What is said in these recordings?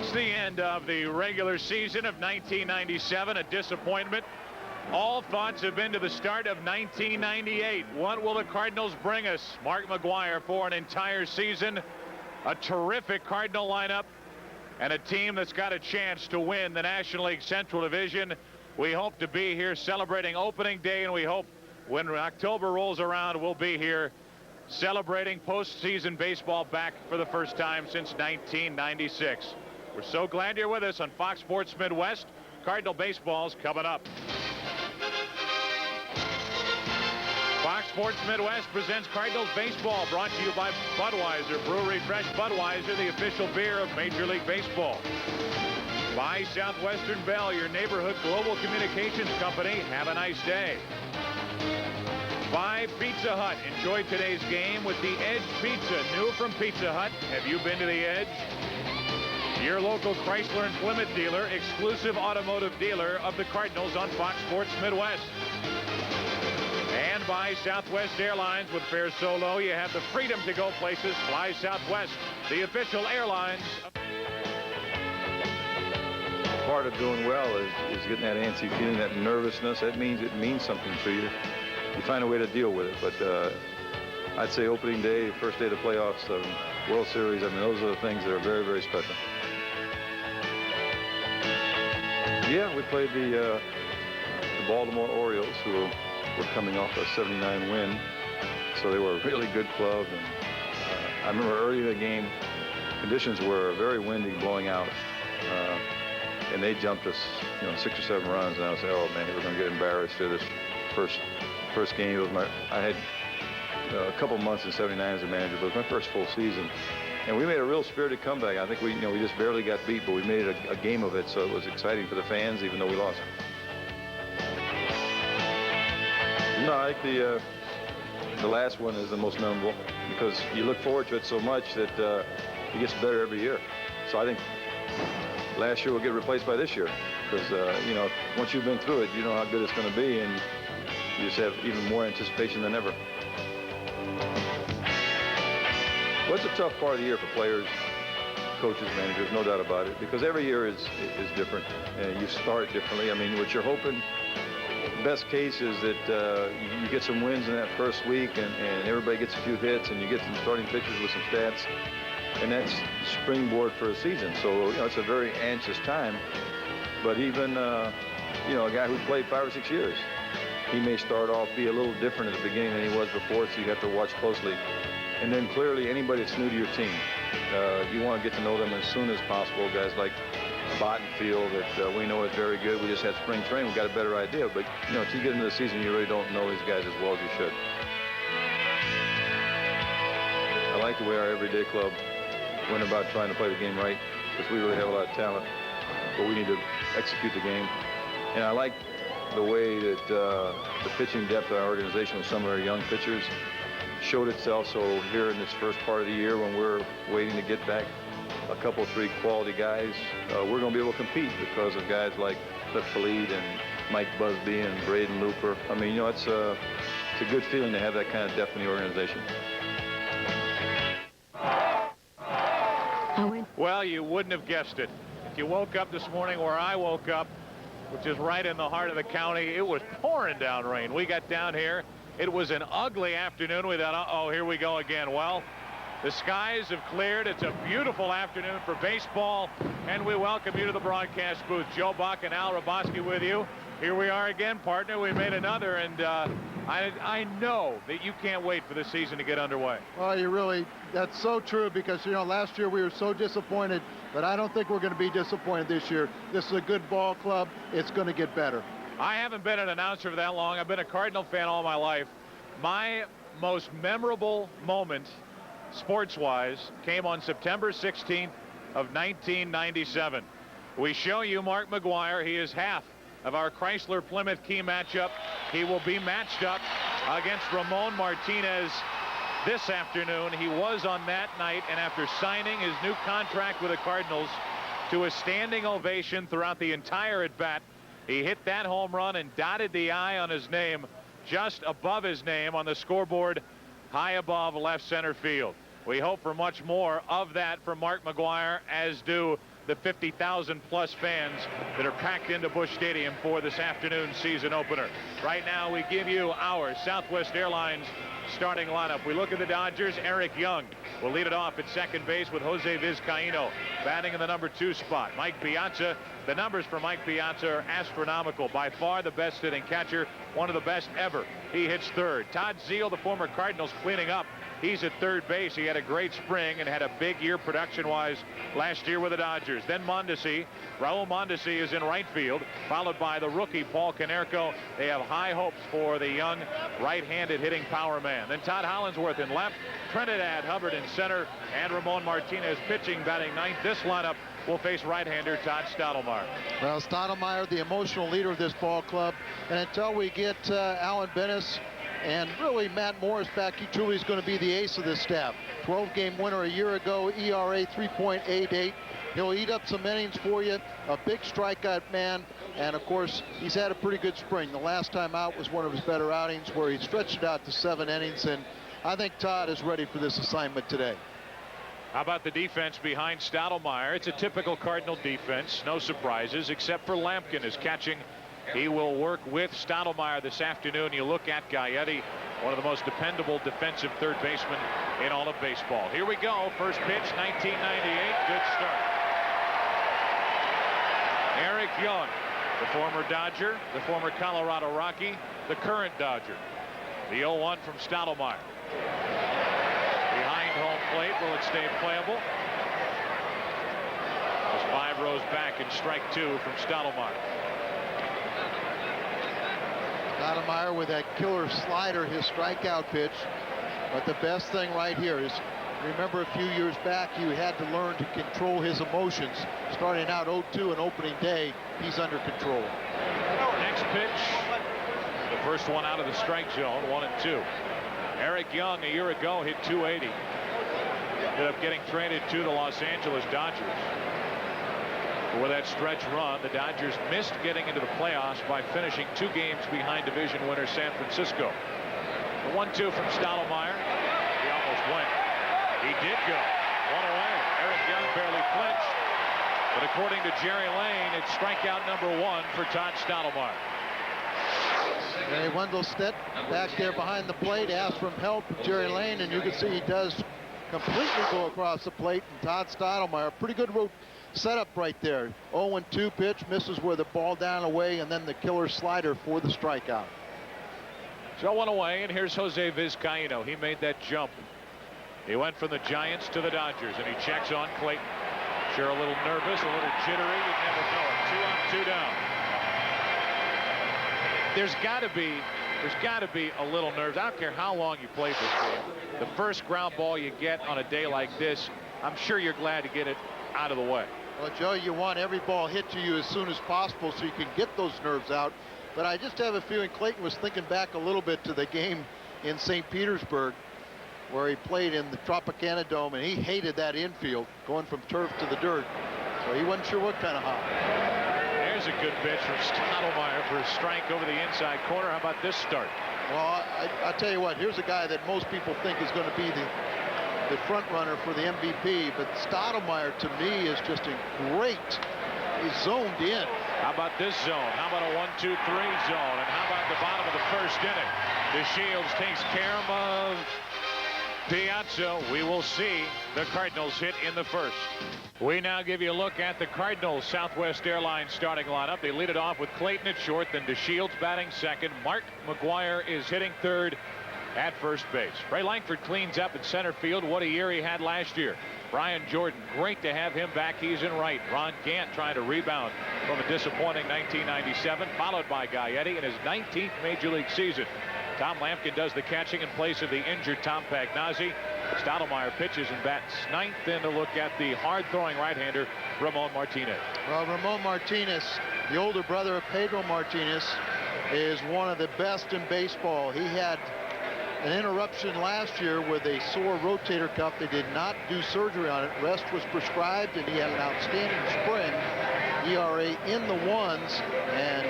It's the end of the regular season of 1997, a disappointment. All thoughts have been to the start of 1998. What will the Cardinals bring us? Mark McGwire for an entire season, a terrific Cardinal lineup, and a team that's got a chance to win the National League Central Division. We hope to be here celebrating opening day, and we hope when October rolls around, we'll be here celebrating postseason baseball back for the first time since 1996. We're so glad you're with us on Fox Sports Midwest. Cardinal baseball's coming up. Fox Sports Midwest presents Cardinals baseball, brought to you by Budweiser Brewery Fresh Budweiser, the official beer of Major League Baseball. By Southwestern Bell, your neighborhood global communications company. Have a nice day. By Pizza Hut. Enjoy today's game with the Edge Pizza, new from Pizza Hut. Have you been to the Edge? Your local Chrysler and Plymouth dealer, exclusive automotive dealer of the Cardinals on Fox Sports Midwest. And by Southwest Airlines. With fares so low, you have the freedom to go places. Fly Southwest, the official airlines. Part of doing well is getting that antsy feeling, that nervousness. That means it means something to you. You find a way to deal with it. But I'd say opening day, first day of the playoffs, World Series, I mean, those are the things that are very, very special. Yeah, we played the Baltimore Orioles, who were coming off a 79 win. So they were a really good club. And I remember early in the game, conditions were very windy, blowing out. And they jumped us, 6 or 7 runs. And I was like, oh, man, we're going to get embarrassed here this first game. It was I had a couple months in 79 as a manager, but it was my first full season. And we made a real spirited comeback. I think we just barely got beat, but we made a game of it, so it was exciting for the fans, even though we lost. No, I think the last one is the most memorable because you look forward to it so much that it gets better every year. So I think last year will get replaced by this year because, once you've been through it, you know how good it's going to be, and you just have even more anticipation than ever. Well, it's a tough part of the year for players, coaches, managers, no doubt about it, because every year is different, and you start differently. I mean, what you're hoping, the best case is that you get some wins in that first week, and everybody gets a few hits, and you get some starting pitchers with some stats, and that's springboard for a season. So, it's a very anxious time. But even, a guy who played 5 or 6 years, he may start off, be a little different at the beginning than he was before, so you have to watch closely. And then clearly, anybody that's new to your team, you want to get to know them as soon as possible. Guys like Bottenfield that we know is very good. We just had spring training. We got a better idea. But, until you get into the season, you really don't know these guys as well as you should. I like the way our everyday club went about trying to play the game right, because we really have a lot of talent, but we need to execute the game. And I like the way that the pitching depth of our organization with some of our young pitchers showed itself. So here in this first part of the year, when we're waiting to get back a couple, 3 quality guys, we're going to be able to compete because of guys like Cliff Khalid and Mike Busby and Braden Looper. I mean, it's a good feeling to have that kind of depth in the organization. Well, you wouldn't have guessed it. If you woke up this morning where I woke up, which is right in the heart of the county, it was pouring down rain. We got down here. It was an ugly afternoon. We thought, uh-oh, here we go again. Well, the skies have cleared. It's a beautiful afternoon for baseball, and we welcome you to the broadcast booth. Joe Buck and Al Roboski with you. Here we are again, partner. We made another, and I know that you can't wait for the season to get underway. Well, that's so true because, last year we were so disappointed, but I don't think we're going to be disappointed this year. This is a good ball club. It's going to get better. I haven't been an announcer for that long. I've been a Cardinal fan all my life. My most memorable moment, sports-wise, came on September 16th of 1997. We show you Mark McGwire. He is half of our Chrysler-Plymouth key matchup. He will be matched up against Ramon Martinez this afternoon. He was on that night, and after signing his new contract with the Cardinals to a standing ovation throughout the entire at-bat, he hit that home run and dotted the I on his name, just above his name on the scoreboard, high above left center field. We hope for much more of that from Mark McGwire, as do the 50,000 plus fans that are packed into Busch Stadium for this afternoon's season opener. Right now we give you our Southwest Airlines starting lineup. We look at the Dodgers. Eric Young will lead it off at second base with Jose Vizcaino batting in the number 2 spot. Mike Piazza, the numbers for Mike Piazza are astronomical. By far the best hitting catcher, one of the best ever. He hits third. Todd Zeile, the former Cardinals, cleaning up. He's at third base. He had a great spring and had a big year production-wise last year with the Dodgers. Then Mondesi, Raul Mondesi is in right field, followed by the rookie Paul Konerko. They have high hopes for the young right-handed hitting power man. Then Todd Hollinsworth in left, Trinidad Hubbard in center, and Ramon Martinez pitching, batting ninth. This lineup will face right-hander Todd Stottlemyre. Well, Stottlemyre, the emotional leader of this ball club, and until we get Alan Bennis and really Matt Morris back, he truly is going to be the ace of this staff. 12-game winner a year ago, ERA 3.88. He'll eat up some innings for you, a big strikeout man, and of course he's had a pretty good spring. The last time out was one of his better outings where he stretched it out to 7 innings, and I think Todd is ready for this assignment today. How about the defense behind Stottlemyre? It's a typical Cardinal defense, no surprises, except for Lampkin is catching. He will work with Stottlemyre this afternoon. You look at Gaetti, one of the most dependable defensive third basemen in all of baseball. Here we go. First pitch, 1998. Good start. Eric Young, the former Dodger, the former Colorado Rocky, the current Dodger. The 0-1 from Stottlemyre. Behind home plate, will it stay playable? As 5 rows back and strike 2 from Stottlemyre. Stottlemyre with that killer slider, his strikeout pitch. But the best thing right here is, remember a few years back, you had to learn to control his emotions. Starting out 0-2 in opening day, he's under control. Next pitch, the first one out of the strike zone, 1-2. Eric Young a year ago hit 280. Ended up getting traded to the Los Angeles Dodgers. For that stretch run, the Dodgers missed getting into the playoffs by finishing 2 games behind division winner San Francisco. The 1-2 from Stottlemyre. He almost went. He did go. 1 away. Eric Young barely flinched. But according to Jerry Lane, it's strikeout number 1 for Todd Stottlemyre. Wendell Stitt back there behind the plate, asked for help from Jerry Lane, and you can see he does completely go across the plate. And Todd Stottlemyre, pretty good setup right there. 0-2 pitch, misses where the ball down away, and then the killer slider for the strikeout. So 1 away, and here's Jose Vizcaino. He made that jump. He went from the Giants to the Dodgers, and he checks on Clayton. Sure, a little nervous, a little jittery. You'd never know it. 2 up, 2 down. There's got to be a little nerves. I don't care how long you played this game. The first ground ball you get on a day like this, I'm sure you're glad to get it out of the way. Well, Joe, you want every ball hit to you as soon as possible so you can get those nerves out. But I just have a feeling Clayton was thinking back a little bit to the game in St. Petersburg where he played in the Tropicana Dome, and he hated that infield going from turf to the dirt. So he wasn't sure what kind of hop. There's a good pitch from Stottlemyre for a strike over the inside corner. How about this start? Well, I tell you what, here's a guy that most people think is going to be the front runner for the MVP, but Stottlemyre to me is just a great. He's zoned in. How about this zone? How about a 1-2-3 zone? And how about the bottom of the first inning? DeShields takes care of Piazza. We will see the Cardinals hit in the first. We now give you a look at the Cardinals Southwest Airlines starting lineup. They lead it off with Clayton at short, then DeShields batting second. Mark McGwire is hitting third at first base. Ray Langford cleans up in center field. What a year he had last year. Brian Jordan, great to have him back. He's in right. Ron Gant trying to rebound from a disappointing 1997, followed by Gaetti in his 19th Major League season. Tom Lampkin does the catching in place of the injured Tom Pagnozzi. Stottlemyre pitches and bats ninth. Then to look at the hard-throwing right-hander Ramon Martinez. Well, Ramon Martinez, the older brother of Pedro Martinez, is one of the best in baseball. He had an interruption last year with a sore rotator cuff. They did not do surgery on it. Rest was prescribed, and he had an outstanding spring. ERA in the 1s, and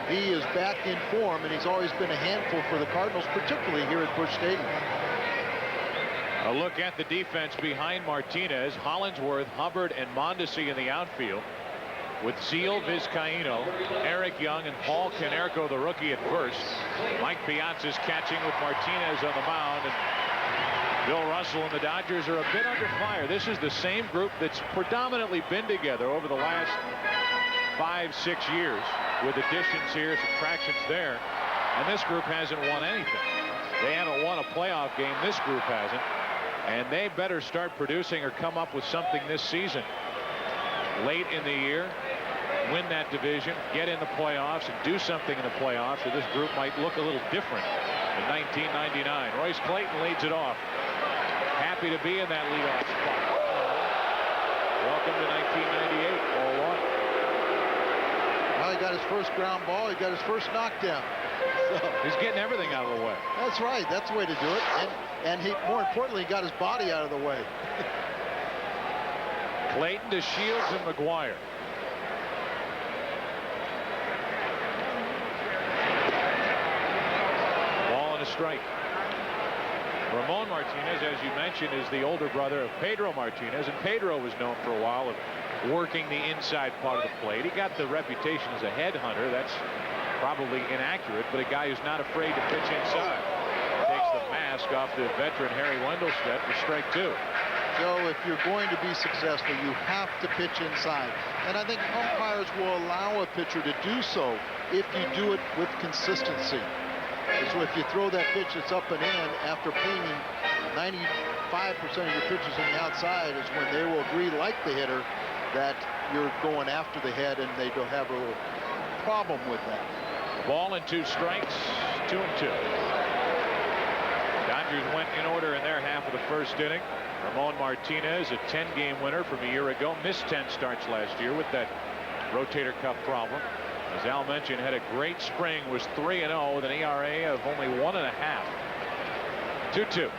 he is back in form, and he's always been a handful for the Cardinals, particularly here at Busch Stadium. A look at the defense behind Martinez. Hollingsworth, Hubbard, and Mondesi in the outfield, with Zeal, Vizcaino, Eric Young, and Paul Konerko, the rookie, at first. Mike Piazza's catching with Martinez on the mound, and Bill Russell and the Dodgers are a bit under fire. This is the same group that's predominantly been together over the last 5-6 years, with additions here, subtractions there, and this group hasn't won anything. They haven't won a playoff game. This group hasn't. And they better start producing or come up with something this season. Late in the year, win that division, get in the playoffs, and do something in the playoffs, or this group might look a little different in 1999. Royce Clayton leads it off. Happy to be in that leadoff spot. Welcome to 1998. Ball one. Well, he got his first ground ball. He got his first knockdown. So, he's getting everything out of the way. That's right. That's the way to do it. And he, more importantly, he got his body out of the way. Clayton to Shields and McGwire. Ball and a strike. Ramon Martinez, as you mentioned, is the older brother of Pedro Martinez, and Pedro was known for a while of working the inside part of the plate. He got the reputation as a headhunter. That's probably inaccurate, but a guy who's not afraid to pitch inside. Takes the mask off the veteran Harry Wendelstedt for strike two. Joe, if you're going to be successful, you have to pitch inside. And I think umpires will allow a pitcher to do so if you do it with consistency. So if you throw that pitch that's up and in after pinging 95% of your pitches on the outside, is when they will agree, like the hitter, that you're going after the head, and they don't have a little problem with that. Ball and 2 strikes, 2-2. Dodgers went in order in their half of the first inning. Ramon Martinez, a 10-game winner from a year ago, missed 10 starts last year with that rotator cuff problem. As Al mentioned, had a great spring, was 3-0 with an ERA of only 1.5. 2-2.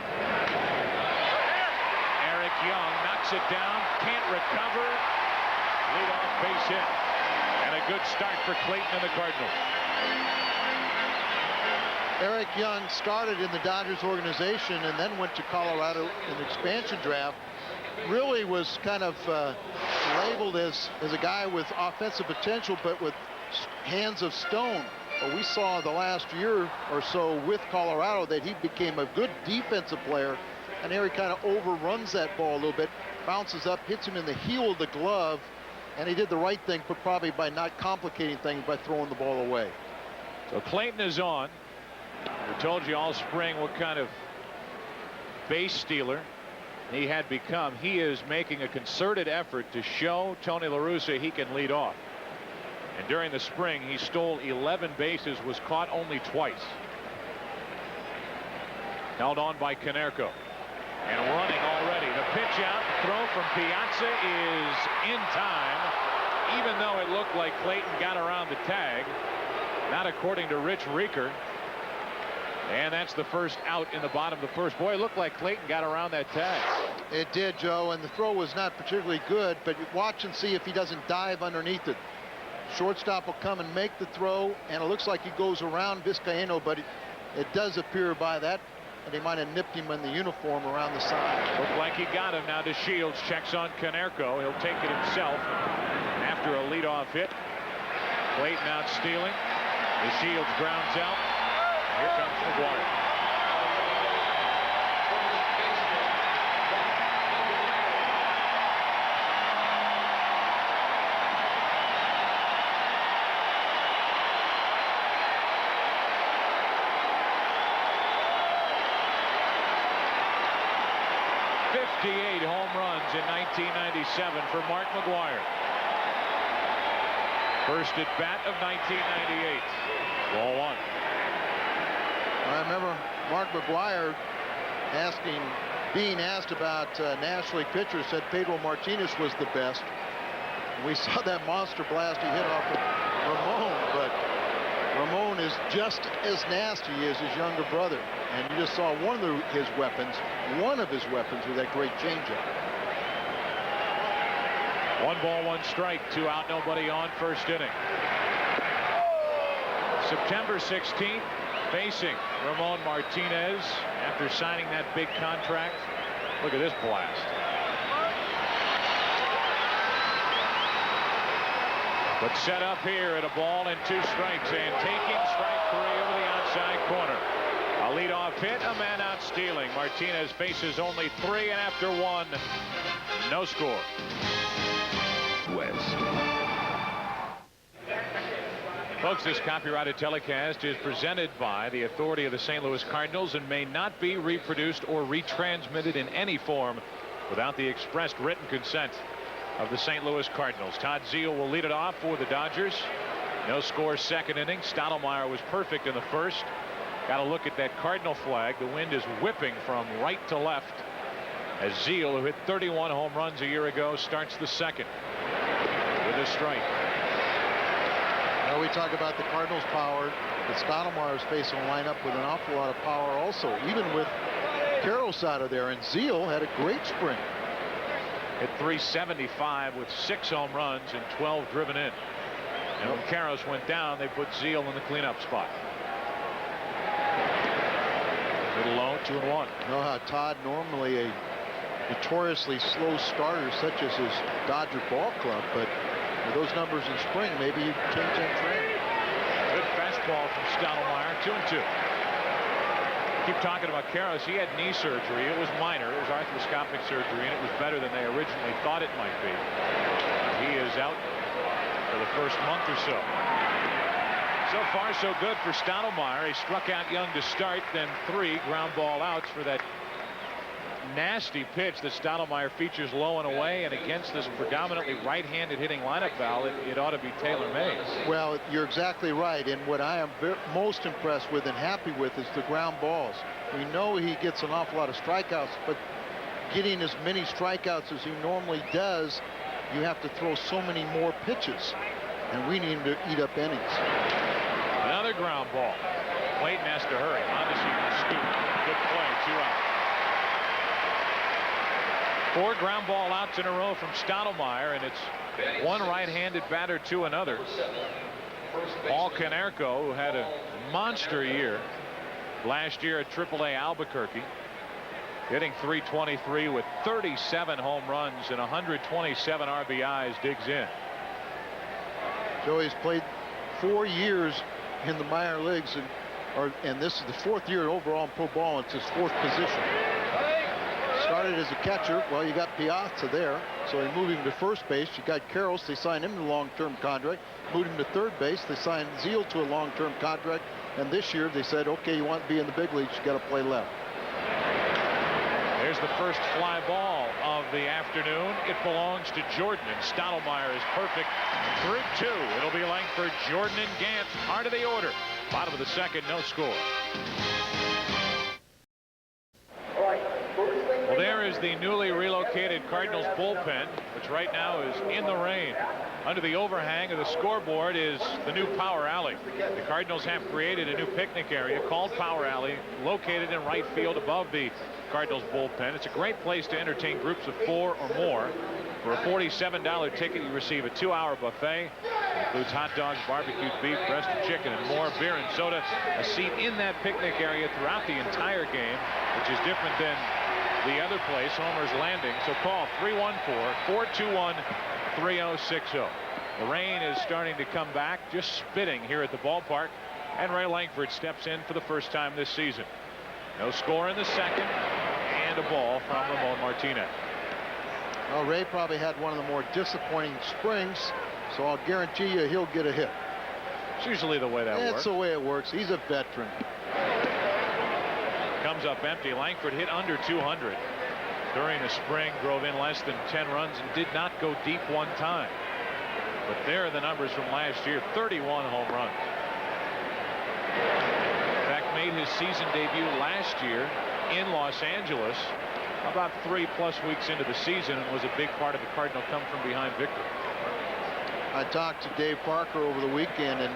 Eric Young knocks it down, can't recover. Leadoff base hit. And a good start for Clayton and the Cardinals. Eric Young started in the Dodgers organization and then went to Colorado in the expansion draft. Really was kind of labeled as a guy with offensive potential, but with hands of stone. But we saw the last year or so with Colorado that he became a good defensive player, and here he kind of overruns that ball a little bit, bounces up, hits him in the heel of the glove, and he did the right thing, but probably by not complicating things by throwing the ball away. So Clayton is on. We told you all spring what kind of base stealer he had become. He is making a concerted effort to show Tony La Russa he can lead off. And during the spring, he stole 11 bases, was caught only twice. Held on by Konerko. And running already. The pitch out, throw from Piazza is in time, even though it looked like Clayton got around the tag. Not according to Rich Rieker. And that's the first out in the bottom of the first. Boy, it looked like Clayton got around that tag. It did, Joe, and the throw was not particularly good, but you watch and see if he doesn't dive underneath it. Shortstop will come and make the throw, and it looks like he goes around Vizcaino, but it does appear by that, and he might have nipped him in the uniform around the side. Looked like he got him. Now to Shields, checks on Konerko. He'll take it himself after a leadoff hit. Clayton out stealing. The Shields grounds out. Here comes McGwire. Home runs in 1997 for Mark McGwire. First at bat of 1998. Ball one. I remember Mark McGwire being asked about National League pitchers, said Pedro Martinez was the best. We saw that monster blast he hit off of Ramon, but Ramon is just as nasty as his younger brother. And you just saw one of his weapons with that great changeup. 1 ball, 1 strike, 2 out, nobody on, first inning. September 16th, facing Ramon Martinez after signing that big contract Look at this blast. But set up here at a ball and 2 strikes, and taking strike 3 over the outside corner. A leadoff hit, a man out stealing. Martinez faces only 3, and after 1, no score. West. Folks, this copyrighted telecast is presented by the authority of the St. Louis Cardinals and may not be reproduced or retransmitted in any form without the expressed written consent of the St. Louis Cardinals. Todd Zeile will lead it off for the Dodgers. No score, 2nd inning. Stottlemyre was perfect in the 1st. Got to look at that Cardinal flag. The wind is whipping from right to left as Zeile, who hit 31 home runs a year ago, starts the 2nd with a strike. Now we talk about the Cardinals' power, but Stottlemyre is facing a lineup with an awful lot of power also, even with Carroll's out of there, and Zeile had a great spring. Hit 375 with 6 home runs and 12 driven in. And when Karros went down, they put Zeile in the cleanup spot. Little low, 2-1. You know how Todd, normally a notoriously slow starter such as his Dodger ball club, but with those numbers in spring, maybe you change that trend. Good fastball from Stottlemyre, 2-2. Keep talking about Karros. He had knee surgery. It was minor. It was arthroscopic surgery, and it was better than they originally thought it might be. He is out for the first month or so. So far, so good for Stottlemyre. He struck out Young to start, then 3 ground ball outs for that nasty pitch that Stottlemyre features low and away, and against this predominantly right-handed hitting lineup, Val, it ought to be tailor-made. Well, you're exactly right, and what I am most impressed with and happy with is the ground balls. We know he gets an awful lot of strikeouts, but getting as many strikeouts as he normally does, you have to throw so many more pitches, and we need him to eat up innings. Another ground ball. Clayton has to hurry. Mondesi can scoop. Good play, 2 out. 4 ground ball outs in a row from Stottlemyre, and it's one right-handed batter to another. Paul Konerko, who had a monster year last year at AAA Albuquerque, hitting .323 with 37 home runs and 127 RBIs, digs in. Joey's played 4 years in the minor leagues, and this is the 4th year overall in pro ball. It's his 4th position. Started as a catcher. Well, you got Piazza there, so they moved him to first base. You got Karros. They signed him to a long-term contract. Moved him to third base. They signed Zeile to a long-term contract. And this year they said, okay, you want to be in the big leagues, you got to play left. There's the first fly ball of the afternoon. It belongs to Jordan, and Stottlemyre is perfect through 2. It'll be Langford, Jordan, and Gant, part of the order. Bottom of the 2nd, no score. Well, there is the newly relocated Cardinals bullpen, which right now is in the rain. Under the overhang of the scoreboard is the new Power Alley. The Cardinals have created a new picnic area called Power Alley, located in right field above the Cardinals bullpen. It's a great place to entertain groups of 4 or more. For a $47 ticket, you receive a 2-hour buffet. It includes hot dogs, barbecued beef, breasted chicken, and more, beer and soda. A seat in that picnic area throughout the entire game, which is different than the other place, Homer's Landing. So call 314-421-3060. The rain is starting to come back, just spitting here at the ballpark, and Ray Langford steps in for the first time this season. No score in the 2nd, and a ball from Ramon Martinez. Well, Ray probably had one of the more disappointing springs, so I'll guarantee you he'll get a hit. It's usually the way that works. That's the way it works. He's a veteran. Comes up empty. Langford hit under 200 during the spring, drove in less than 10 runs, and did not go deep one time. But there are the numbers from last year, 31 home runs. In fact, made his season debut last year in Los Angeles about 3+ weeks into the season, and was a big part of the Cardinal come from behind victory. I talked to Dave Parker over the weekend, and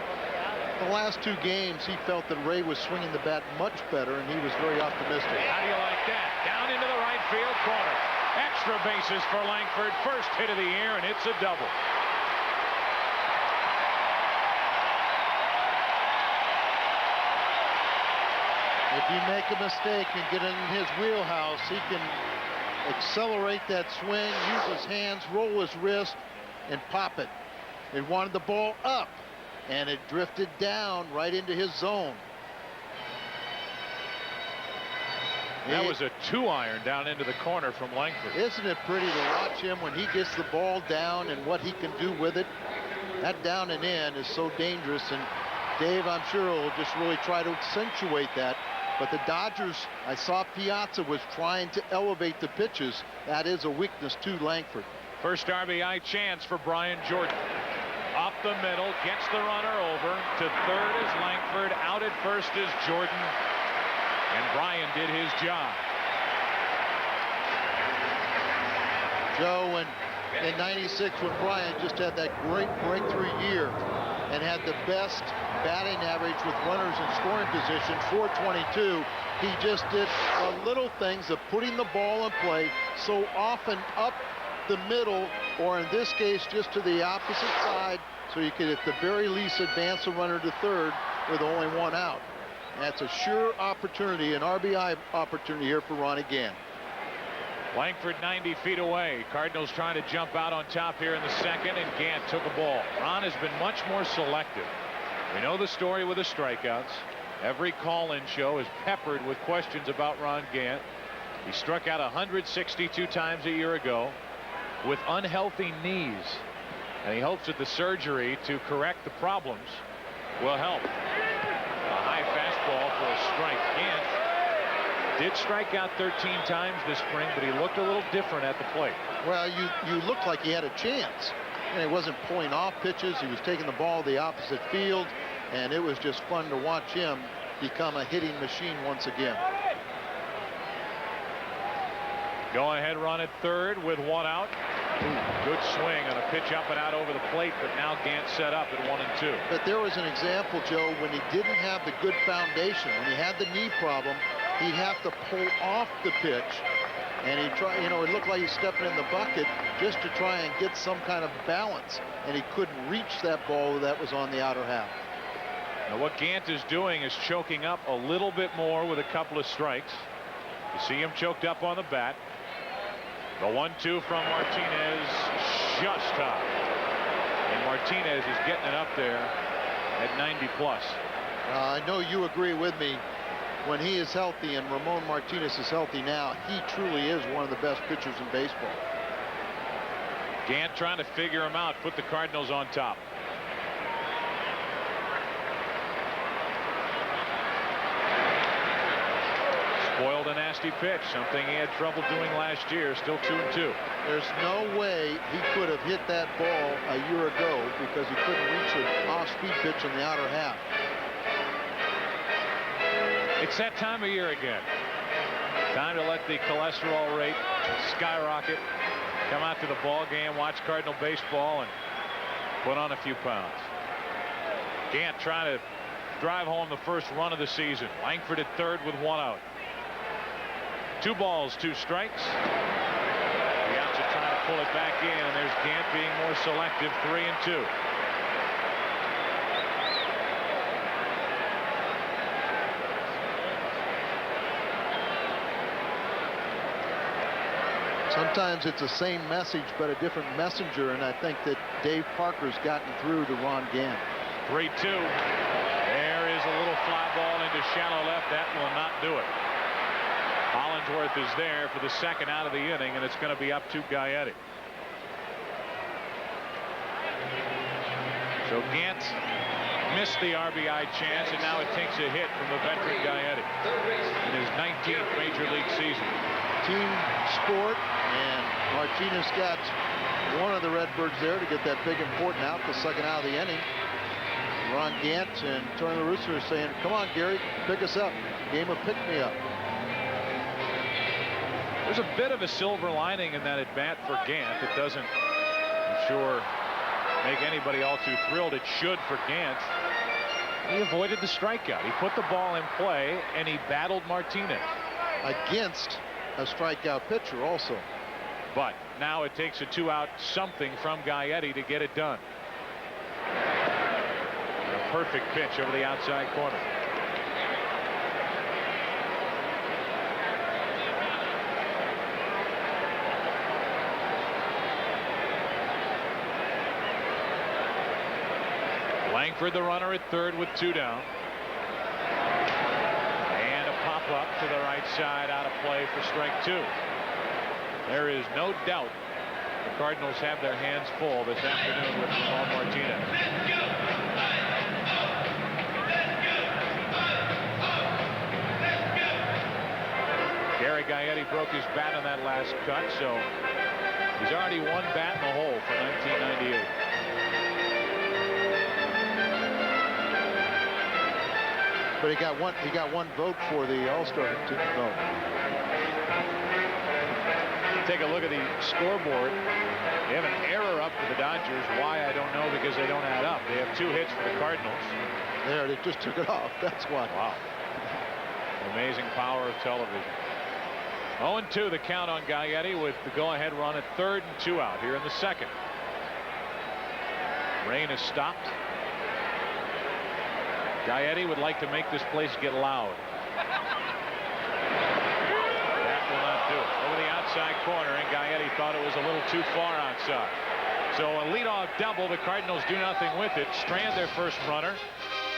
the last 2 games he felt that Ray was swinging the bat much better, and he was very optimistic. How do you like that? Down into the right field corner. Extra bases for Langford. First hit of the year, and it's a double. If you make a mistake and get in his wheelhouse, he can accelerate that swing, use his hands, roll his wrist, and pop it. He wanted the ball up, and it drifted down right into his zone. That was a 2-iron down into the corner from Langford. Isn't it pretty to watch him when he gets the ball down and what he can do with it? That down and in is so dangerous, and Dave, I'm sure, will just really try to accentuate that. But the Dodgers, I saw Piazza was trying to elevate the pitches. That is a weakness to Langford. First RBI chance for Brian Jordan. Up the middle, gets the runner over. To third is Langford. Out at first is Jordan. And Brian did his job. Joe, in '96, when Brian just had that great breakthrough year and had the best batting average with runners in scoring position, 422, he just did little things of putting the ball in play so often up the middle, or in this case just to the opposite side, so you could at the very least advance a runner to third with only one out. That's a sure opportunity, an RBI opportunity here for Ronnie Gant. Langford 90 feet away. Cardinals trying to jump out on top here in the second, and Gant took a ball. Ron has been much more selective. We know the story with the strikeouts. Every call-in show is peppered with questions about Ron Gant. He struck out 162 times a year ago with unhealthy knees, and he hopes that the surgery to correct the problems will help. A high fastball for a strike. Gant did strike out 13 times this spring, but he looked a little different at the plate. Well, you looked like he had a chance, and he wasn't pulling off pitches. He was taking the ball the opposite field, and it was just fun to watch him become a hitting machine once again. Go ahead run at third with one out. Good swing on a pitch up and out over the plate, but now Gant set up at 1-2. But there was an example, Joe, when he didn't have the good foundation, when he had the knee problem, he'd have to pull off the pitch, and he tried, it looked like he's stepping in the bucket just to try and get some kind of balance, and he couldn't reach that ball that was on the outer half. Now what Gant is doing is choking up a little bit more with a couple of strikes. You see him choked up on the bat. The 1-2 from Martinez, just high. And Martinez is getting it up there at 90 plus. I know you agree with me. When he is healthy, and Ramon Martinez is healthy now, he truly is one of the best pitchers in baseball. Gant trying to figure him out, put the Cardinals on top. Spoiled a nasty pitch, something he had trouble doing last year. Still 2-2. There's no way he could have hit that ball a year ago because he couldn't reach an off-speed pitch in the outer half. It's that time of year again. Time to let the cholesterol rate skyrocket. Come out to the ball game, watch Cardinal baseball, and put on a few pounds. Gant trying to drive home the first run of the season. Langford at third with one out. 2 balls, 2 strikes. Piazza trying to pull it back in, and there's Gant being more selective. 3-2. Sometimes it's the same message but a different messenger, and I think that Dave Parker's gotten through to Ron Gant. 3-2. There is a little fly ball into shallow left. That will not do it. Hollingsworth is there for the second out of the inning, and it's going to be up to Gaetti. So Gant missed the RBI chance, and now it takes a hit from the veteran Gaetti in his 19th major league season. Team sport, and Martinez got one of the Redbirds there to get that big important out, the second out of the inning. Ron Gant and Tony La Russa are saying, come on, Gary, pick us up. Game of pick-me-up. There's a bit of a silver lining in that at bat for Gant. It doesn't, I'm sure, make anybody all too thrilled. It should for Gant. He avoided the strikeout. He put the ball in play, and he battled Martinez. Against a strikeout pitcher also. But now it takes a 2-out something from Gaetti to get it done. And a perfect pitch over the outside corner. Langford, the runner at third with 2 down. And a pop up to the right side, out of play for strike 2. There is no doubt the Cardinals have their hands full this afternoon with Ramon Martinez. Gary Gaetti broke his bat on that last cut, so he's already one bat in the hole for 1998. But he got one vote for the All-Star vote. Take a look at the scoreboard. They have an error up for the Dodgers. Why, I don't know, because they don't add up. They have 2 hits for the Cardinals. There, they just took it off. That's why. Wow. Amazing power of television. 0-2 the count on Gaetti with the go-ahead run at third and 2 out here in the second. Rain has stopped. Gaetti would like to make this place get loud. That will not do it. Over the outside corner, and Gaetti thought it was a little too far outside. So a leadoff double. The Cardinals do nothing with it. Strand their first runner.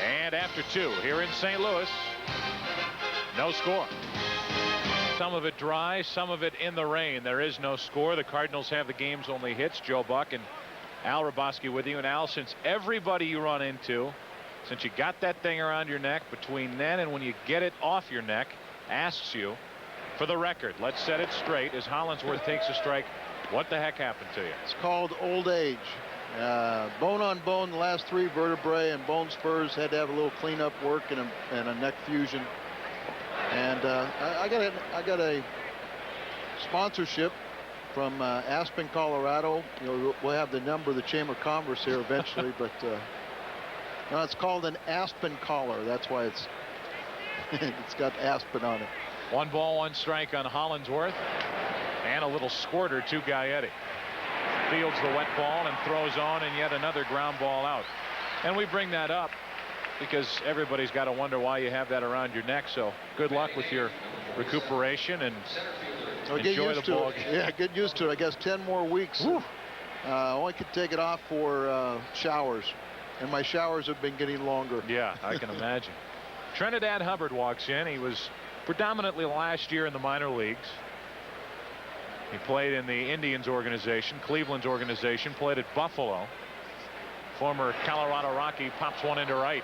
And after 2 here in St. Louis, no score. Some of it dry, some of it in the rain. There is no score. The Cardinals have the game's only hits. Joe Buck and Al Raboski with you. And Al, since everybody you run into, since you got that thing around your neck, between then and when you get it off your neck, asks you, for the record, let's set it straight. As Hollinsworth takes a strike, what the heck happened to you? It's called old age. Bone on bone, the last 3 vertebrae and bone spurs had to have a little cleanup work and a neck fusion. And I got a sponsorship from Aspen, Colorado. You know, we'll have the number of the Chamber of Commerce here eventually, but no, it's called an Aspen collar. That's why it's it's got Aspen on it. 1 ball, 1 strike on Hollinsworth, and a little squirter to Gaetti. Fields the wet ball and throws on, and yet another ground ball out. And we bring that up because everybody's got to wonder why you have that around your neck. So good luck with your recuperation and enjoy the ball game. Yeah, get used to it. I guess 10 more weeks. Only could take it off for showers, and my showers have been getting longer. Yeah, I can imagine. Trinidad Hubbard walks in. He was predominantly last year in the minor leagues. He played in the Indians organization, Cleveland's organization, played at Buffalo. Former Colorado Rocky pops one into right.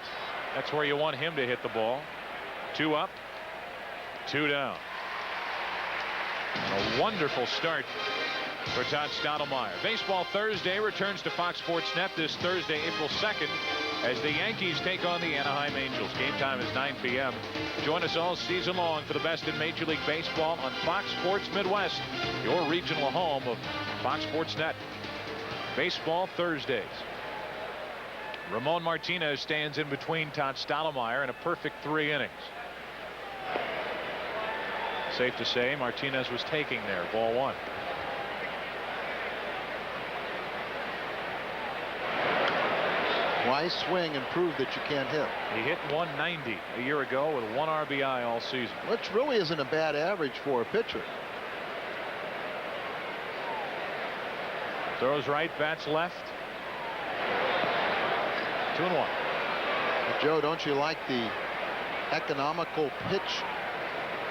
That's where you want him to hit the ball. 2 up, 2 down. And a wonderful start for Todd Stottlemyre. Baseball Thursday returns to Fox Sports Net this Thursday, April 2nd, as the Yankees take on the Anaheim Angels. Game time is 9 p.m. Join us all season long for the best in Major League Baseball on Fox Sports Midwest, your regional home of Fox Sports Net. Baseball Thursdays. Ramon Martinez stands in between Todd Stottlemyre in a perfect 3 innings. Safe to say Martinez was taking there. Ball 1. Why swing and prove that you can't hit? He hit 190 a year ago with 1 RBI all season. Which really isn't a bad average for a pitcher. Throws right, bats left. 2-1. But Joe, don't you like the economical pitch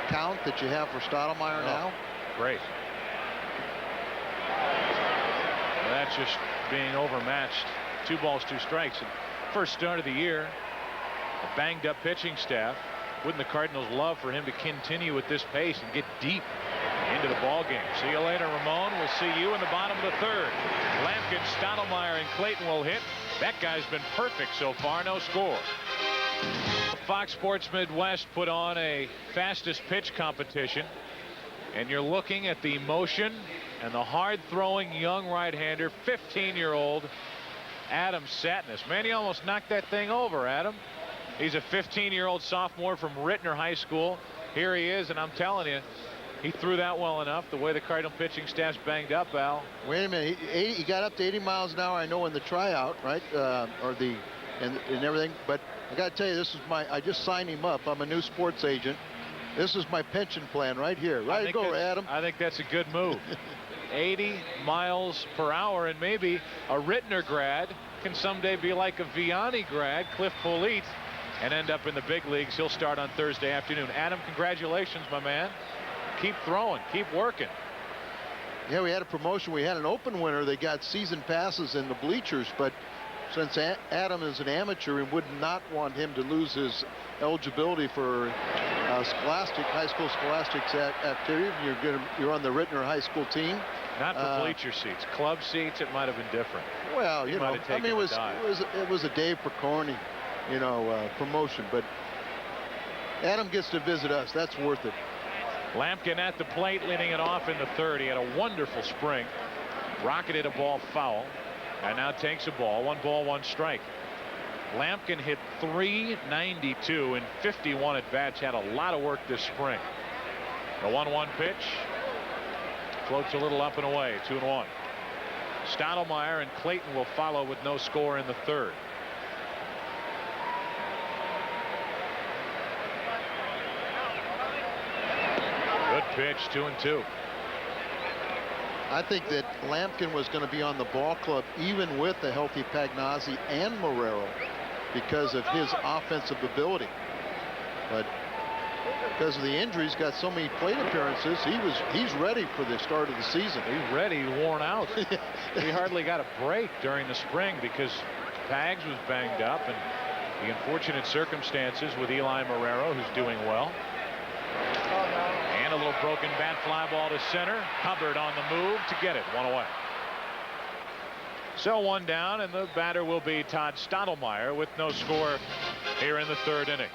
count that you have for Stottlemyre now? Great. Well, that's just being overmatched. 2 balls, 2 strikes. And first start of the year, a banged up pitching staff. Wouldn't the Cardinals love for him to continue with this pace and get deep into the ball game? See you later, Ramon. We'll see you in the bottom of the 3rd. Lampkin, Stottlemyre, and Clayton will hit. That guy's been perfect so far. No score. Fox Sports Midwest put on a fastest pitch competition, and you're looking at the motion and the hard-throwing young right-hander, 15-year-old Adam Satness. Man, he almost knocked that thing over, Adam. He's a 15-year-old sophomore from Rittner High School. Here he is, and I'm telling you, he threw that well enough. The way the Cardinal pitching staff's banged up, Al. Wait a minute. He got up to 80 miles an hour, I know, in the tryout, right? And everything. But I got to tell you, this is I just signed him up. I'm a new sports agent. This is my pension plan right here. Right, go, Adam. I think that's a good move. 80 miles per hour, and maybe a Rittner grad can someday be like a Vianney grad, Cliff Politte, and end up in the big leagues. He'll start on Thursday afternoon. Adam, congratulations, my man. Keep throwing, keep working. Yeah, we had a promotion. We had an open winner. They got season passes in the bleachers, but since Adam is an amateur and would not want him to lose his eligibility for high school scholastics activity, you're on the Rittner High School team. Not for bleacher seats, club seats. It might have been different. Well, you know, I mean, it was a Dave Percorni, promotion, but Adam gets to visit us. That's worth it. Lampkin at the plate, leading it off in the third. He had a wonderful spring, rocketed a ball foul, and now takes a ball. 1 ball, 1 strike. Lampkin hit .392 in 51 at bats. Had a lot of work this spring. The 1-1 pitch floats a little up and away. 2-1. Stottlemyre and Clayton will follow with no score in the third. Good pitch. 2-2. I think that Lampkin was going to be on the ball club even with the healthy Pagnozzi and Marrero because of his offensive ability. But because of the injuries, got so many plate appearances, he's ready for the start of the season. He's ready, worn out. He hardly got a break during the spring because Pags was banged up, and the unfortunate circumstances with Eli Marrero, who's doing well. And a little broken bat fly ball to center. Hubbard on the move to get it. 1 away. So 1 down, and the batter will be Todd Stottlemyre with no score here in the third inning.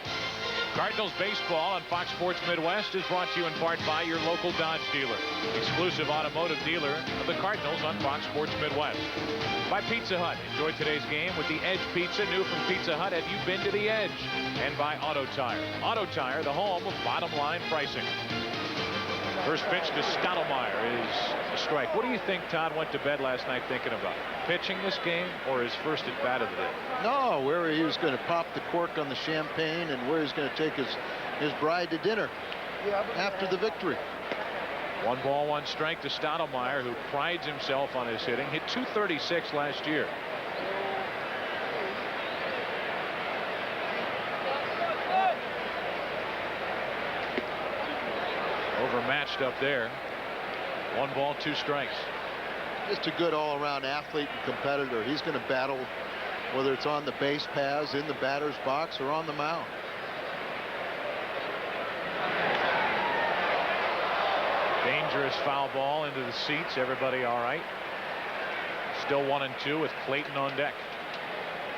Cardinals baseball on Fox Sports Midwest is brought to you in part by your local Dodge dealer. Exclusive automotive dealer of the Cardinals on Fox Sports Midwest. By Pizza Hut. Enjoy today's game with the Edge Pizza, new from Pizza Hut. Have you been to the Edge? And by Auto Tire. Auto Tire, the home of bottom line pricing. First pitch to Stottlemyre is a strike. What do you think Todd went to bed last night thinking about? Pitching this game or his first at bat of the day? No, where he was going to pop the cork on the champagne and where he's going to take his bride to dinner after the victory. 1 ball, 1 strike to Stottlemyre, who prides himself on his hitting. Hit .236 last year. Overmatched up there. 1 ball, 2 strikes. Just a good all-around athlete and competitor. He's going to battle whether it's on the base paths, in the batter's box, or on the mound. Dangerous foul ball into the seats. Everybody all right. Still 1-2 with Clayton on deck.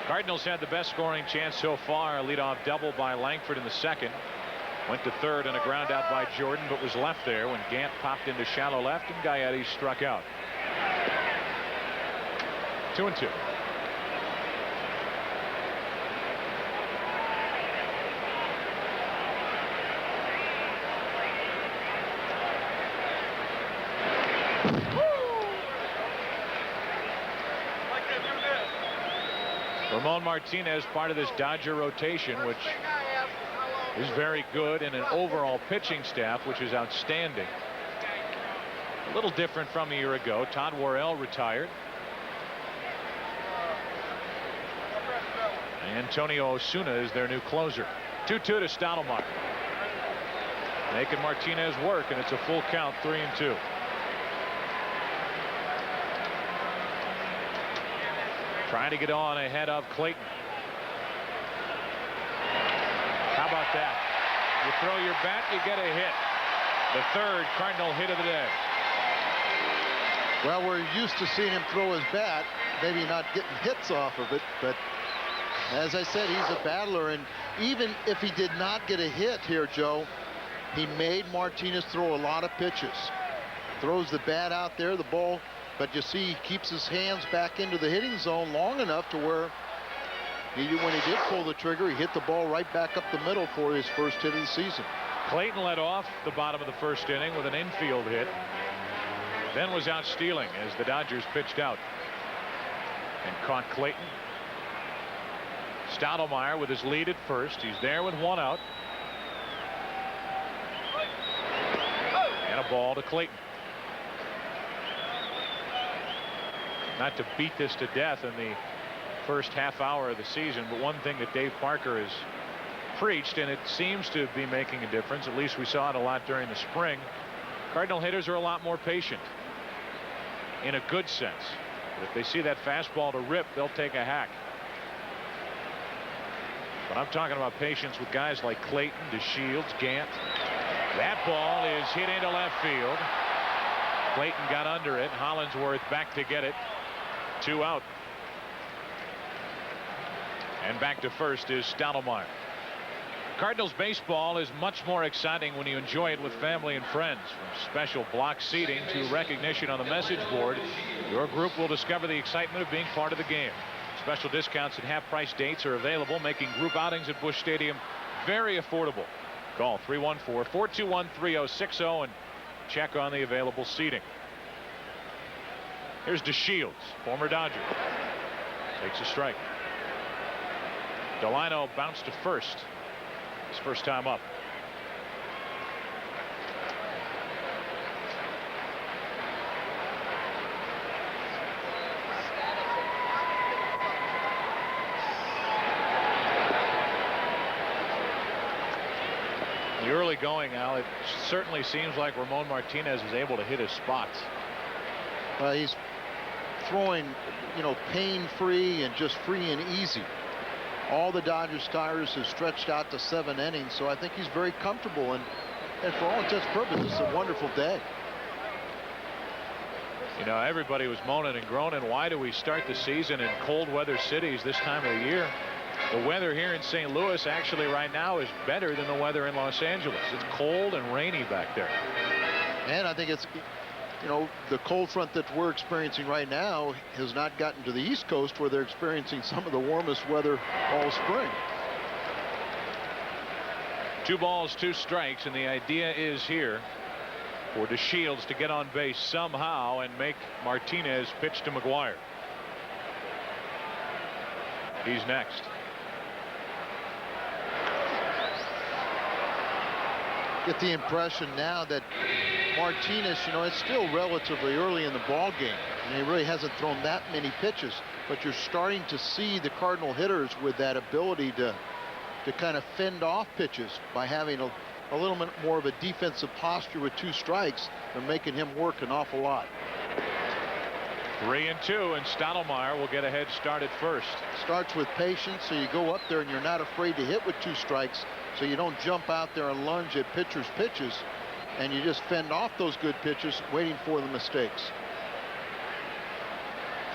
Cardinals had the best scoring chance so far. A leadoff double by Langford in the second. Went to third and a ground out by Jordan, but was left there when Gant popped into shallow left and Gaetti struck out. 2-2. Ramon Martinez, part of this Dodger rotation, which is very good, and an overall pitching staff which is outstanding. A little different from a year ago. Todd Worrell retired. Antonio Osuna is their new closer. 2-2 to Stottlemyre. Making Martinez work, and it's a full count. 3-2. Trying to get on ahead of Clayton. How about that? You throw your bat, you get a hit. The third Cardinal hit of the day. Well, we're used to seeing him throw his bat, maybe not getting hits off of it, but as I said, he's a battler, and even if he did not get a hit here, Joe, he made Martinez throw a lot of pitches. Throws the bat out there, the ball, but you see he keeps his hands back into the hitting zone long enough to where when he did pull the trigger, he hit the ball right back up the middle for his first hit of the season. Clayton led off the bottom of the first inning with an infield hit. Then was out stealing as the Dodgers pitched out and caught Clayton. Stottlemyre with his lead at first. He's there with 1 out. And a ball to Clayton. Not to beat this to death in the first half hour of the season. But one thing that Dave Parker has preached, and it seems to be making a difference, at least we saw it a lot during the spring, Cardinal hitters are a lot more patient in a good sense. But if they see that fastball to rip, they'll take a hack. But I'm talking about patience with guys like Clayton, DeShields, Gant. That ball is hit into left field. Clayton got under it. Hollingsworth back to get it. 2 out. And back to first is Stottlemyre. Cardinals baseball is much more exciting when you enjoy it with family and friends. From special block seating to recognition on the message board, your group will discover the excitement of being part of the game. Special discounts and half-price dates are available, making group outings at Busch Stadium very affordable. Call 314-421-3060 and check on the available seating. Here's DeShields, former Dodger. Takes a strike. Delino bounced to first. His first time up. The early going, Al, it certainly seems like Ramon Martinez is able to hit his spots. He's throwing, pain-free and just free and easy. All the Dodgers starters have stretched out to 7 innings, so I think he's very comfortable, and for all intents and purposes, it's a wonderful day. Everybody was moaning and groaning, why do we start the season in cold weather cities this time of the year? The weather here in St. Louis actually right now is better than the weather in Los Angeles. It's cold and rainy back there. And I think it's, the cold front that we're experiencing right now has not gotten to the East Coast, where they're experiencing some of the warmest weather all spring. 2 balls, 2 strikes, and the idea is here for DeShields to get on base somehow and make Martinez pitch to McGwire. He's next. Get the impression now that Martinez, it's still relatively early in the ball game, and he really hasn't thrown that many pitches, but you're starting to see the Cardinal hitters with that ability to kind of fend off pitches by having a little bit more of a defensive posture with 2 strikes. They're making him work an awful lot. 3-2, and Stottlemyre will get a head start at first. Starts with patience, so you go up there and you're not afraid to hit with 2 strikes, so you don't jump out there and lunge at pitchers' pitches, and you just fend off those good pitches, waiting for the mistakes.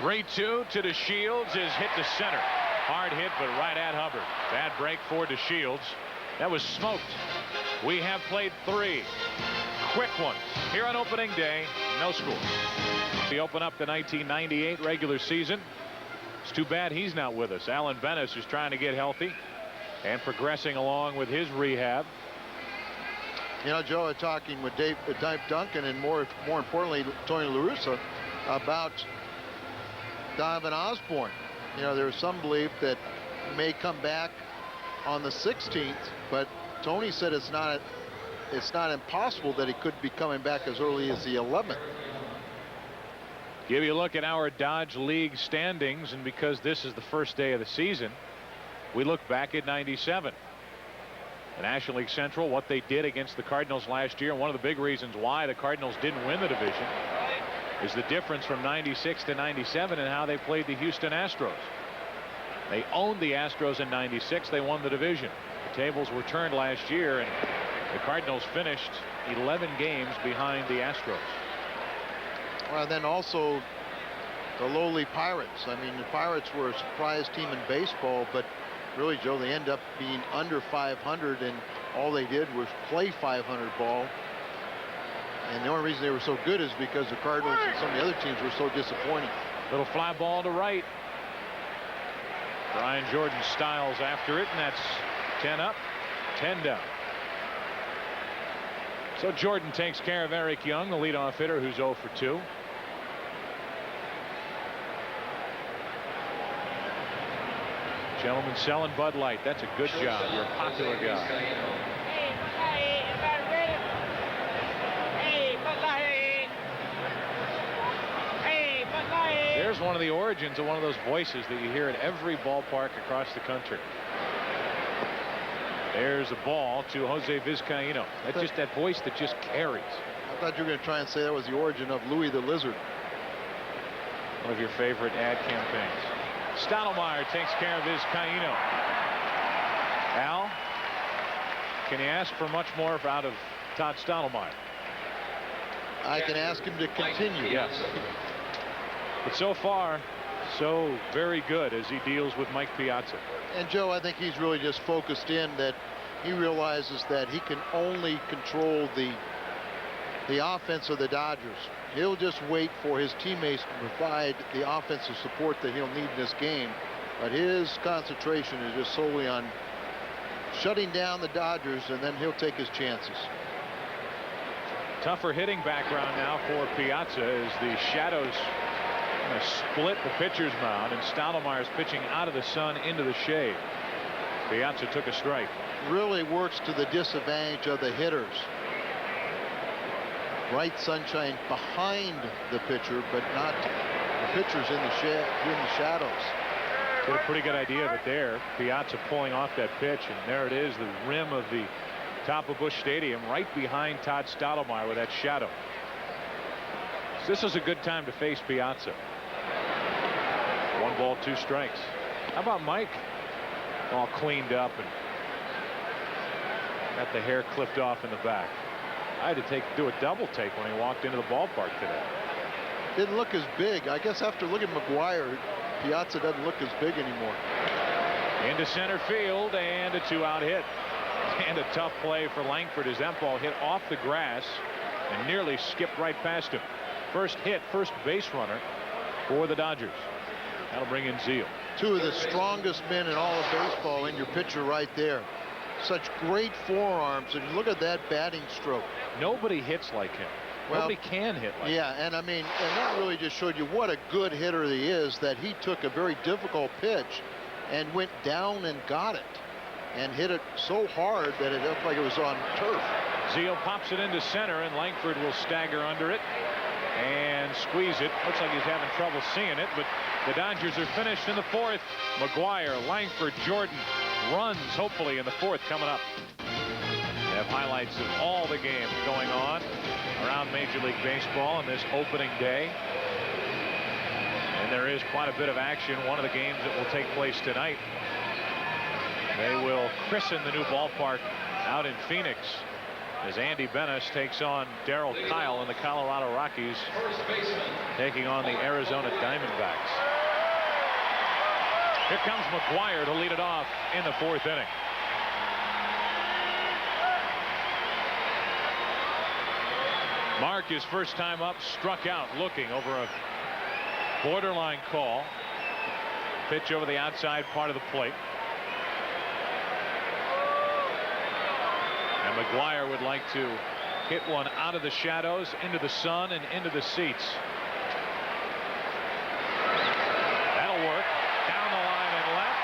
3-2 to DeShields is hit to center. Hard hit, but right at Hubbard. Bad break for DeShields. That was smoked. We have played 3 quick ones here on opening day. No score. We open up the 1998 regular season. It's too bad he's not with us. Alan Bennis is trying to get healthy and progressing along with his rehab. Joe, talking with Dave Duncan and more importantly Tony La Russa about Donovan Osborne. There's some belief that he may come back on the 16th, but Tony said it's not impossible that he could be coming back as early as the 11th. Give you a look at our Dodge League standings, and because this is the first day of the season, we look back at '97. The National League Central, what they did against the Cardinals last year, and one of the big reasons why the Cardinals didn't win the division is the difference from '96 to '97 and how they played the Houston Astros. They owned the Astros in '96. They won the division. The tables were turned last year, and the Cardinals finished 11 games behind the Astros. Well, then also the lowly Pirates. I mean, the Pirates were a surprise team in baseball, but really, Joe, they end up being under 500, and all they did was play 500 ball. And the only reason they were so good is because the Cardinals and some of the other teams were so disappointing. Little fly ball to right. Brian Jordan Styles after it, and that's 10 up, 10 down. So Jordan takes care of Eric Young, the leadoff hitter, who's 0 for 2. Gentlemen selling Bud Light. That's a good job. You're a popular guy. There's was one of the origins of one of those voices that you hear at every ballpark across the country. There's a ball to Jose Vizcaíno. That's just that voice that just carries. I thought you were going to try and say that was the origin of Louis the Lizard. One of your favorite ad campaigns. Stottlemyre takes care of Vizcaíno. Al, can you ask for much more out of Todd Stottlemyre? I can ask him to continue. Yes. But so far, so very good as he deals with Mike Piazza. And Joe, I think he's really just focused in that he realizes that he can only control the offense of the Dodgers. He'll just wait for his teammates to provide the offensive support that he'll need in this game. But his concentration is just solely on shutting down the Dodgers, and then he'll take his chances. Tougher hitting background now for Piazza as the shadows going to split the pitcher's mound, and Stottlemyre's pitching out of the sun into the shade. Piazza took a strike. Really works to the disadvantage of the hitters. Bright sunshine behind the pitcher, but not the pitchers in the shadows. Get a pretty good idea of it there. Piazza pulling off that pitch, and there it is, the rim of the top of Busch Stadium, right behind Todd Stottlemyre with that shadow. So this is a good time to face Piazza. 1 ball, 2 strikes. How about Mike? All cleaned up and got the hair clipped off in the back. I had to do a double take when he walked into the ballpark today. Didn't look as big. I guess after looking at McGwire, Piazza doesn't look as big anymore. Into center field, and a 2-out hit. And a tough play for Langford as that ball hit off the grass and nearly skipped right past him. First hit, first base runner for the Dodgers. That'll bring in Zeal. 2 of the strongest men in all of baseball in your pitcher right there. Such great forearms, and look at that batting stroke. Nobody hits like him. Well, nobody can hit like him. Yeah, and I mean, and that really just showed you what a good hitter he is, that he took a very difficult pitch and went down and got it and hit it so hard that it looked like it was on turf. Zeal pops it into center, and Langford will stagger under it and squeeze it. Looks like he's having trouble seeing it, but the Dodgers are finished in the 4th. McGwire, Langford, Jordan runs hopefully in the 4th coming up. We have highlights of all the games going on around Major League Baseball on this opening day. And there is quite a bit of action. One of the games that will take place tonight. They will christen the new ballpark out in Phoenix as Andy Benes takes on Darryl Kyle and the Colorado Rockies taking on the Arizona Diamondbacks. Here comes McGwire to lead it off in the 4th inning. Mark, his first time up, struck out looking over a borderline call. Pitch over the outside part of the plate. And McGwire would like to hit one out of the shadows into the sun and into the seats. That'll work. Down the line and left.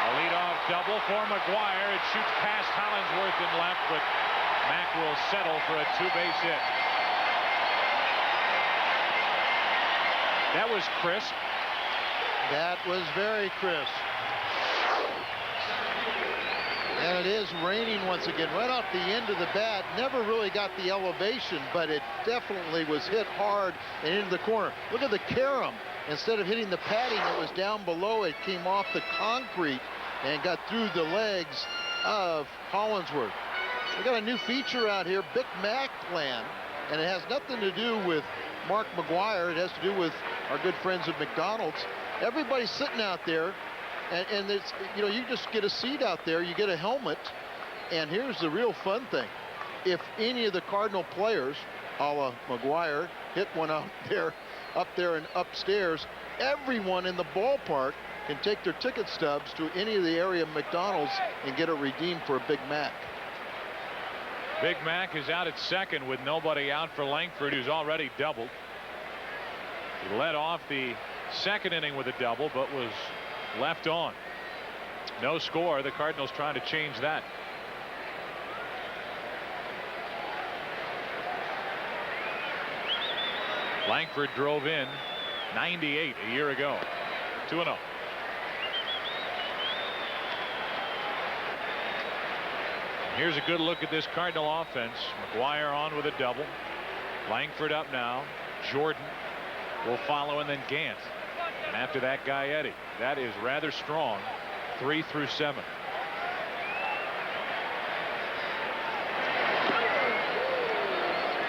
A leadoff double for McGwire. It shoots past Hollingsworth in left, but Mack will settle for a 2-base hit. That was crisp. That was very crisp. And it is raining once again right off the end of the bat. Never really got the elevation, but it definitely was hit hard and into the corner. Look at the carom. Instead of hitting the padding that was down below, it came off the concrete and got through the legs of Hollingsworth. We got a new feature out here, Big Mac Land, and it has nothing to do with Mark McGwire. It has to do with our good friends at McDonald's. Everybody's sitting out there, and it's, you know, you just get a seat out there, you get a helmet, and here's the real fun thing. If any of the Cardinal players, a la McGwire, hit one up there and upstairs, everyone in the ballpark can take their ticket stubs to any of the area McDonald's and get it redeemed for a Big Mac. Big Mac is out at second with nobody out for Langford, who's already doubled. He led off the second inning with a double, but was left on. No score. The Cardinals trying to change that. Langford drove in 98 a year ago. 2-0. Here's a good look at this Cardinal offense. McGwire on with a double. Langford up now. Jordan will follow, and then Gant. And after that guy, Eddie. That is rather strong. 3 through 7.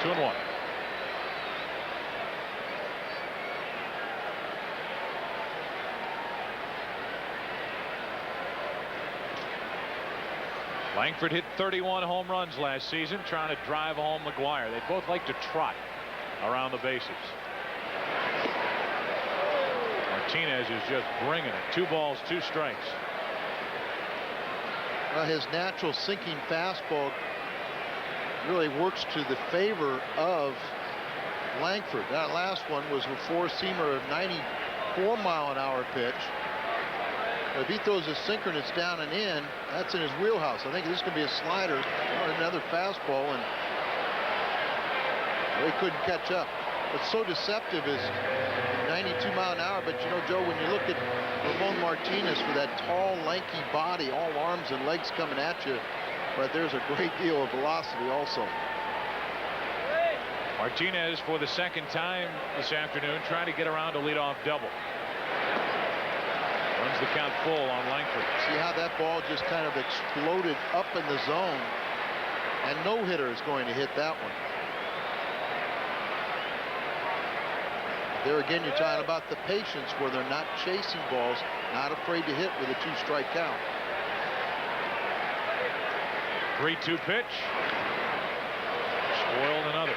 Two and 1. Langford hit 31 home runs last season, trying to drive home McGwire. They both like to trot around the bases. Martinez is just bringing it. 2 balls, 2 strikes. Well, his natural sinking fastball really works to the favor of Langford. That last one was a 4-seamer, a 94-mile-an-hour pitch. If he throws a sinker and it's down and in, that's in his wheelhouse. I think this is going to be a slider or another fastball, and they couldn't catch up. What's so deceptive is 92 mile an hour, but you know, Joe, when you look at Ramon Martinez with that tall, lanky body, all arms and legs coming at you, but there's a great deal of velocity also. Martinez for the second time this afternoon trying to get around a leadoff double. Runs the count full on Langford. See how that ball just kind of exploded up in the zone, and no hitter is going to hit that one. There again, you're talking about the patience where they're not chasing balls, not afraid to hit with a 2-strike count. 3-2 pitch. Spoiled another.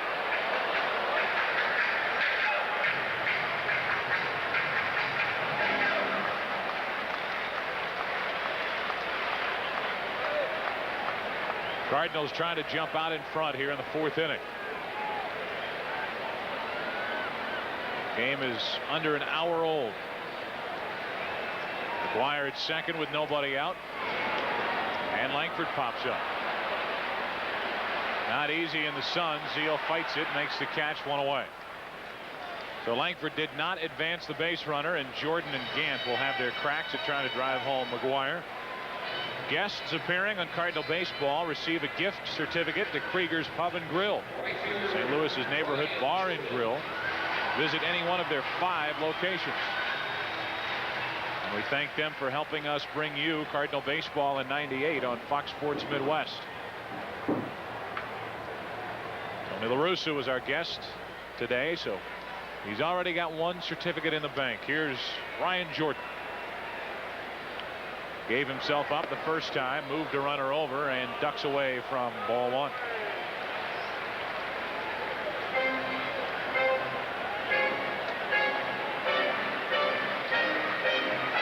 Cardinals trying to jump out in front here in the 4th inning. Game is under an hour old. McGwire at second with nobody out, and Langford pops up. Not easy in the sun. Zeal fights it, makes the catch, 1 away. So Langford did not advance the base runner, and Jordan and Gant will have their cracks at trying to drive home McGwire. Guests appearing on Cardinal Baseball receive a gift certificate to Krieger's Pub and Grill, St. Louis's neighborhood bar and grill. Visit any one of their 5 locations. And we thank them for helping us bring you Cardinal Baseball in '98 on Fox Sports Midwest. Tony La Russa was our guest today, so he's already got 1 certificate in the bank. Here's Ryan Jordan. Gave himself up the first time, moved a runner over, and ducks away from ball 1.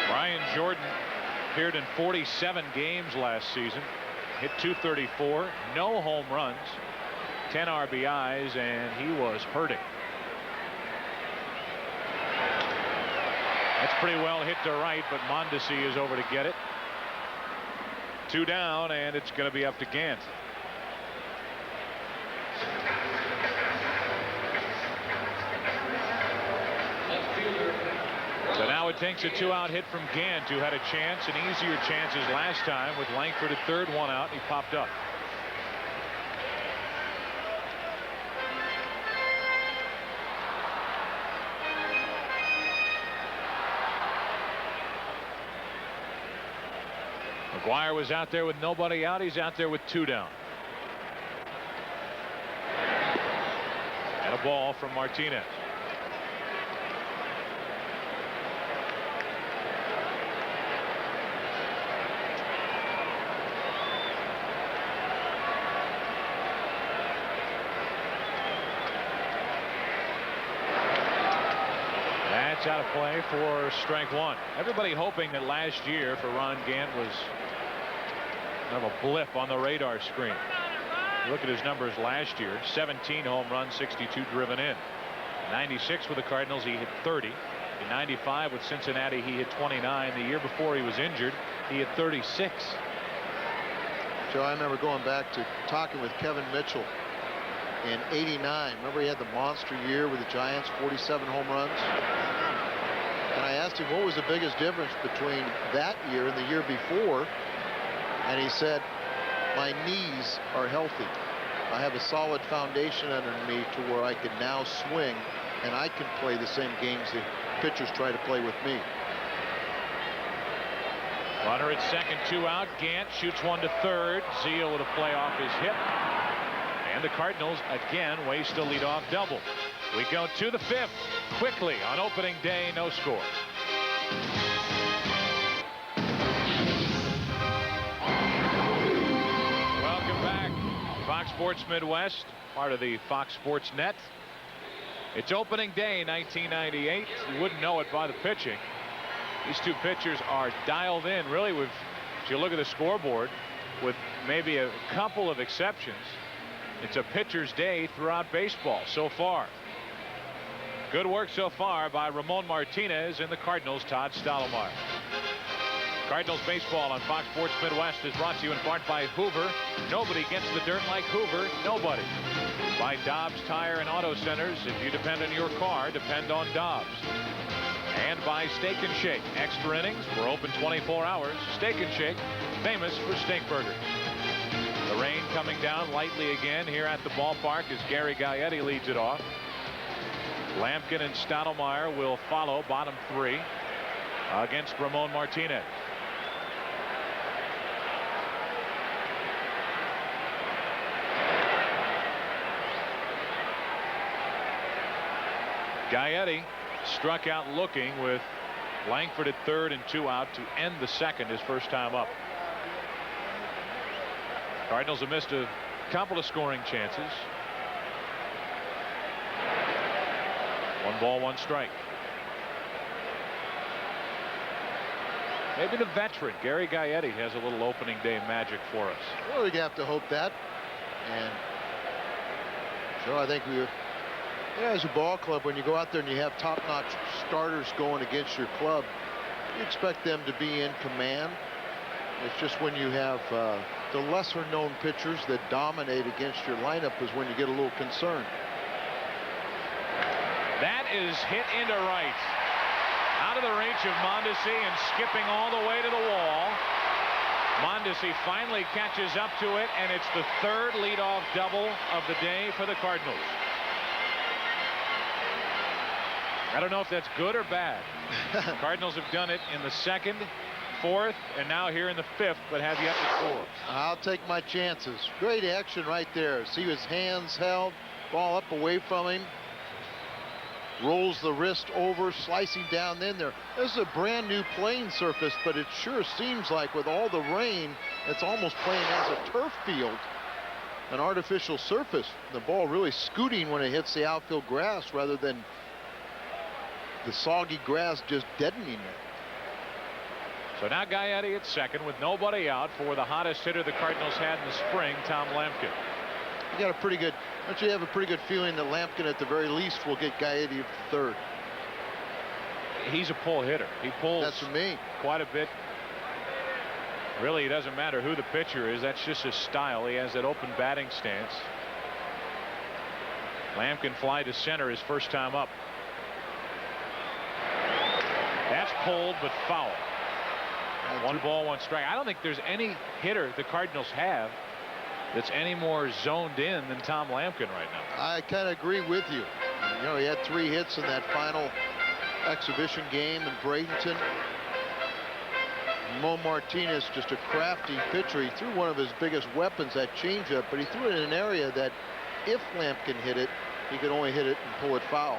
Ryan Jordan appeared in 47 games last season, hit .234, no home runs, 10 RBIs, and he was hurting. That's pretty well hit to right, but Mondesi is over to get it. 2 down, and it's going to be up to Gant. So now it takes a 2-out hit from Gant, who had a chance, and easier chances last time with Langford at third, 1 out, and he popped up. McGwire was out there with nobody out. He's out there with 2 down. And a ball from Martinez. That's out of play for strike 1. Everybody hoping that last year for Ron Gant was kind of a blip on the radar screen. Look at his numbers last year: 17 home runs, 62 driven in. 96 with the Cardinals, he hit 30. In 95 with Cincinnati, he hit 29. The year before he was injured, he hit 36. Joe, I remember going back to talking with Kevin Mitchell in '89. Remember he had the monster year with the Giants, 47 home runs. And I asked him what was the biggest difference between that year and the year before. And he said, my knees are healthy. I have a solid foundation under me to where I can now swing, and I can play the same games that pitchers try to play with me. Runner at second, 2 out. Gant shoots one to third. Zeal with a play off his hip. And the Cardinals again waste a leadoff double. We go to the 5th quickly on opening day, no score. Welcome back. Fox Sports Midwest, part of the Fox Sports Net. It's opening day 1998. You wouldn't know it by the pitching. These two pitchers are dialed in. Really, if you look at the scoreboard, with maybe a couple of exceptions, it's a pitcher's day throughout baseball so far. Good work so far by Ramon Martinez and the Cardinals' Todd Stottlemyre. Cardinals baseball on Fox Sports Midwest is brought to you in part by Hoover. Nobody gets the dirt like Hoover. Nobody. By Dobbs Tire and Auto Centers. If you depend on your car, depend on Dobbs. And by Steak and Shake. Extra innings. We're open 24 hours. Steak and Shake, famous for steak burgers. The rain coming down lightly again here at the ballpark as Gary Gaetti leads it off. Lampkin and Stottlemyre will follow, bottom 3 against Ramon Martinez. Gaetti struck out looking with Langford at third and 2 out to end the second, his first time up. Cardinals have missed a couple of scoring chances. 1 ball, 1 strike. Maybe the veteran Gary Gaetti has a little opening day magic for us. Well, we'd have to hope that. And so I think as a ball club, when you go out there and you have top-notch starters going against your club, you expect them to be in command. It's just when you have the lesser-known pitchers that dominate against your lineup is when you get a little concerned. That is hit into right. Out of the reach of Mondesi and skipping all the way to the wall. Mondesi finally catches up to it, and it's the 3rd leadoff double of the day for the Cardinals. I don't know if that's good or bad. The Cardinals have done it in the 2nd, 4th, and now here in the 5th, but have yet to score. I'll take my chances. Great action right there. See his hands held, ball up away from him. Rolls the wrist over, slicing down in there. This is a brand new playing surface, but it sure seems like with all the rain, it's almost playing as a turf field, an artificial surface. The ball really scooting when it hits the outfield grass rather than the soggy grass just deadening it. So now Gaetti at second with nobody out for the hottest hitter the Cardinals had in the spring, Tom Lampkin. You got a pretty good, don't you have a pretty good feeling that Lampkin at the very least will get Gaetti at third? He's a pull hitter. He pulls That's for me. Quite a bit. Really, it doesn't matter who the pitcher is. That's just his style. He has that open batting stance. Lampkin fly to center his first time up. That's pulled but foul. 1 ball, 1 strike. I don't think there's any hitter the Cardinals have that's any more zoned in than Tom Lampkin right now. I kind of agree with you. You know, he had 3 hits in that final exhibition game in Bradenton. Mo Martinez, just a crafty pitcher. He threw one of his biggest weapons, that changeup, but he threw it in an area that if Lampkin hit it, he could only hit it and pull it foul.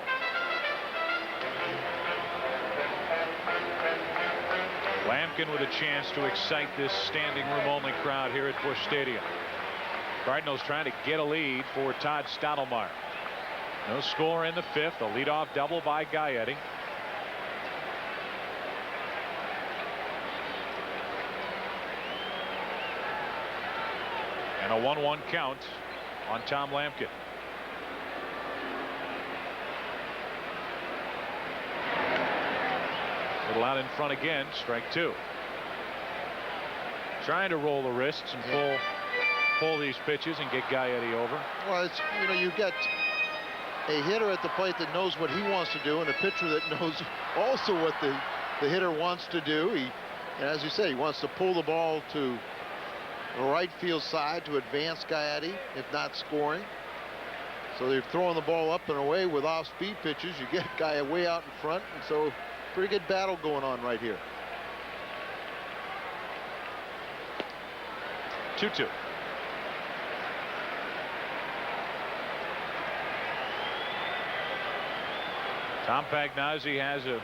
Lampkin with a chance to excite this standing room only crowd here at Busch Stadium. Cardinals trying to get a lead for Todd Stottlemyre. No score in the 5th. A leadoff double by Gaetti. And a 1-1 count on Tom Lampkin. Little out in front again, strike 2. Trying to roll the wrists and pull these pitches and get Gaetti over. Well, it's, you know, you've got a hitter at the plate that knows what he wants to do and a pitcher that knows also what the hitter wants to do. And as you say, he wants to pull the ball to the right field side to advance Gaetti, if not scoring. So they're throwing the ball up and away with off-speed pitches. You get a guy way out in front, and so pretty good battle going on right here. 2-2. Tom Pagnozzi has a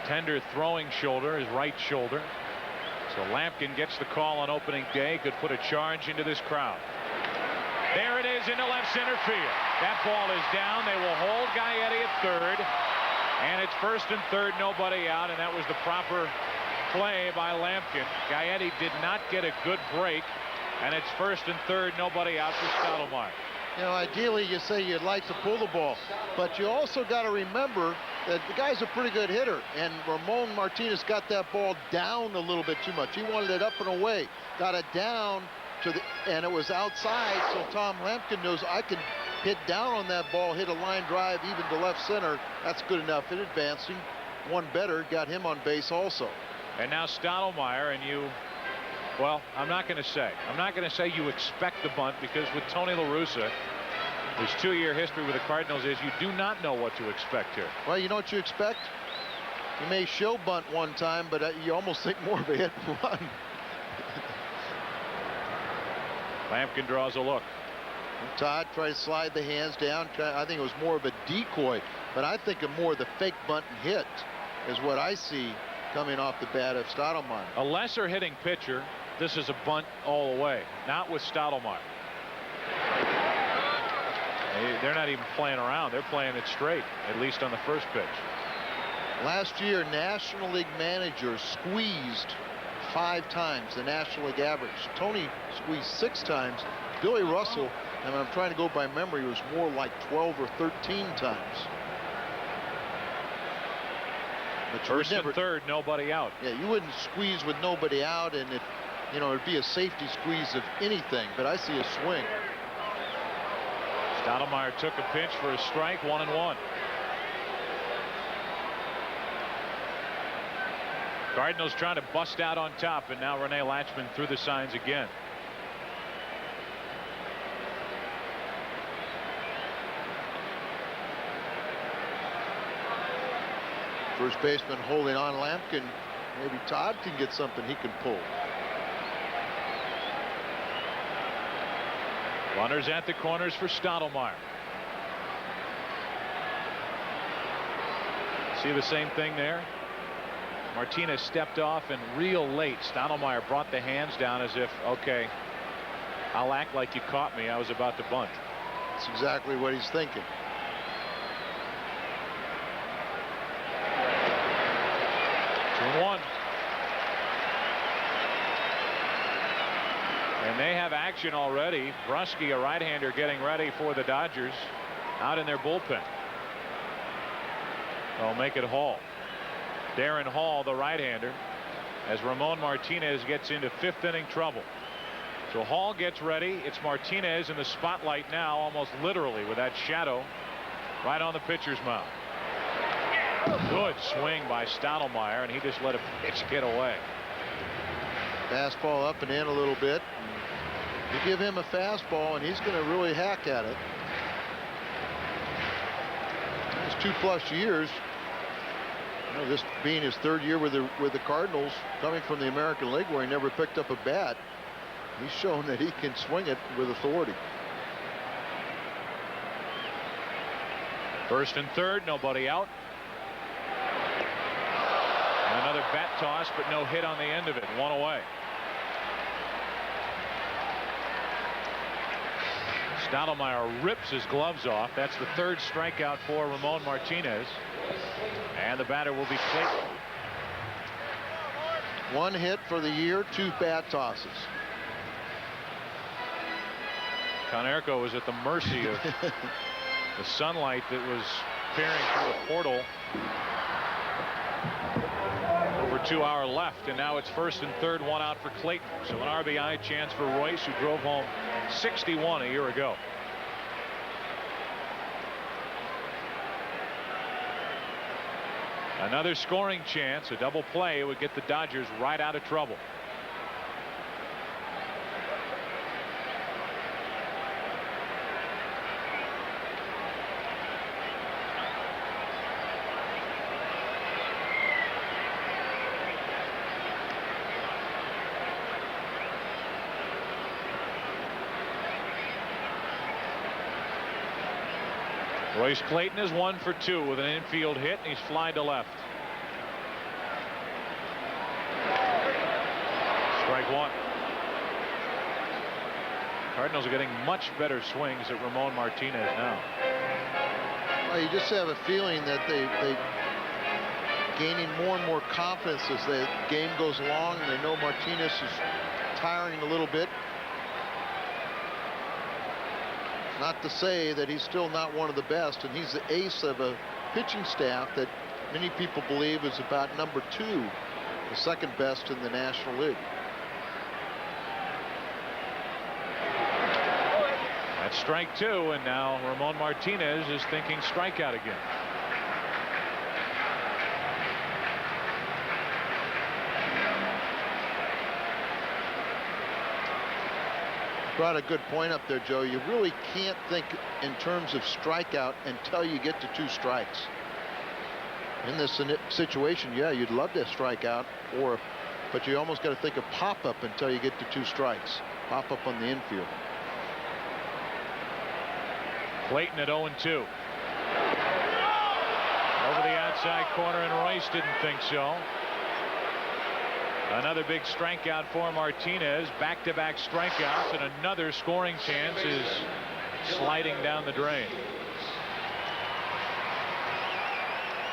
tender throwing shoulder, his right shoulder. So Lampkin gets the call on opening day. Could put a charge into this crowd. There it is into left center field. That ball is down. They will hold Gaetti at third. And it's first and third, nobody out. And that was the proper play by Lampkin. Gaetti did not get a good break. And it's first and third, nobody out for Stottlemyre. You know, ideally you say you'd like to pull the ball, but you also got to remember that the guy's a pretty good hitter, and Ramon Martinez got that ball down a little bit too much. He wanted it up and away, got it down to the, and it was outside, so Tom Lampkin knows I can hit down on that ball, hit a line drive even to left center. That's good enough. It advancing. One better, got him on base also. And now Stottlemyre, and you, well, I'm not going to say you expect the bunt, because with Tony La Russa, his 2-year history with the Cardinals is you do not know what to expect here. Well, you know what you expect? You may show bunt one time, but you almost think more of a hit and run. Lampkin draws a look. And Todd tried to slide the hands down. I think it was more of a decoy, but I think of more of the fake bunt and hit is what I see coming off the bat of Stottlemyre. A lesser hitting pitcher, this is a bunt all the way. Not with Stottlemyre. They're not even playing around. They're playing it straight, at least on the first pitch. Last year, National League managers squeezed 5 times the National League average. Tony squeezed 6 times. Billy Russell, and I'm trying to go by memory, was more like 12 or 13 times. But first and third, nobody out. Yeah, you wouldn't squeeze with nobody out, and it, you know, it'd be a safety squeeze of anything. But I see a swing. Stottlemyre took a pitch for a strike, 1-1. Cardinals trying to bust out on top, and now Rene Latchman threw the signs again. First baseman holding on Lampkin. Maybe Todd can get something he can pull. Runners at the corners for Stottlemyre. See the same thing there? Martinez stepped off, and real late Stottlemyre brought the hands down as if, okay, I'll act like you caught me. I was about to bunt. That's exactly what he's thinking. One. And they have action already. Bruschi, a right-hander, getting ready for the Dodgers out in their bullpen. They'll make it Hall. Darren Hall, the right-hander, as Ramon Martinez gets into 5th inning trouble. So Hall gets ready. It's Martinez in the spotlight now, almost literally, with that shadow right on the pitcher's mound. Good swing by Stottlemyre, and he just let a pitch get away. Fastball up and in a little bit. You give him a fastball, and he's going to really hack at it. It's 2+ years. You know, this being his 3rd year with the Cardinals, coming from the American League where he never picked up a bat. He's shown that he can swing it with authority. First and third, nobody out. And another bat toss, but no hit on the end of it. 1 away. Stottlemyre rips his gloves off. That's the 3rd strikeout for Ramon Martinez. And the batter will be Clayton. 1 hit for the year, 2 bat tosses. Conerco was at the mercy of the sunlight that was peering through the portal. Over 2 hours left, and now it's first and third, 1 out for Clayton. So an RBI chance for Royce, who drove home 61 a year ago. Another scoring chance, a double play would get the Dodgers right out of trouble. Royce Clayton is 1 for 2 with an infield hit, and he's fly to left. Strike one. Cardinals are getting much better swings at Ramon Martinez now. Well, you just have a feeling that they gaining more and more confidence as the game goes along. They know Martinez is tiring a little bit. Not to say that he's still not one of the best, and he's the ace of a pitching staff that many people believe is about number 2, the second best in the National League. That's strike 2, and now Ramon Martinez is thinking strikeout again. Brought a good point up there, Joe. You really can't think in terms of strikeout until you get to 2 strikes. In this situation, yeah, you'd love to strike out, but you almost got to think of pop-up until you get to 2 strikes. Pop-up on the infield. Clayton at 0-2. Over the outside corner, and Royce didn't think so. Another big strikeout for Martinez. Back-to-back strikeouts, and another scoring chance is sliding down the drain.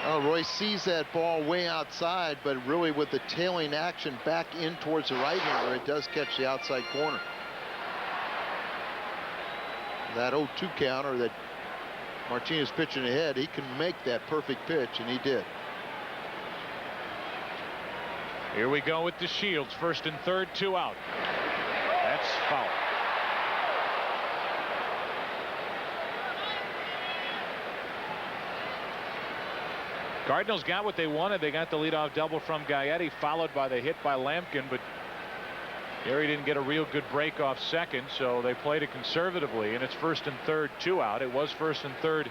Oh, Royce sees that ball way outside, but really with the tailing action back in towards the right-hander, it does catch the outside corner. That 0-2 counter that Martinez pitching ahead, he can make that perfect pitch, and he did. Here we go with the Shields. 1st and 3rd, 2 out. That's foul. Cardinals got what they wanted. They got the leadoff double from Gaetti, followed by the hit by Lampkin, but Gary didn't get a real good break off second, so they played it conservatively, and it's 1st and 3rd, 2 out. It was 1st and 3rd,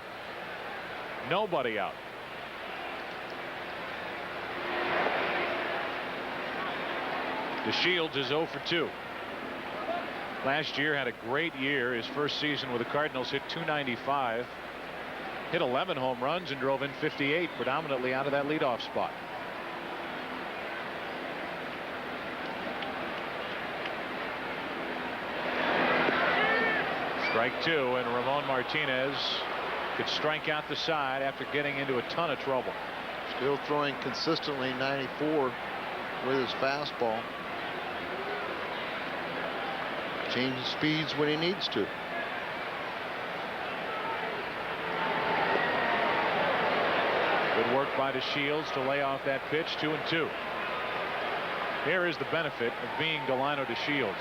nobody out. DeShields is 0 for 2. Last year had a great year. His first season with the Cardinals, hit .295, hit 11 home runs and drove in 58, predominantly out of that leadoff spot. Strike 2, and Ramon Martinez could strike out the side after getting into a ton of trouble. Still throwing consistently 94 with his fastball. Changing speeds when he needs to. Good work by DeShields to lay off that pitch. 2-2. Here is the benefit of being Delino DeShields.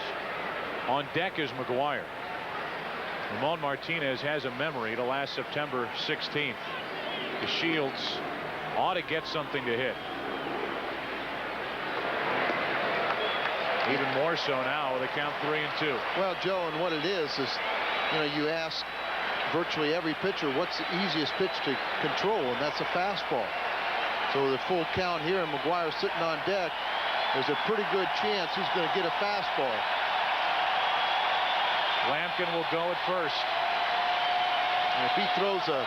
On deck is McGwire. Ramon Martinez has a memory to last September 16th. DeShields ought to get something to hit. Even more so now with a count 3-2. Well, Joe, and what it is, you know, you ask virtually every pitcher what's the easiest pitch to control, and that's a fastball. So with a full count here and McGwire sitting on deck, there's a pretty good chance he's going to get a fastball. Lampkin will go at first. And if he throws a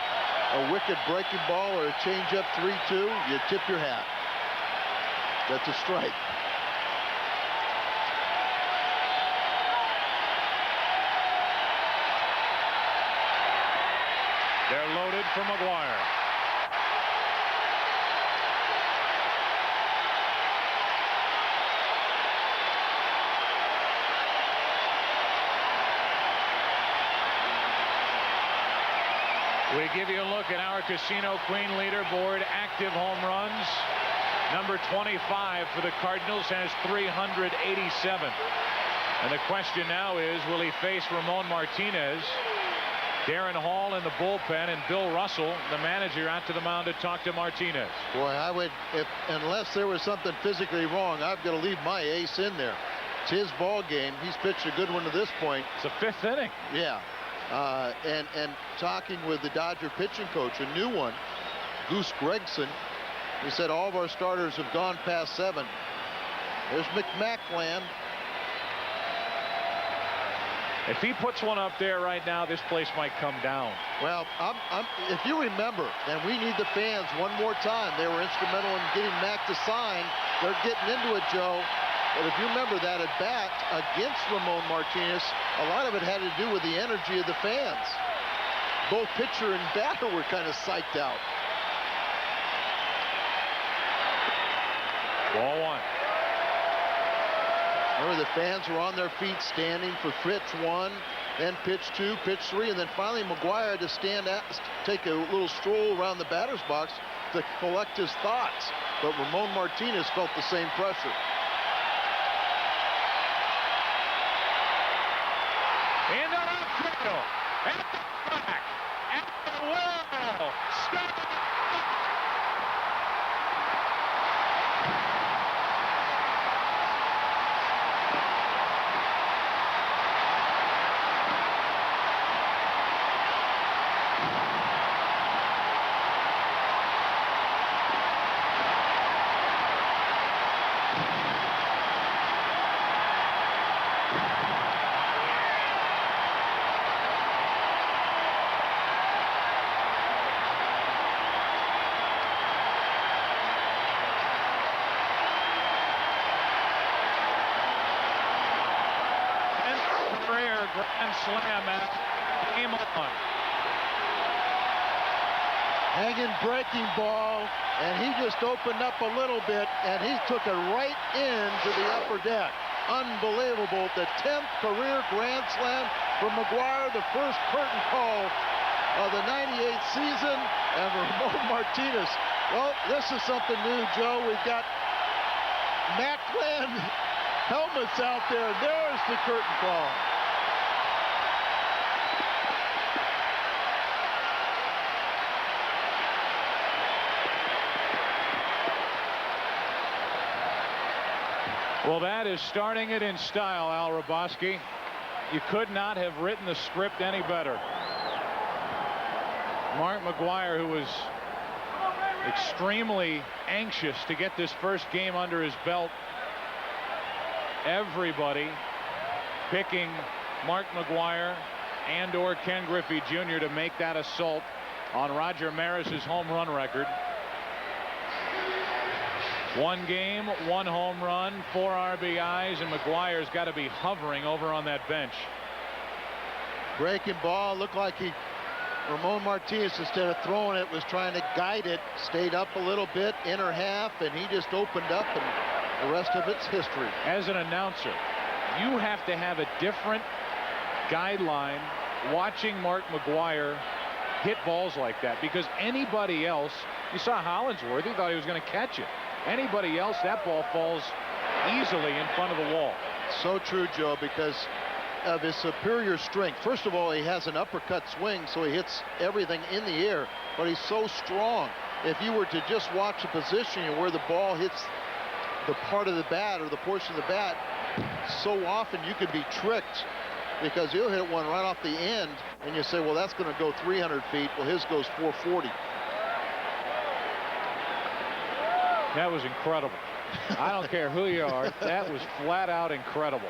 wicked breaking ball or a changeup 3-2, you tip your hat. That's a strike. They're loaded for McGwire. We give you a look at our Casino Queen leaderboard. Active home runs. Number 25 for the Cardinals has 387. And the question now is, will he face Ramon Martinez Darren Hall in the bullpen, and Bill Russell, the manager, out to the mound to talk to Martinez. Boy, I would, unless there was something physically wrong, I've got to leave my ace in there. It's his ball game. He's pitched a good one to this point. It's the 5th inning. Yeah. And talking with the Dodger pitching coach, a new one, Goose Gregson, he said all of our starters have gone past 7. There's McMaclan. If he puts one up there right now, this place might come down. Well, if you remember, and we need the fans one more time, they were instrumental in getting Mac to sign. They're getting into it, Joe. But if you remember that at bat against Ramon Martinez, a lot of it had to do with the energy of the fans. Both pitcher and batter were kind of psyched out. Ball 1. Remember, the fans were on their feet standing for pitch 1, then pitch 2, pitch 3, and then finally McGwire had to stand out, take a little stroll around the batter's box to collect his thoughts. But Ramon Martinez felt the same pressure. In the left field, at the back, at the wall, stop. Grand slam at game on. Hanging breaking ball, and he just opened up a little bit, and he took it right into the upper deck. Unbelievable. The 10th career grand slam for McGwire, the first curtain call of the '98 season, and Ramon Martinez. Well, this is something new, Joe. We've got Maclan helmets out there. There's the curtain call. Well, that is starting it in style, Al Raboski. You could not have written the script any better. Mark McGwire, who was extremely anxious to get this first game under his belt. Everybody picking Mark McGwire and or Ken Griffey Jr. to make that assault on Roger Maris's home run record. 1 game, 1 home run, 4 RBIs, and McGwire's got to be hovering over on that bench. Breaking ball, looked like Ramon Martinez, instead of throwing it, was trying to guide it, stayed up a little bit, inner half, and he just opened up, and the rest of it's history. As an announcer, you have to have a different guideline watching Mark McGwire hit balls like that, because anybody else, you saw Hollinsworth, he thought he was going to catch it. Anybody else, that ball falls easily in front of the wall. So true, Joe, because of his superior strength. First of all, he has an uppercut swing, so he hits everything in the air, but he's so strong. If you were to just watch the position where the ball hits the part of the bat or the portion of the bat, so often you could be tricked, because he'll hit one right off the end, and you say, well, that's going to go 300 feet. Well, his goes 440. That was incredible. I don't care who you are. That was flat out incredible.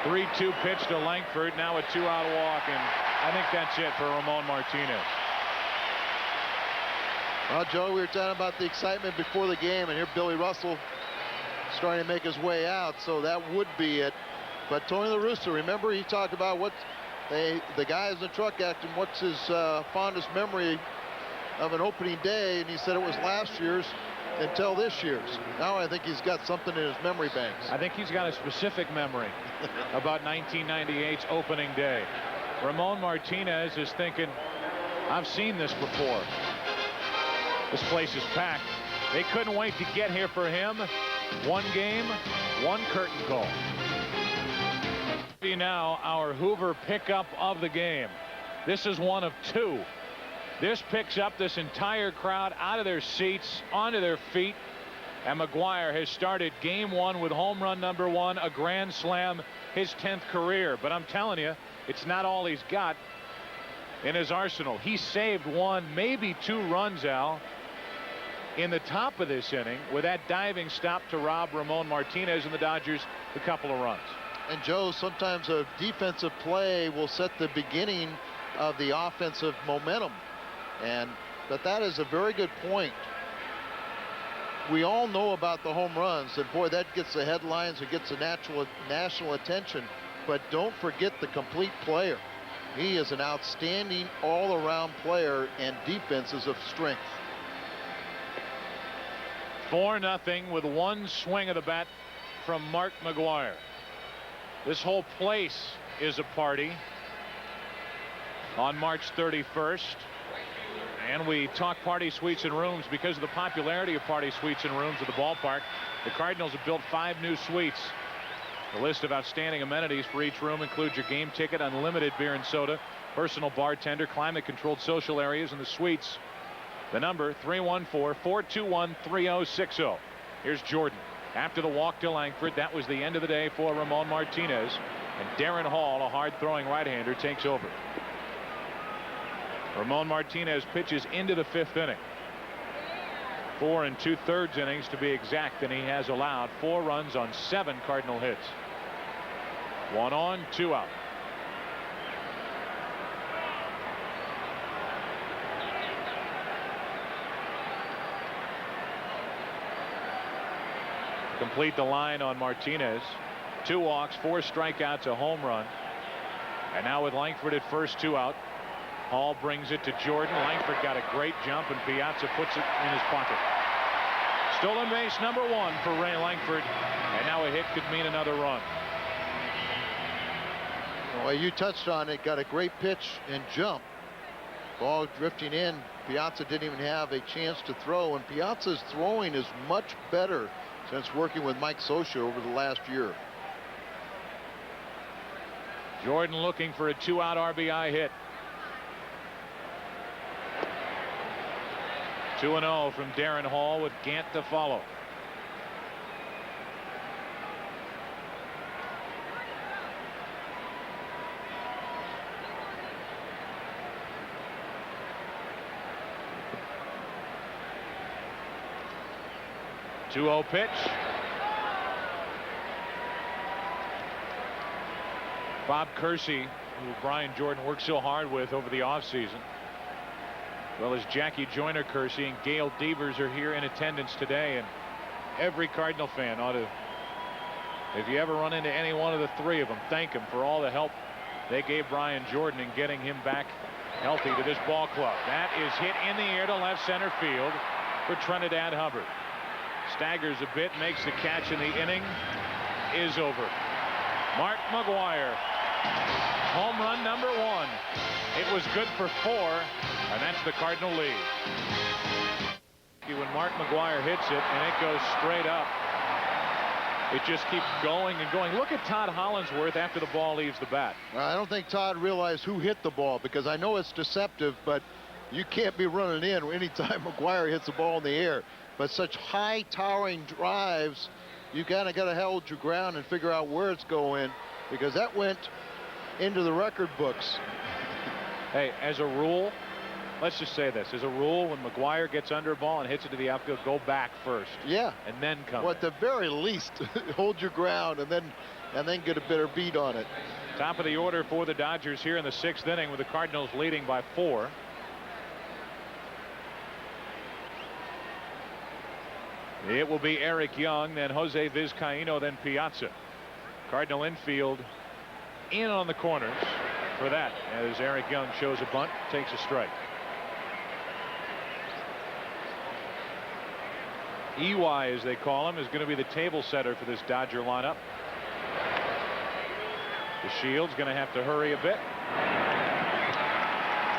3-2 pitch to Langford. Now a 2-out walk, and I think that's it for Ramon Martinez. Well, Joe, we were talking about the excitement before the game, and here Billy Russell starting to make his way out, so that would be it. But Tony La Russa, remember, he talked about what the guys in the truck acting, what's his fondest memory of an opening day, and he said it was last year's until this year's. Now I think he's got something in his memory banks. I think he's got a specific memory about 1998's opening day. Ramon Martinez is thinking, I've seen this before. This place is packed. They couldn't wait to get here for him. 1 game, 1 curtain call. Now our Hoover pickup of the game. This is one of two. This picks up this entire crowd out of their seats, onto their feet. And McGwire has started game one with home run number 1, a grand slam, his 10th career. But I'm telling you, it's not all he's got in his arsenal. He saved 1, maybe 2 runs, Al, in the top of this inning with that diving stop to rob Ramon Martinez and the Dodgers a couple of runs. And Joe, sometimes a defensive play will set the beginning of the offensive momentum. But that is a very good point. We all know about the home runs, and boy, that gets the headlines, it gets the national attention. But don't forget the complete player. He is an outstanding all-around player, and defense is of strength. 4-0 with 1 swing of the bat from Mark McGwire. This whole place is a party on March 31st. And we talk party suites and rooms because of the popularity of party suites and rooms at the ballpark. The Cardinals have built 5 new suites. The list of outstanding amenities for each room includes your game ticket, unlimited beer and soda, personal bartender, climate-controlled social areas, and the suites. The number 314-421-3060. Here's Jordan. After the walk to Langford, that was the end of the day for Ramon Martinez. And Darren Hall, a hard-throwing right-hander, takes over. Ramon Martinez pitches into the 5th inning. 4 2/3 innings to be exact, and he has allowed 4 runs on 7 Cardinal hits. 1 on, 2 out. Complete the line on Martinez. 2 walks, 4 strikeouts, a home run. And now with Langford at first, 2 out. Hall brings it to Jordan. Langford got a great jump, and Piazza puts it in his pocket. Stolen base number 1 for Ray Langford, and now a hit could mean another run. Well, you touched on it. Got a great pitch and jump. Ball drifting in. Piazza didn't even have a chance to throw, and Piazza's throwing is much better since working with Mike Scioscia over the last year. Jordan looking for a 2-out RBI hit. 2-0 from Darren Hall with Gant to follow. Two-0 pitch. Bob Kersey, who Brian Jordan worked so hard with over the offseason, well as Jackie Joyner Kersey and Gail Devers are here in attendance today, and every Cardinal fan ought to, if you ever run into any one of the 3 of them, thank them for all the help they gave Brian Jordan in getting him back healthy to this ball club. That is hit in the air to left center field for Trinidad Hubbard. Staggers a bit, makes the catch, and the inning is over. Mark McGwire, home run number 1. It was good for 4, and that's the Cardinal lead. When Mark McGwire hits it and it goes straight up, it just keeps going and going. Look at Todd Hollinsworth after the ball leaves the bat. I don't think Todd realized who hit the ball, because I know it's deceptive, but you can't be running in anytime McGwire hits the ball in the air. But such high towering drives, you kind of got to hold your ground and figure out where it's going, because that went into the record books. Hey, as a rule, let's just say this. As a rule, when McGwire gets under a ball and hits it to the outfield, go back first. Yeah. And then come. Well, at the very least, hold your ground and then get a better beat on it. Top of the order for the Dodgers here in the 6th inning, with the Cardinals leading by 4. It will be Eric Young, then Jose Vizcaíno, then Piazza. Cardinal infield in on the corners for that, as Eric Young shows a bunt, takes a strike. EY, as they call him, is going to be the table setter for this Dodger lineup. The Shield's going to have to hurry a bit.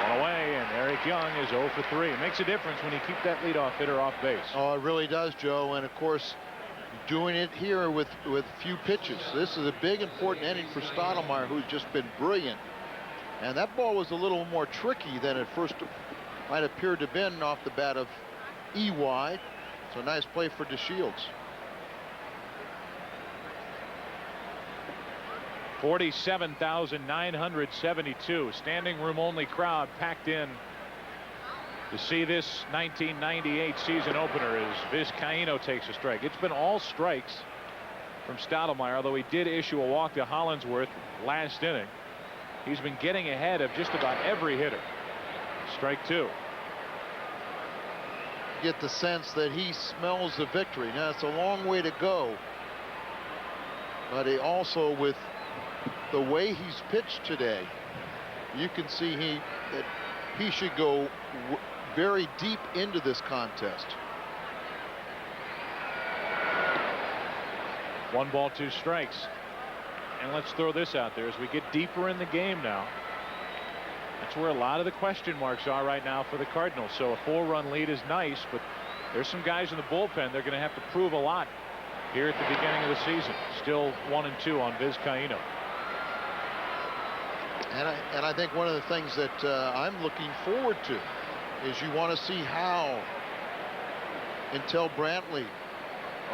One away, and Eric Young is 0 for 3. It makes a difference when you keep that leadoff hitter off base. Oh, it really does, Joe. And of course, doing it here with few pitches. This is a big, important inning for Stottlemyre, who's just been brilliant. And that ball was a little more tricky than it first might appear to have been off the bat of EY. So nice play for DeShields. 47,972 standing room only crowd packed in to see this 1998 season opener as Vizcaíno takes a strike. It's been all strikes from Stottlemyre, although he did issue a walk to Hollingsworth last inning. He's been getting ahead of just about every hitter. Strike two. Get the sense that he smells the victory. Now it's a long way to go, but he also, with the way he's pitched today, you can see that he should go very deep into this contest. 1 ball, 2 strikes. And let's throw this out there as we get deeper in the game now. That's where a lot of the question marks are right now for the Cardinals. So a 4-run lead is nice, but there's some guys in the bullpen. They're going to have to prove a lot here at the beginning of the season. Still 1-2 on Vizcaíno. And I think one of the things that I'm looking forward to is you want to see how, until Brantley,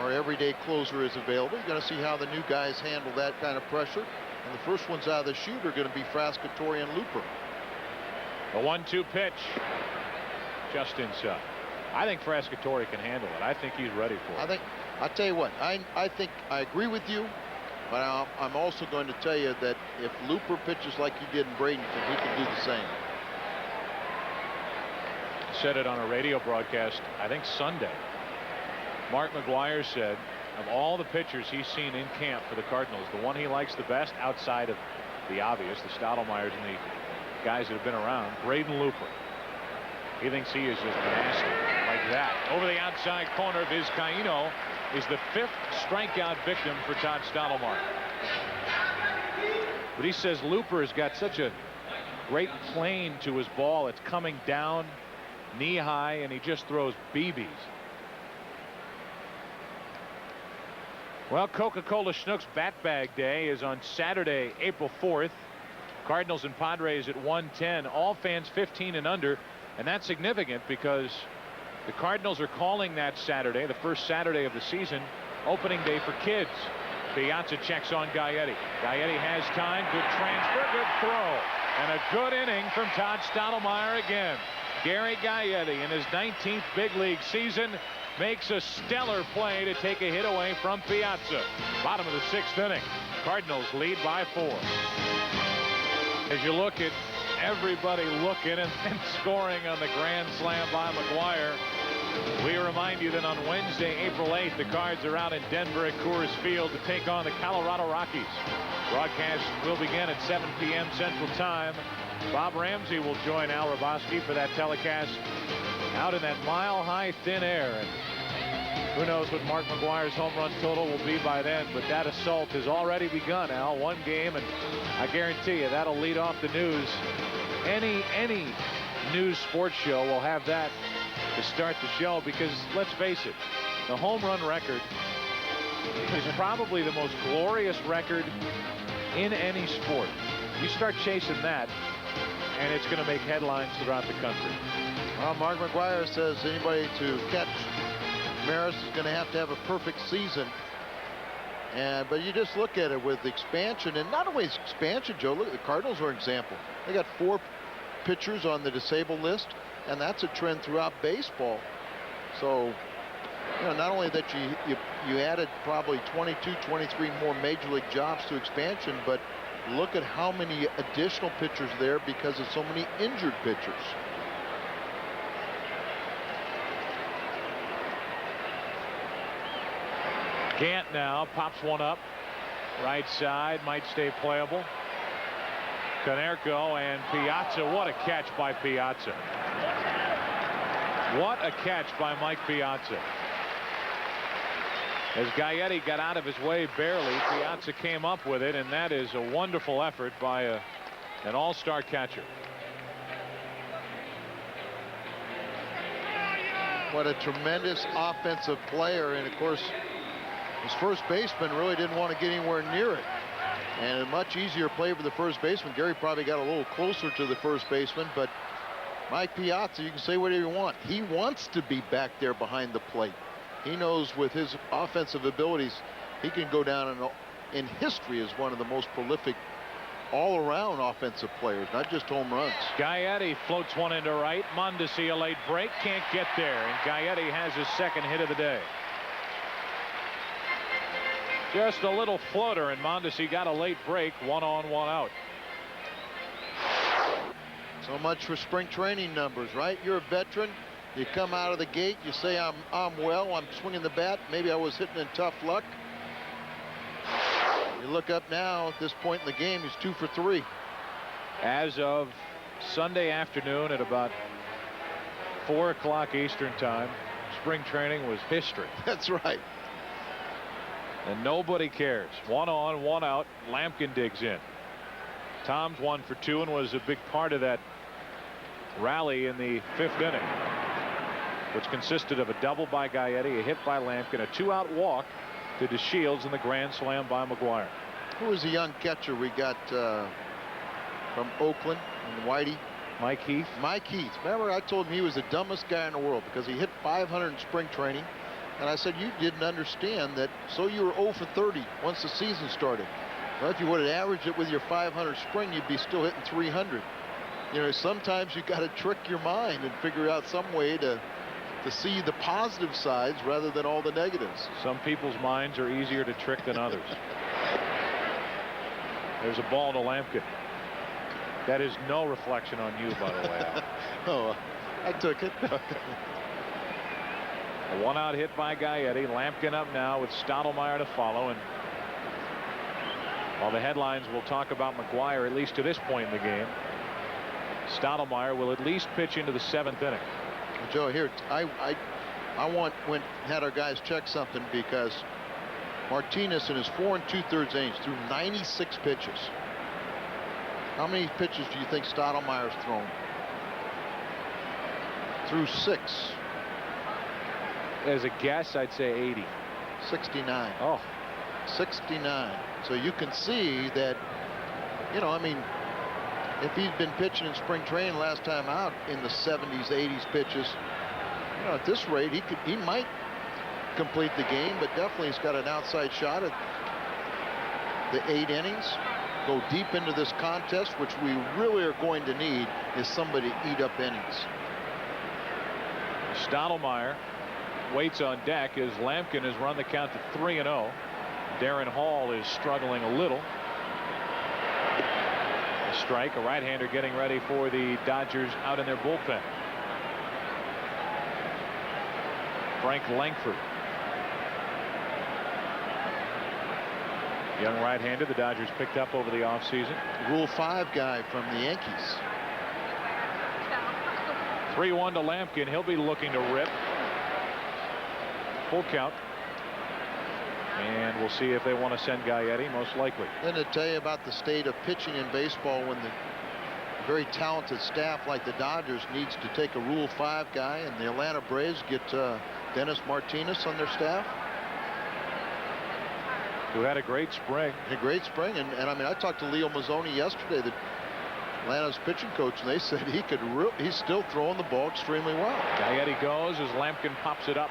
our everyday closer, is available, you're going to see how the new guys handle that kind of pressure. And the first ones out of the chute are going to be Frascatore and Looper. A 1-2 pitch just inside. I think Frascatore can handle it. I think he's ready for it. I'll tell you what, I think I agree with you, but I'm also going to tell you that if Looper pitches like he did in Bradenton, he can do the same. Said it on a radio broadcast, I think Sunday. Mark McGwire said of all the pitchers he's seen in camp for the Cardinals, the one he likes the best outside of the obvious, the Stottlemyres and the guys that have been around, Braden Looper. He thinks he is just nasty like that. Over the outside corner, Vizcaíno is the 5th strikeout victim for Todd Stottlemyre. But he says Looper has got such a great plane to his ball. It's coming down knee high, and he just throws BBs. Well, Coca-Cola Schnucks Bat Bag Day is on Saturday, April 4th. Cardinals and Padres at 1:10. All fans 15 and under, and that's significant because the Cardinals are calling that Saturday, the first Saturday of the season, opening day for kids. Piazza checks on Gaetti. Gaetti has time. Good transfer, good throw, and a good inning from Todd Stottlemyre again. Gary Gaetti in his 19th big league season makes a stellar play to take a hit away from Piazza. Bottom of the 6th inning. Cardinals lead by 4. As you look at everybody looking and scoring on the grand slam by McGwire, we remind you that on Wednesday, April 8th, the Cards are out in Denver at Coors Field to take on the Colorado Rockies. Broadcast will begin at 7 p.m. Central Time. Bob Ramsey will join Al Roboski for that telecast out in that mile-high thin air. And who knows what Mark McGwire's home run total will be by then, but that assault has already begun, Al. One game, and I guarantee you that'll lead off the news. Any news sports show will have that to start the show, because let's face it, the home run record is probably the most glorious record in any sport. You start chasing that, and it's going to make headlines throughout the country. Well, Mark McGwire says anybody to catch Maris is going to have a perfect season. But you just look at it with expansion, and not only expansion, Joe, look, the Cardinals are an example. They got 4 pitchers on the disabled list, and that's a trend throughout baseball. So, you know, not only that you added probably 22, 23 more major league jobs to expansion, but look at how many additional pitchers there because of so many injured pitchers. Gant now pops one up. Right side might stay playable. Konerko and Piazza. What a catch by Piazza. What a catch by Mike Piazza. As Gaetti got out of his way barely, Piazza came up with it, and that is a wonderful effort by an all-star catcher. What a tremendous offensive player, and of course his first baseman really didn't want to get anywhere near it. And a much easier play for the first baseman. Gary probably got a little closer to the first baseman, but Mike Piazza, you can say whatever you want. He wants to be back there behind the plate. He knows with his offensive abilities, he can go down in history as one of the most prolific all-around offensive players, not just home runs. Gaetti floats one into right. Mondesi, a late break, can't get there, and Gaetti has his second hit of the day. Just a little floater, and Mondesi got a late break. 1 on, 1 out. So much for spring training numbers, right? You're a veteran. You come out of the gate, you say I'm well, I'm swinging the bat, maybe I was hitting in tough luck. You look up now at this point in the game, he's 2 for 3. As of Sunday afternoon at about 4 o'clock Eastern time, spring training was history. That's right. And nobody cares. 1 on, 1 out. Lampkin digs in. Tom's 1 for 2 and was a big part of that rally in the 5th inning, which consisted of a double by Gaetti, a hit by Lampkin, a 2-out walk to DeShields, and the grand slam by McGwire. Who was the young catcher we got from Oakland and Whitey? Mike Heath. Mike Heath. Remember, I told him he was the dumbest guy in the world because he hit 500 in spring training. And I said, you didn't understand that, so you were 0 for 30 once the season started. Well, if you would have averaged it with your 500 spring, you'd be still hitting 300. You know, sometimes you got to trick your mind and figure out some way to see the positive sides rather than all the negatives. Some people's minds are easier to trick than others. There's a ball to Lampkin. That is no reflection on you, by the way, Al. Oh, I took it. A 1-out hit by Gaetti. Lampkin up now with Stottlemyre to follow. And while the headlines will talk about McGwire, at least to this point in the game, Stottlemyre will at least pitch into the 7th inning. Joe, here, I had our guys check something because Martinez in his 4 2/3 innings threw 96 pitches. How many pitches do you think Stottlemyre's thrown? Threw 6. As a guess, I'd say 80. 69. Oh. 69. So you can see that, you know, I mean, if he'd been pitching in spring training last time out in the 70s, 80s pitches, you know, at this rate, he might complete the game, but definitely he's got an outside shot at the 8 innings. Go deep into this contest, which we really are going to need is somebody to eat up innings. Stottlemyre waits on deck as Lampkin has run the count to 3-0. Darren Hall is struggling a little. A strike, a right-hander getting ready for the Dodgers out in their bullpen. Frank Langford. Young right-hander the Dodgers picked up over the offseason. Rule 5 guy from the Yankees. 3-1 to Lampkin. He'll be looking to rip. Full count. And we'll see if they want to send Gaetti, most likely. Then to tell you about the state of pitching in baseball when the very talented staff like the Dodgers needs to take a Rule 5 guy, and the Atlanta Braves get Dennis Martinez on their staff. Who had a great spring. A great spring. And I mean, I talked to Leo Mazzoni yesterday, the Atlanta's pitching coach, and they said he's still throwing the ball extremely well. Gaetti goes as Lampkin pops it up.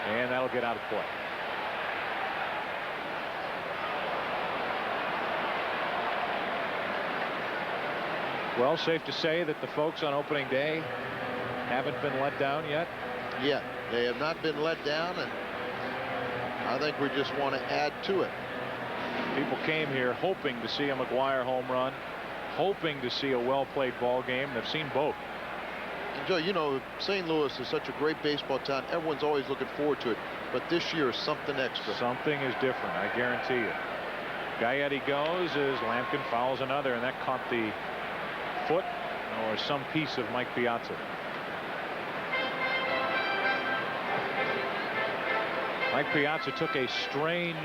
And that'll get out of play. Well, safe to say that the folks on opening day haven't been let down yet. Yeah, they have not been let down, and I think we just want to add to it. People came here hoping to see a McGwire home run, hoping to see a well-played ball game. They've seen both. And Joe, you know, St. Louis is such a great baseball town. Everyone's always looking forward to it. But this year is something extra. Something is different, I guarantee you. Gaetti goes as Lampkin fouls another, and that caught the foot or some piece of Mike Piazza. Mike Piazza took a strange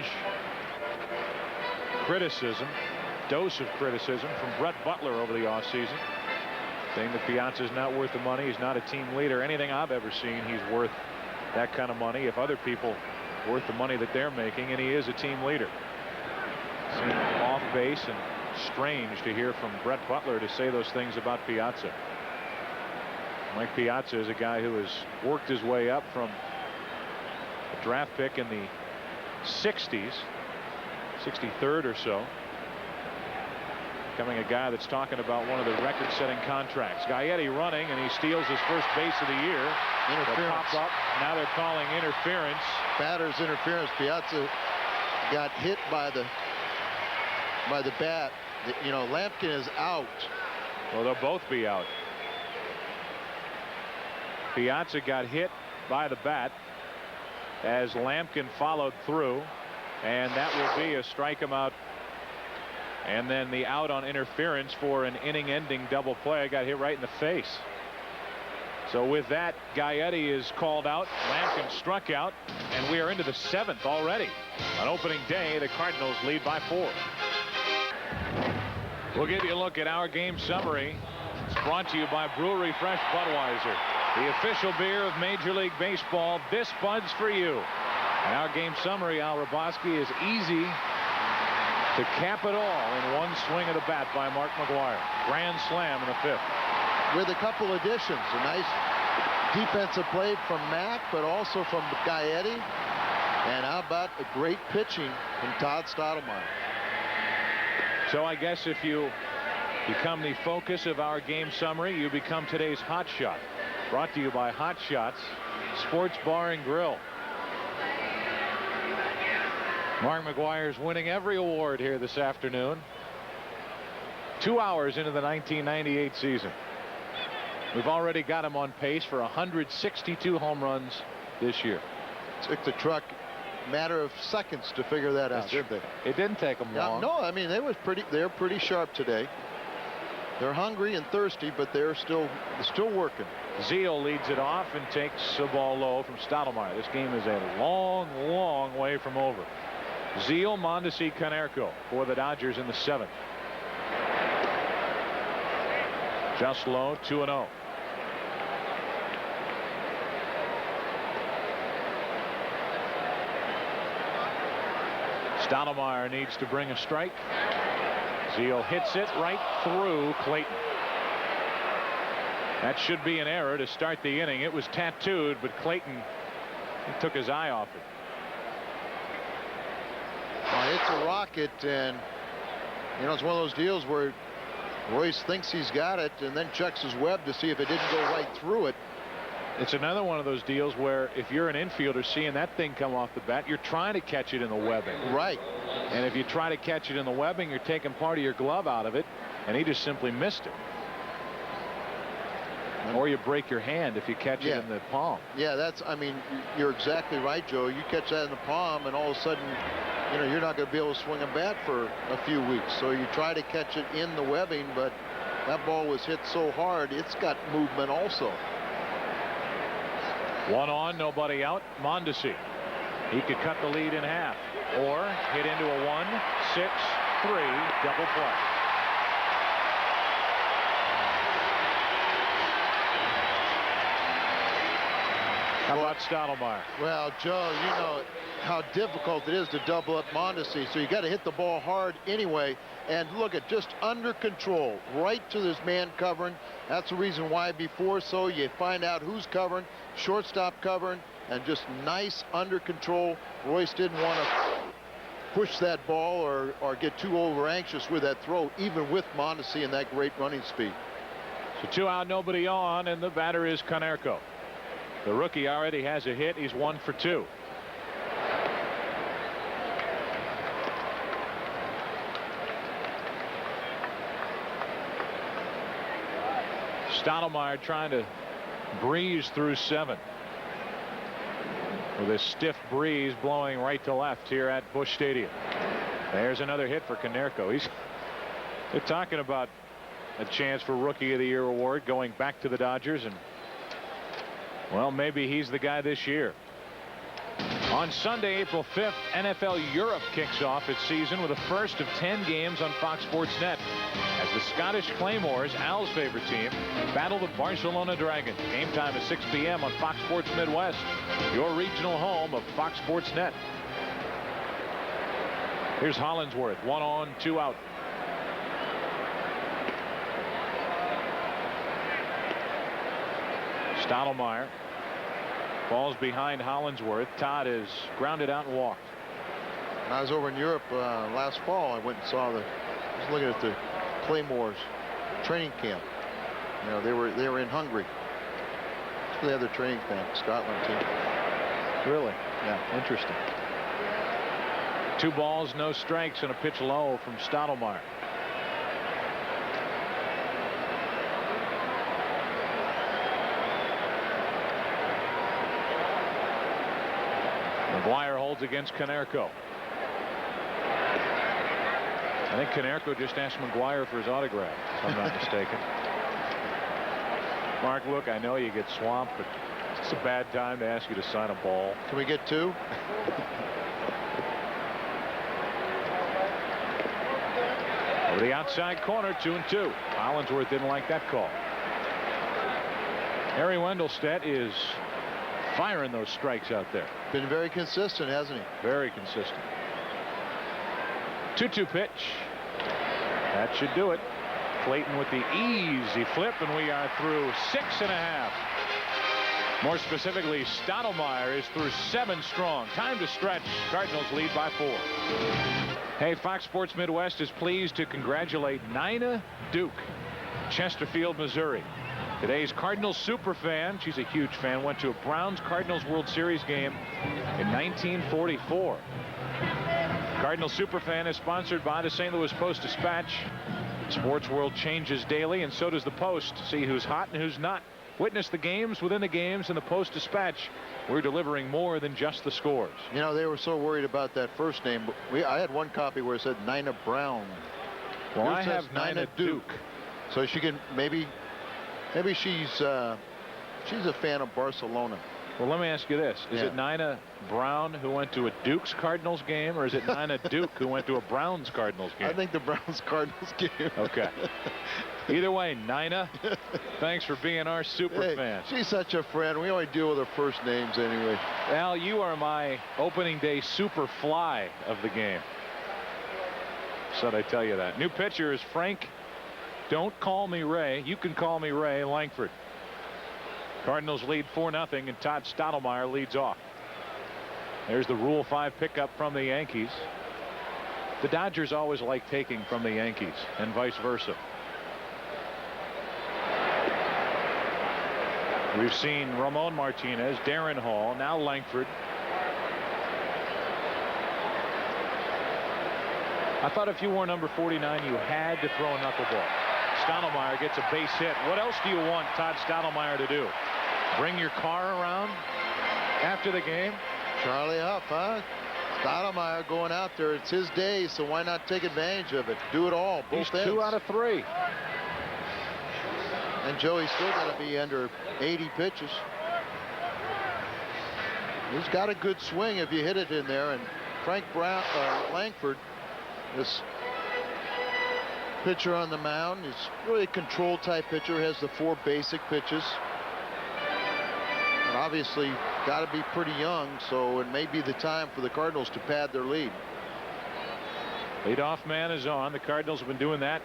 dose of criticism from Brett Butler over the offseason, saying that Piazza's not worth the money. He's not a team leader. Anything I've ever seen, he's worth that kind of money if other people worth the money that they're making, and he is a team leader. Seemed off base and strange to hear from Brett Butler to say those things about Piazza. Mike Piazza is a guy who has worked his way up from a draft pick in the 60s, 63rd or so, becoming a guy that's talking about one of the record-setting contracts. Gaetti running, and he steals his first base of the year. Interference. Popped up. Now they're calling interference. Batter's interference. Piazza got hit by the bat. You know, Lampkin is out. Well, they'll both be out. Piazza got hit by the bat as Lampkin followed through, and that will be a strike him out. And then the out on interference for an inning-ending double play. Got hit right in the face. So with that, Gaetti is called out. Lampkin struck out, and we are into the 7th already. On opening day, the Cardinals lead by 4. We'll give you a look at our game summary. It's brought to you by Brewery Fresh Budweiser, the official beer of Major League Baseball. This Bud's for you. And our game summary, Al Raboski, is easy to cap it all in one swing of the bat by Mark McGwire. Grand slam in the 5th. With a couple additions. A nice defensive play from Mack, but also from Gaetti. And how about a great pitching from Todd Stottlemyre. So I guess if you become the focus of our game summary, you become today's Hot Shot. Brought to you by Hot Shots Sports Bar and Grill. Mark McGwire's winning every award here this afternoon. 2 hours into the 1998 season. We've already got him on pace for 162 home runs this year. Took the truck a matter of seconds to figure that out, didn't they? It didn't take them long. No, I mean they're pretty sharp today. They're hungry and thirsty, but they're still working. Zeal leads it off and takes the ball low from Stottlemyre. This game is a long way from over. Zeal, Mondesi, Konerko for the Dodgers in the 7th. Just low, 2-0. Stottlemyre needs to bring a strike. Zeal hits it right through Clayton. That should be an error to start the inning. It was tattooed, but Clayton took his eye off it. It's a rocket, and you know, it's one of those deals where Royce thinks he's got it and then checks his web to see if it didn't go right through it. It's another one of those deals where if you're an infielder seeing that thing come off the bat, you're trying to catch it in the webbing. Right. And if you try to catch it in the webbing, you're taking part of your glove out of it, and he just simply missed it. Or you break your hand if you catch it in the palm. Yeah, I mean, you're exactly right, Joe. You catch that in the palm, and all of a sudden, you know, you're not going to be able to swing a bat for a few weeks. So you try to catch it in the webbing, but that ball was hit so hard, it's got movement also. 1 on, nobody out. Mondesi. He could cut the lead in half or hit into a 1-6-3 double play. How about Stottlemyre? Well, Joe, you know how difficult it is to double up Mondesi, so you got to hit the ball hard anyway. And look at just under control, right to this man covering. That's the reason why before, so you find out who's covering, shortstop covering, and just nice under control. Royce didn't want to push that ball or get too over anxious with that throw, even with Mondesi and that great running speed. So 2 out, nobody on, and the batter is Konerko. The rookie already has a hit. He's 1 for 2. Stottlemyre trying to breeze through 7 with a stiff breeze blowing right to left here at Busch Stadium. There's another hit for Konerko. They're talking about a chance for Rookie of the Year award going back to the Dodgers, and well, maybe he's the guy this year. On Sunday, April 5th, NFL Europe kicks off its season with a first of 10 games on Fox Sports Net as the Scottish Claymores, Al's favorite team, battle the Barcelona Dragons. Game time is 6 p.m. on Fox Sports Midwest, your regional home of Fox Sports Net. Here's Hollingsworth. 1 on, 2 out. Stottlemyre falls behind Hollingsworth. Todd is grounded out and walked. I was over in Europe last fall. I went and saw was looking at the Claymore's training camp. You know, they were in Hungary. They have their training camp, Scotland team. Really? Yeah, interesting. 2 balls, no strikes, and a pitch low from Stottlemyre. McGwire holds against Konerko. I think Konerko just asked McGwire for his autograph, if I'm not mistaken. Mark, look, I know you get swamped, but it's a bad time to ask you to sign a ball. Can we get 2? Over the outside corner, 2-2. Hollingsworth didn't like that call. Harry Wendelstedt is firing those strikes out there. Been very consistent, hasn't he? Very consistent. 2-2 pitch. That should do it. Clayton with the easy flip, and we are through 6.5. More specifically, Stottlemyre is through 7 strong. Time to stretch. Cardinals lead by 4. Hey, Fox Sports Midwest is pleased to congratulate Nina Duke, Chesterfield, Missouri. Today's Cardinals superfan. She's a huge fan. Went to a Browns-Cardinals World Series game in 1944. Cardinals superfan is sponsored by the St. Louis Post-Dispatch. Sports world changes daily, and so does the Post. See who's hot and who's not. Witness the games within the games in the Post-Dispatch. We're delivering more than just the scores. You know, they were so worried about that first name. I had one copy where it said Nina Brown. Well, Yours I have Nina Duke. So she can maybe she's a fan of Barcelona. Well, let me ask you this. Is it Nina Brown who went to a Dukes Cardinals game, or is it Nina Duke who went to a Browns Cardinals game? I think the Browns Cardinals game. Okay. Either way, Nina, thanks for being our super fan. She's such a friend. We only deal with her first names anyway. Al, you are my opening day super fly of the game. Said I tell you that. New pitcher is Frank. Don't call me Ray. You can call me Ray Langford. Cardinals lead 4-0, and Todd Stottlemyre leads off. There's the Rule 5 pickup from the Yankees. The Dodgers always like taking from the Yankees, and vice versa. We've seen Ramon Martinez, Darren Hall, now Langford. I thought if you wore number 49, you had to throw a knuckleball. Stottlemyre gets a base hit. What else do you want Todd Stottlemyre to do? Bring your car around after the game? Charlie Huff, huh? Stottlemyre going out there. It's his day, so why not take advantage of it? Do it all. Both He's ends. 2 out of 3. And Joey's still got to be under 80 pitches. He's got a good swing if you hit it in there. And Frank Langford, this pitcher on the mound, is really a control type pitcher, has the 4 basic pitches. And obviously got to be pretty young, so it may be the time for the Cardinals to pad their lead. Leadoff man is on. The Cardinals have been doing that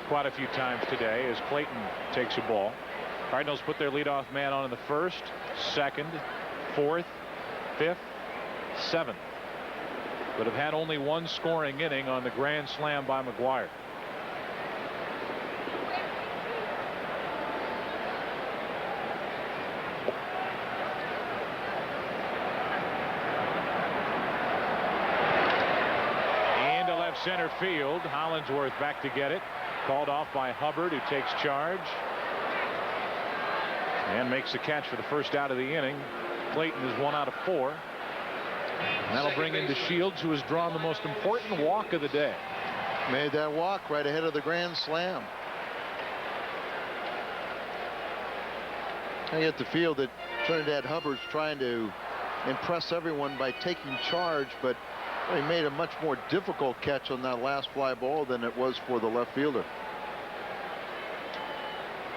quite a few times today as Clayton takes a ball. Cardinals put their leadoff man on in the 1st, 2nd, 4th, 5th, 7th, but have had only 1 scoring inning on the grand slam by McGwire. Into left center field. Hollingsworth back to get it. Called off by Hubbard, who takes charge and makes the catch for the first out of the inning. Clayton is 1 out of 4. And that'll bring in Shields, who has drawn the most important walk of the day. Made that walk right ahead of the grand slam. I get the feel that Trinidad Hubbard's trying to impress everyone by taking charge, but he made a much more difficult catch on that last fly ball than it was for the left fielder.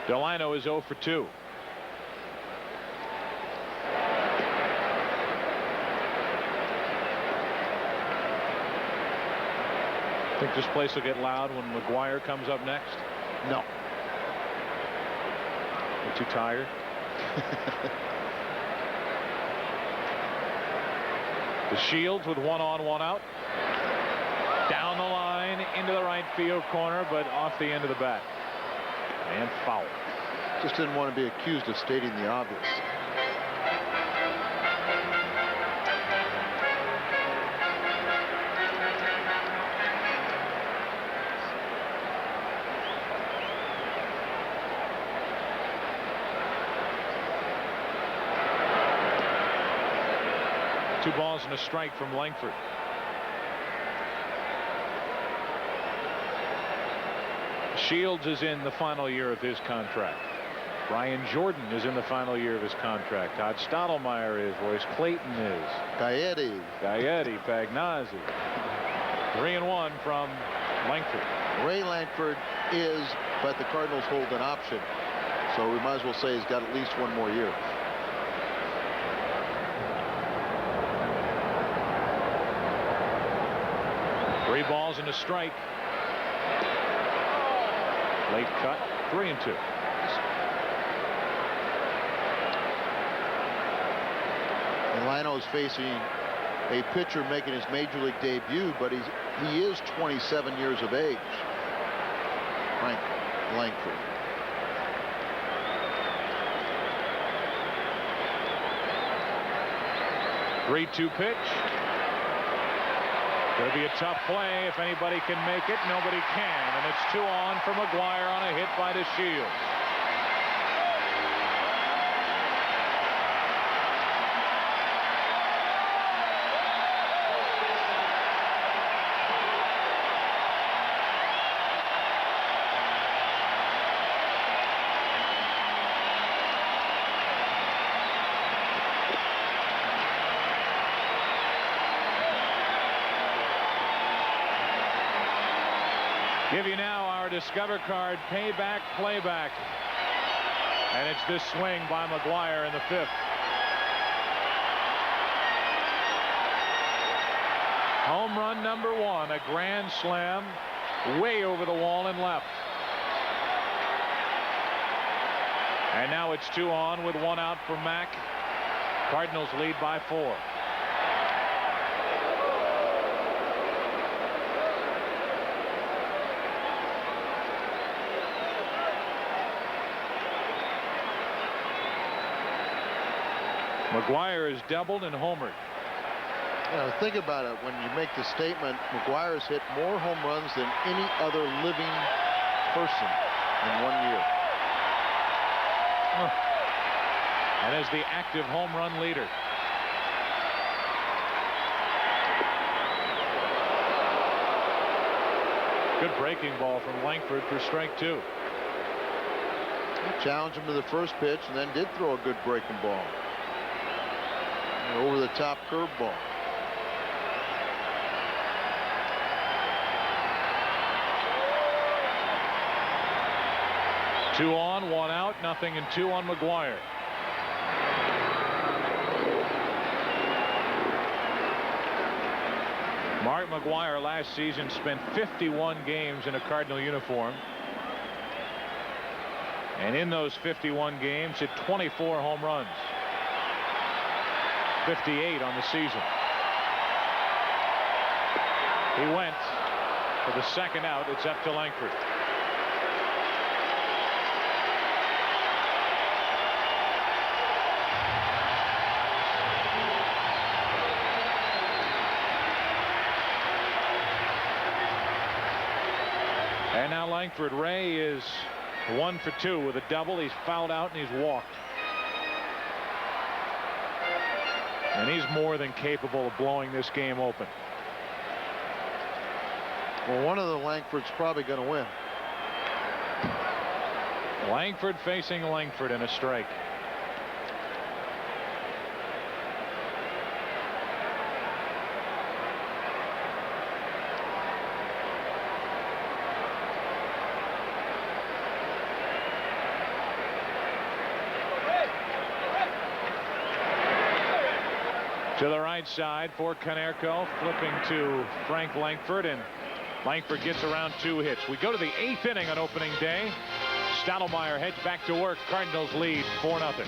Delino is 0 for 2. Think this place will get loud when McGwire comes up next? No. You're too tired? The Shields with 1 on, 1 out. Down the line into the right field corner, but off the end of the bat. And foul. Just didn't want to be accused of stating the obvious. Two balls and a strike from Langford. Shields is in the final year of his contract. Brian Jordan is in the final year of his contract. Todd Stottlemyre is. Royce Clayton is. Gaetti, Pagnazzi. 3-1 from Langford. Ray Langford is, but the Cardinals hold an option. So we might as well say he's got at least 1 more year. Three balls and a strike. Late cut. 3-2. And Lino's facing a pitcher making his major league debut, but he is 27 years of age. Frank Langford. Three-two pitch. Going to be a tough play. If anybody can make it, nobody can. And it's 2 on for McGwire on a hit by the Shields. Give you now our Discover card payback playback. And it's this swing by McGwire in the 5th. Home run number 1, a grand slam way over the wall and left. And now it's 2 on with 1 out for Mack. Cardinals lead by 4. McGwire is doubled and homered. Think about it. When you make the statement, McGwire's hit more home runs than any other living person in 1 year. And is the active home run leader. Good breaking ball from Langford for strike 2. He challenged him to the first pitch and then did throw a good breaking ball. Over the top curveball. Two on, 1 out, nothing, and 2 on McGwire. Mark McGwire last season spent 51 games in a Cardinal uniform. And in those 51 games, hit 24 home runs. 58 on the season. He went for the 2nd out. It's up to Langford. And now Langford. Ray is 1 for 2 with a double. He's fouled out and he's walked. And he's more than capable of blowing this game open. Well, one of the Langford's probably going to win. Langford facing Langford in a strike. To the right side for Konerko, flipping to Frank Langford, and Langford gets around 2 hits. We go to the 8th inning on opening day. Stottlemyre heads back to work. Cardinals lead 4-0.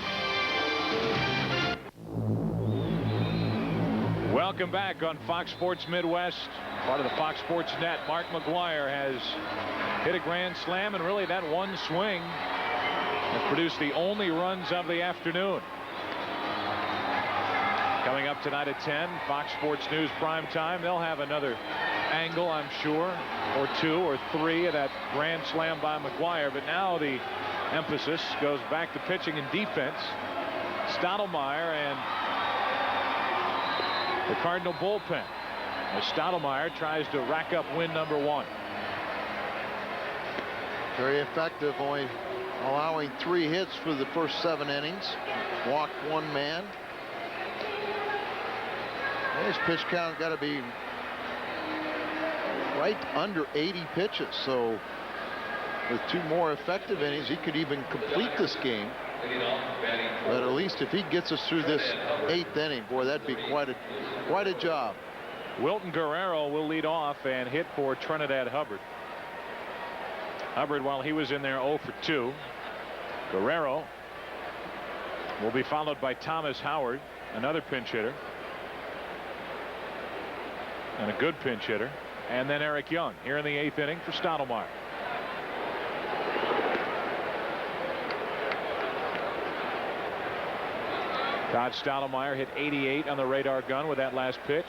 Welcome back on Fox Sports Midwest, part of the Fox Sports Net. Mark McGwire has hit a grand slam, and really that one swing has produced the only runs of the afternoon. Coming up tonight at 10, Fox Sports News prime time. They'll have another angle, I'm sure, or 2 or 3 of that grand slam by McGwire. But now the emphasis goes back to pitching and defense. Stottlemyre and the Cardinal bullpen, as Stottlemyre tries to rack up win number 1. Very effective, only allowing 3 hits for the first 7 innings. Walked 1 man. His pitch count got to be right under 80 pitches. So with 2 more effective innings, he could even complete this game. But at least if he gets us through this 8th inning, boy, that'd be quite a job. Wilton Guerrero will lead off and hit for Trinidad Hubbard. Hubbard, while he was in there, 0 for 2. Guerrero will be followed by Thomas Howard, another pinch hitter, and a good pinch hitter, and then Eric Young here in the 8th inning for Stottlemyre. Todd Stottlemyre hit 88 on the radar gun with that last pitch.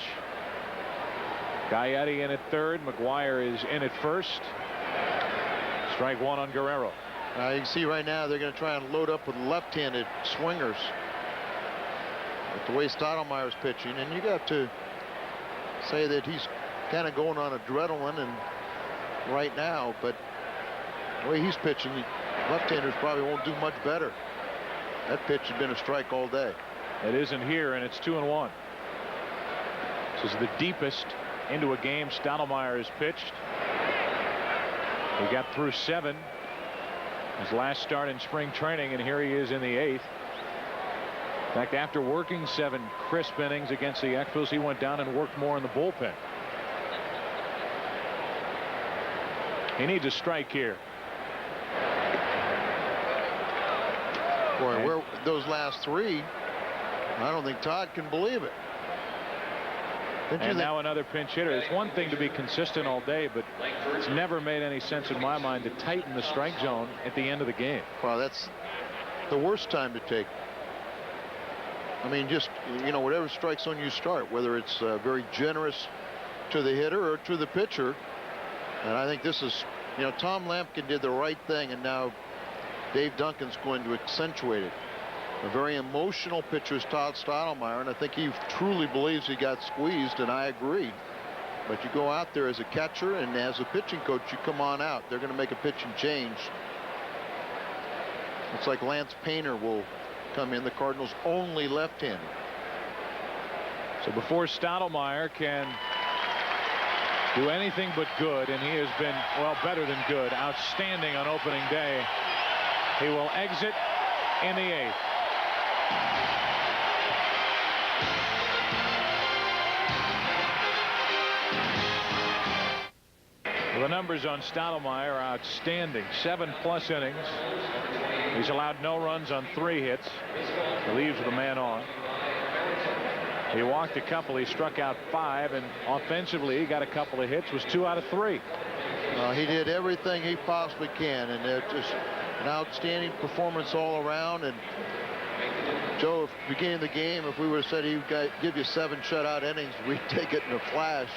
Gaetti in at 3rd. McGwire is in at 1st. Strike 1 on Guerrero. You can see right now they're going to try and load up with left-handed swingers. With the way Stottlemyre is pitching, and you got to say that he's kind of going on adrenaline and right now, but the way he's pitching, left-handers probably won't do much better. That pitch has been a strike all day. It isn't here, and it's 2-1. This is the deepest into a game Stottlemyre has pitched. He got through 7 his last start in spring training, and here he is in the 8th. In fact, after working 7 crisp innings against the Expos, he went down and worked more in the bullpen. He needs a strike here. Boy, where those last 3, I don't think Todd can believe it. And now another pinch hitter. It's one thing to be consistent all day, but it's never made any sense in my mind to tighten the strike zone at the end of the game. Well, that's the worst time to take. I mean, just, you know, whatever strike zone you start, whether it's very generous to the hitter or to the pitcher. And I think this is, you know, Tom Lampkin did the right thing, and now Dave Duncan's going to accentuate it. A very emotional pitcher is Todd Stottlemyre, and I think he truly believes he got squeezed, and I agree. But you go out there as a catcher, and as a pitching coach, you come on out. They're going to make a pitching change. Looks like Lance Painter will come in, the Cardinals' only left-hander. So before Stottlemyre can do anything but good, and he has been, well, better than good, outstanding on opening day, he will exit in the 8th. Well, the numbers on Stottlemyre are outstanding. 7+ innings. He's allowed no runs on 3 hits. He leaves with a man on. He walked a couple. He struck out 5, and offensively he got a couple of hits. Was 2 out of 3. He did everything he possibly can, and just an outstanding performance all around. And Joe, at the beginning of the game, if we would have said he would give you 7 shutout innings, we'd take it in a flash.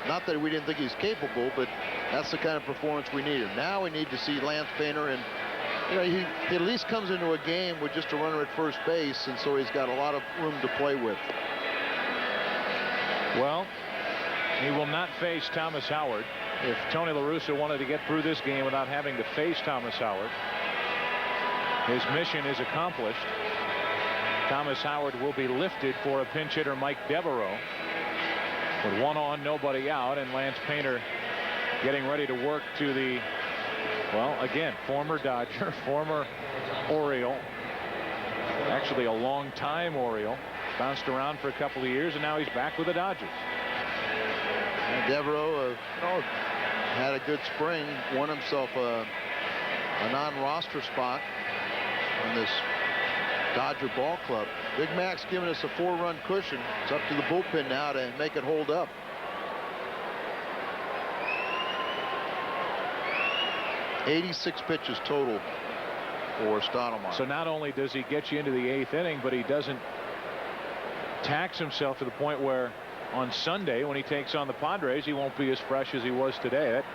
Not that we didn't think he's capable, but that's the kind of performance we needed. Now we need to see Lance Painter, and you know, he at least comes into a game with just a runner at first base, and so he's got a lot of room to play with. Well, he will not face Thomas Howard. If Tony La Russa wanted to get through this game without having to face Thomas Howard, his mission is accomplished. Thomas Howard will be lifted for a pinch hitter, Mike Devereaux, with 1 on, nobody out, and Lance Painter getting ready to work to the, well, again, former Dodger, former Oriole, actually a long-time Oriole, bounced around for a couple of years, and now he's back with the Dodgers. And Devereaux, had a good spring, won himself a non-roster spot on this Dodger ball club. Big Mac's giving us a 4-run cushion. It's up to the bullpen now to make it hold up. '86 pitches total for Stottlemyre. So not only does he get you into the 8th inning, but he doesn't tax himself to the point where on Sunday when he takes on the Padres he won't be as fresh as he was today. That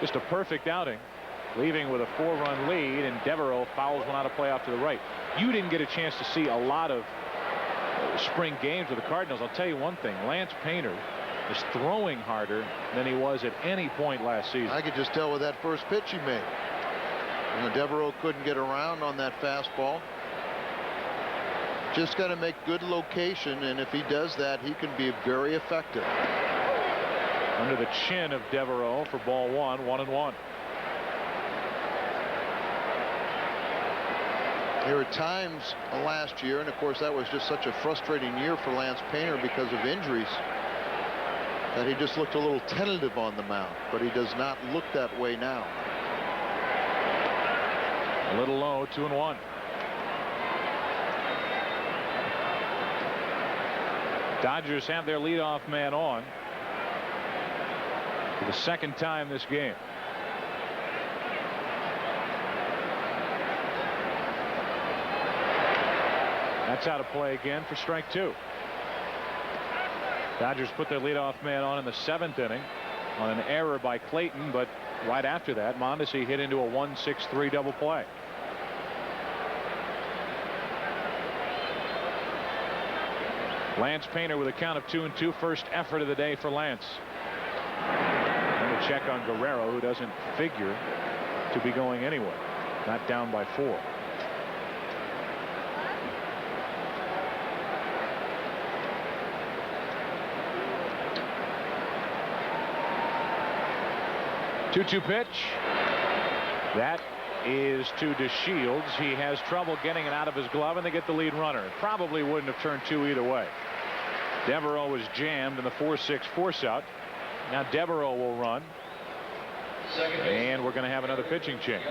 just a perfect outing, leaving with a 4-run lead, and Devereaux fouls one out of play off to the right. You didn't get a chance to see a lot of spring games with the Cardinals. I'll tell you one thing, Lance Painter is throwing harder than he was at any point last season. I could just tell with that first pitch he made. Devereaux couldn't get around on that fastball. Just got to make good location, and if he does that, he can be very effective. Under the chin of Devereaux for ball 1, 1-1. There were times last year, and of course that was just such a frustrating year for Lance Painter because of injuries, that he just looked a little tentative on the mound, but he does not look that way now. A little low, 2-1. Dodgers have their leadoff man on for the second time this game. That's out of play again for strike 2. Dodgers put their leadoff man on in the 7th inning on an error by Clayton, but right after that Mondesi hit into a 1-6-3 double play. Lance Painter with a count of 2-2. First effort of the day for Lance. And a check on Guerrero, who doesn't figure to be going anywhere. Not down by 4. Two-two pitch. That is to DeShields. He has trouble getting it out of his glove, and they get the lead runner. It probably wouldn't have turned 2 either way. Devereaux was jammed in the 4-6 force out. Now Devereaux will run, and we're going to have another pitching change.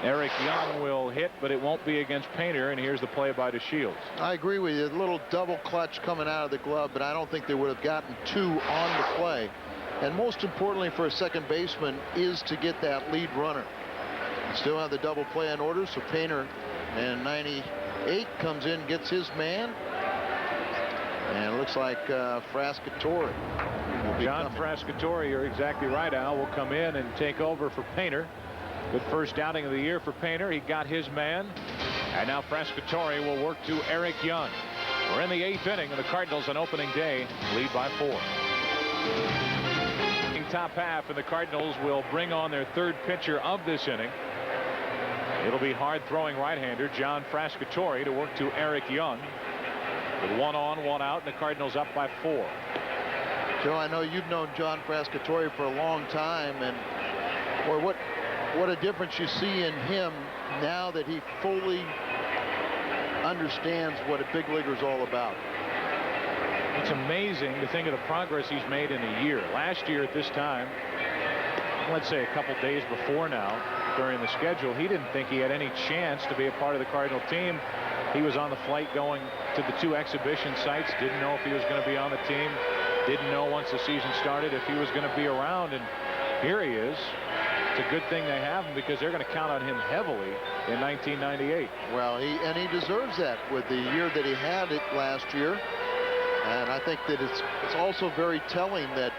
Eric Young will hit, but it won't be against Painter, and here's the play by DeShields. I agree with you. A little double clutch coming out of the glove, but I don't think they would have gotten 2 on the play. And most importantly for a second baseman is to get that lead runner. Still have the double play in order, so Painter and 98 comes in, gets his man, and it looks like Frascatore. John Frascatore, you're exactly right, Al, will come in and take over for Painter. Good first outing of the year for Painter. He got his man, and now Frascatore will work to Eric Young. We're in the 8th inning, and the Cardinals on opening day lead by 4. Top half, and the Cardinals will bring on their 3rd pitcher of this inning. It'll be hard throwing right-hander John Frascatore to work to Eric Young. With 1 on, 1 out, and the Cardinals up by 4. Joe, I know you've known John Frascatore for a long time, and boy, what a difference you see in him now that he fully understands what a big leaguer is all about. It's amazing to think of the progress he's made in a year. Last year at this time, let's say a couple days before now, during the schedule, he didn't think he had any chance to be a part of the Cardinal team. He was on the flight going to the 2 exhibition sites, didn't know if he was going to be on the team, didn't know once the season started if he was going to be around, and here he is. It's a good thing they have him because they're going to count on him heavily in 1998. Well, he deserves that with the year that he had it last year. And I think that it's also very telling that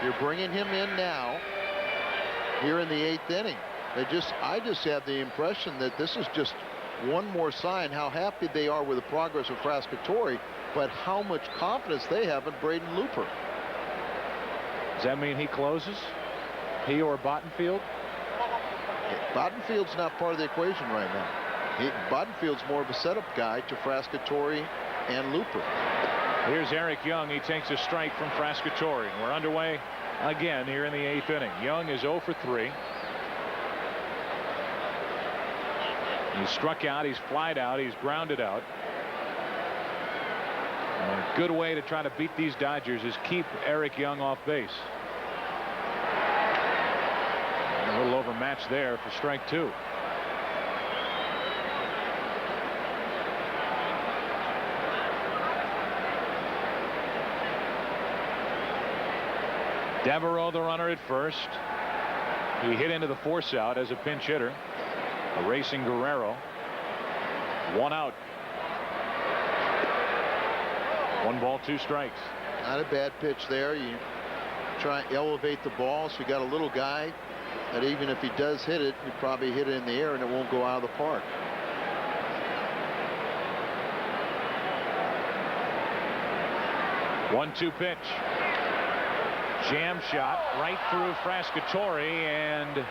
you're bringing him in now here in the 8th inning. I just have the impression that this is just one more sign how happy they are with the progress of Frascatore, but how much confidence they have in Braden Looper. Does that mean he closes? He or Bottenfield? Bottenfield's not part of the equation right now. Bottenfield's more of a setup guy to Frascatore and Looper. Here's Eric Young. He takes a strike from Frascatore. We're underway again here in the 8th inning. Young is 0 for 3. He's struck out. He's flied out. He's grounded out. And Good way to try to beat these Dodgers is keep Eric Young off base. A little overmatched there for strike 2. Devereaux, the runner at first. He hit into the force out as a pinch hitter. A racing Guerrero. 1 out. 1 ball, 2 strikes. Not a bad pitch there. You try and elevate the ball, so you got a little guy that even if he does hit it, you probably hit it in the air and it won't go out of the park. One-two pitch. Jam shot right through Frascatore, and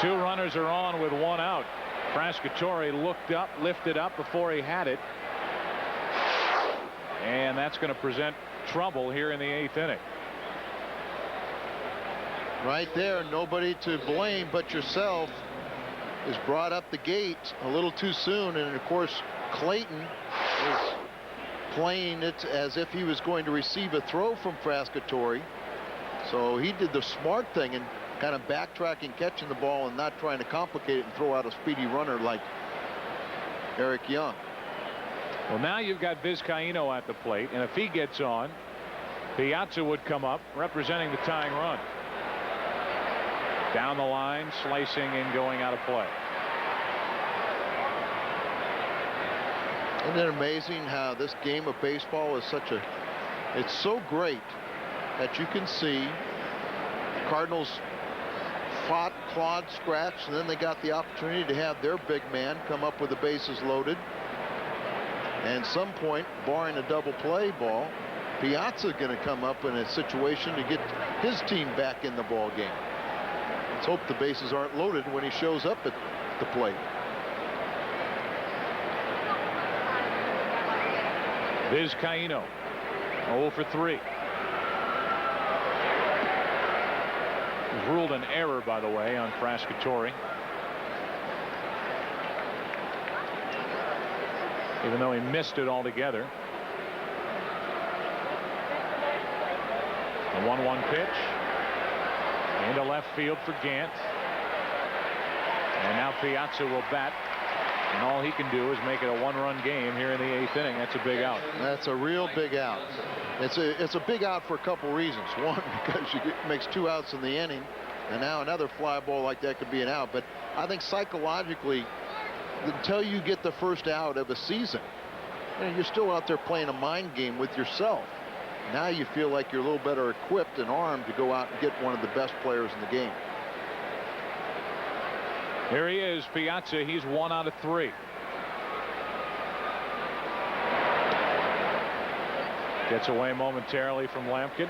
2 runners are on with 1 out. Frascatore looked up, lifted up before he had it, and that's going to present trouble here in the 8th inning. Right there, nobody to blame but yourself. Is brought up the gate a little too soon, and of course Clayton is playing it as if he was going to receive a throw from Frascatore. So he did the smart thing and kind of backtracking, catching the ball and not trying to complicate it and throw out a speedy runner like Eric Young. Well, now you've got Vizcaíno at the plate, and if he gets on, Piazza would come up representing the tying run. Down the line, slicing and going out of play. Isn't it amazing how this game of baseball is it's so great that you can see Cardinals fought, clawed, scratched, and then they got the opportunity to have their big man come up with the bases loaded. And some point, barring a double play ball, Piazza going to come up in a situation to get his team back in the ball game. Let's hope the bases aren't loaded when he shows up at the plate. Vizcaíno 0 for 3. Was ruled an error, by the way, on Frascatore. Even though he missed it altogether. A 1-1 pitch into left field for Gant, and now Piazza will bat, and all he can do is make it a 1-run game here in the 8th inning. That's a big out. That's a real big out. It's a big out for a couple reasons. One, because makes 2 outs in the inning, and now another fly ball like that could be an out. But I think psychologically, until you get the first out of a season, you're still out there playing a mind game with yourself. Now you feel like you're a little better equipped and armed to go out and get one of the best players in the game. Here he is, Piazza. He's 1 out of 3. Gets away momentarily from Lampkin.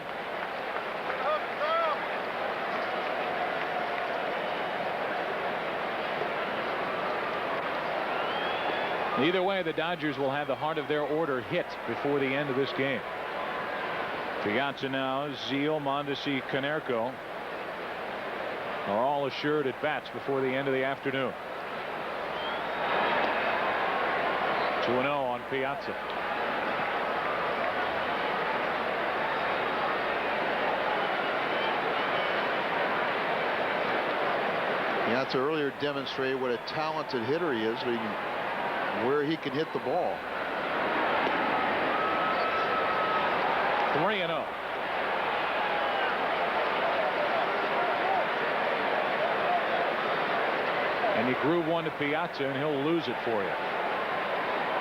Either way, the Dodgers will have the heart of their order hit before the end of this game. Piazza now, Zeal, Mondesi, Konerko are all assured at bats before the end of the afternoon. 2-0 on Piazza. Piazza earlier demonstrated what a talented hitter he is, where he can hit the ball. 3-0. And you groove one to Piazza and he'll lose it for you.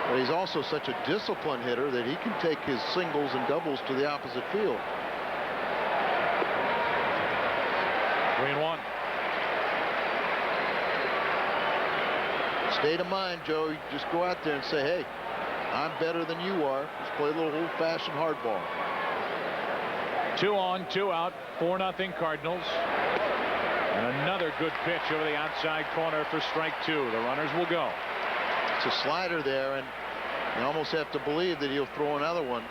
But he's also such a disciplined hitter that he can take his singles and doubles to the opposite field. 3-1. State of mind, Joe. You just go out there and say, hey, I'm better than you are. Just play a little old-fashioned hardball. 2 on, 2 out, 4-0 Cardinals. And another good pitch over the outside corner for strike 2. The runners will go. It's a slider there, and you almost have to believe that he'll throw another one.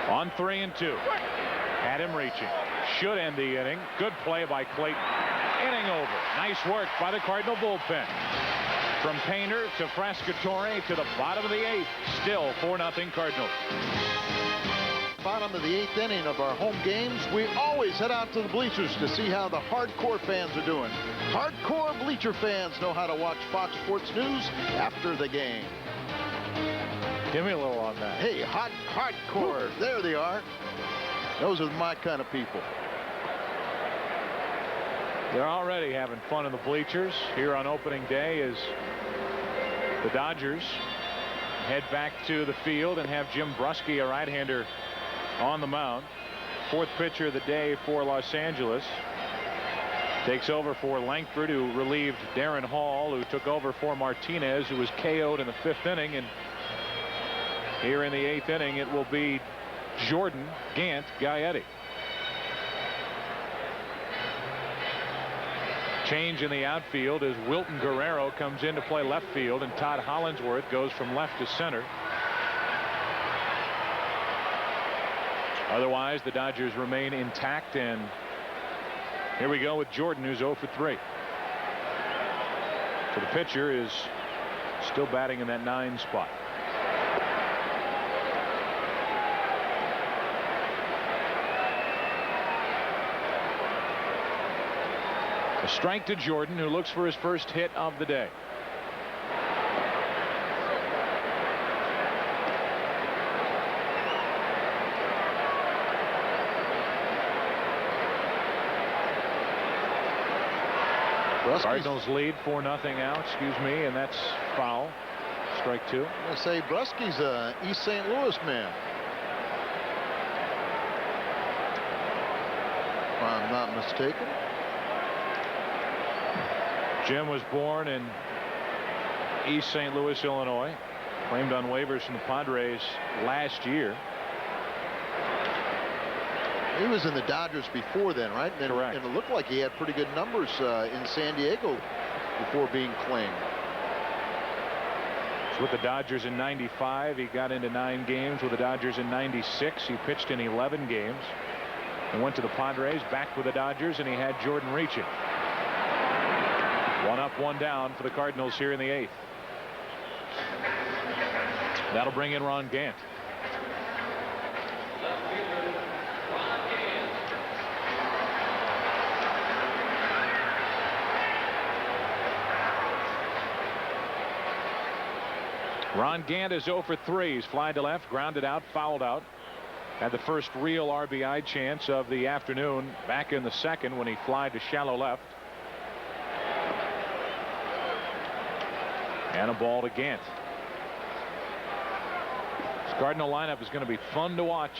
On 3-2. Had him reaching. Should end the inning. Good play by Clayton. Inning over. Nice work by the Cardinal bullpen. From Painter to Frascatore to the bottom of the 8th. Still 4-0 Cardinals. Bottom of the 8th inning of our home games, we always head out to the bleachers to see how the hardcore fans are doing. Hardcore bleacher fans know how to watch Fox Sports News after the game. Give me a little on that. Hey, hardcore. There they are. Those are my kind of people. They're already having fun in the bleachers here on opening day as the Dodgers head back to the field and have Jim Bruschi, a right-hander, on the mound. 4th pitcher of the day for Los Angeles. Takes over for Langford, who relieved Darren Hall, who took over for Martinez, who was KO'd in the 5th inning. And here in the 8th inning, it will be Jordan, Gant, Gaetti. Change in the outfield as Wilton Guerrero comes in to play left field, and Todd Hollingsworth goes from left to center. Otherwise, the Dodgers remain intact, and here we go with Jordan, who's 0 for 3. So the pitcher is still batting in that 9 spot. A strike to Jordan, who looks for his first hit of the day. Cardinals lead 4-0 out, and that's foul. Strike 2. I'm going to say Bruschi's a East St. Louis man, if I'm not mistaken. Jim was born in East St. Louis, Illinois. Claimed on waivers from the Padres last year. He was in the Dodgers before then, right? And Correct. And it looked like he had pretty good numbers in San Diego before being claimed. So with the Dodgers in '95, he got into 9 games. With the Dodgers in '96, he pitched in 11 games. And went to the Padres, back with the Dodgers, and he had Jordan reaching. 1 up, 1 down for the Cardinals here in the 8th. That'll bring in Ron Gant. Ron Gant is 0 for 3. He's flied to left, grounded out, fouled out. Had the first real RBI chance of the afternoon back in the 2nd when he flied to shallow left. And a ball to Gant. This Cardinal lineup is going to be fun to watch.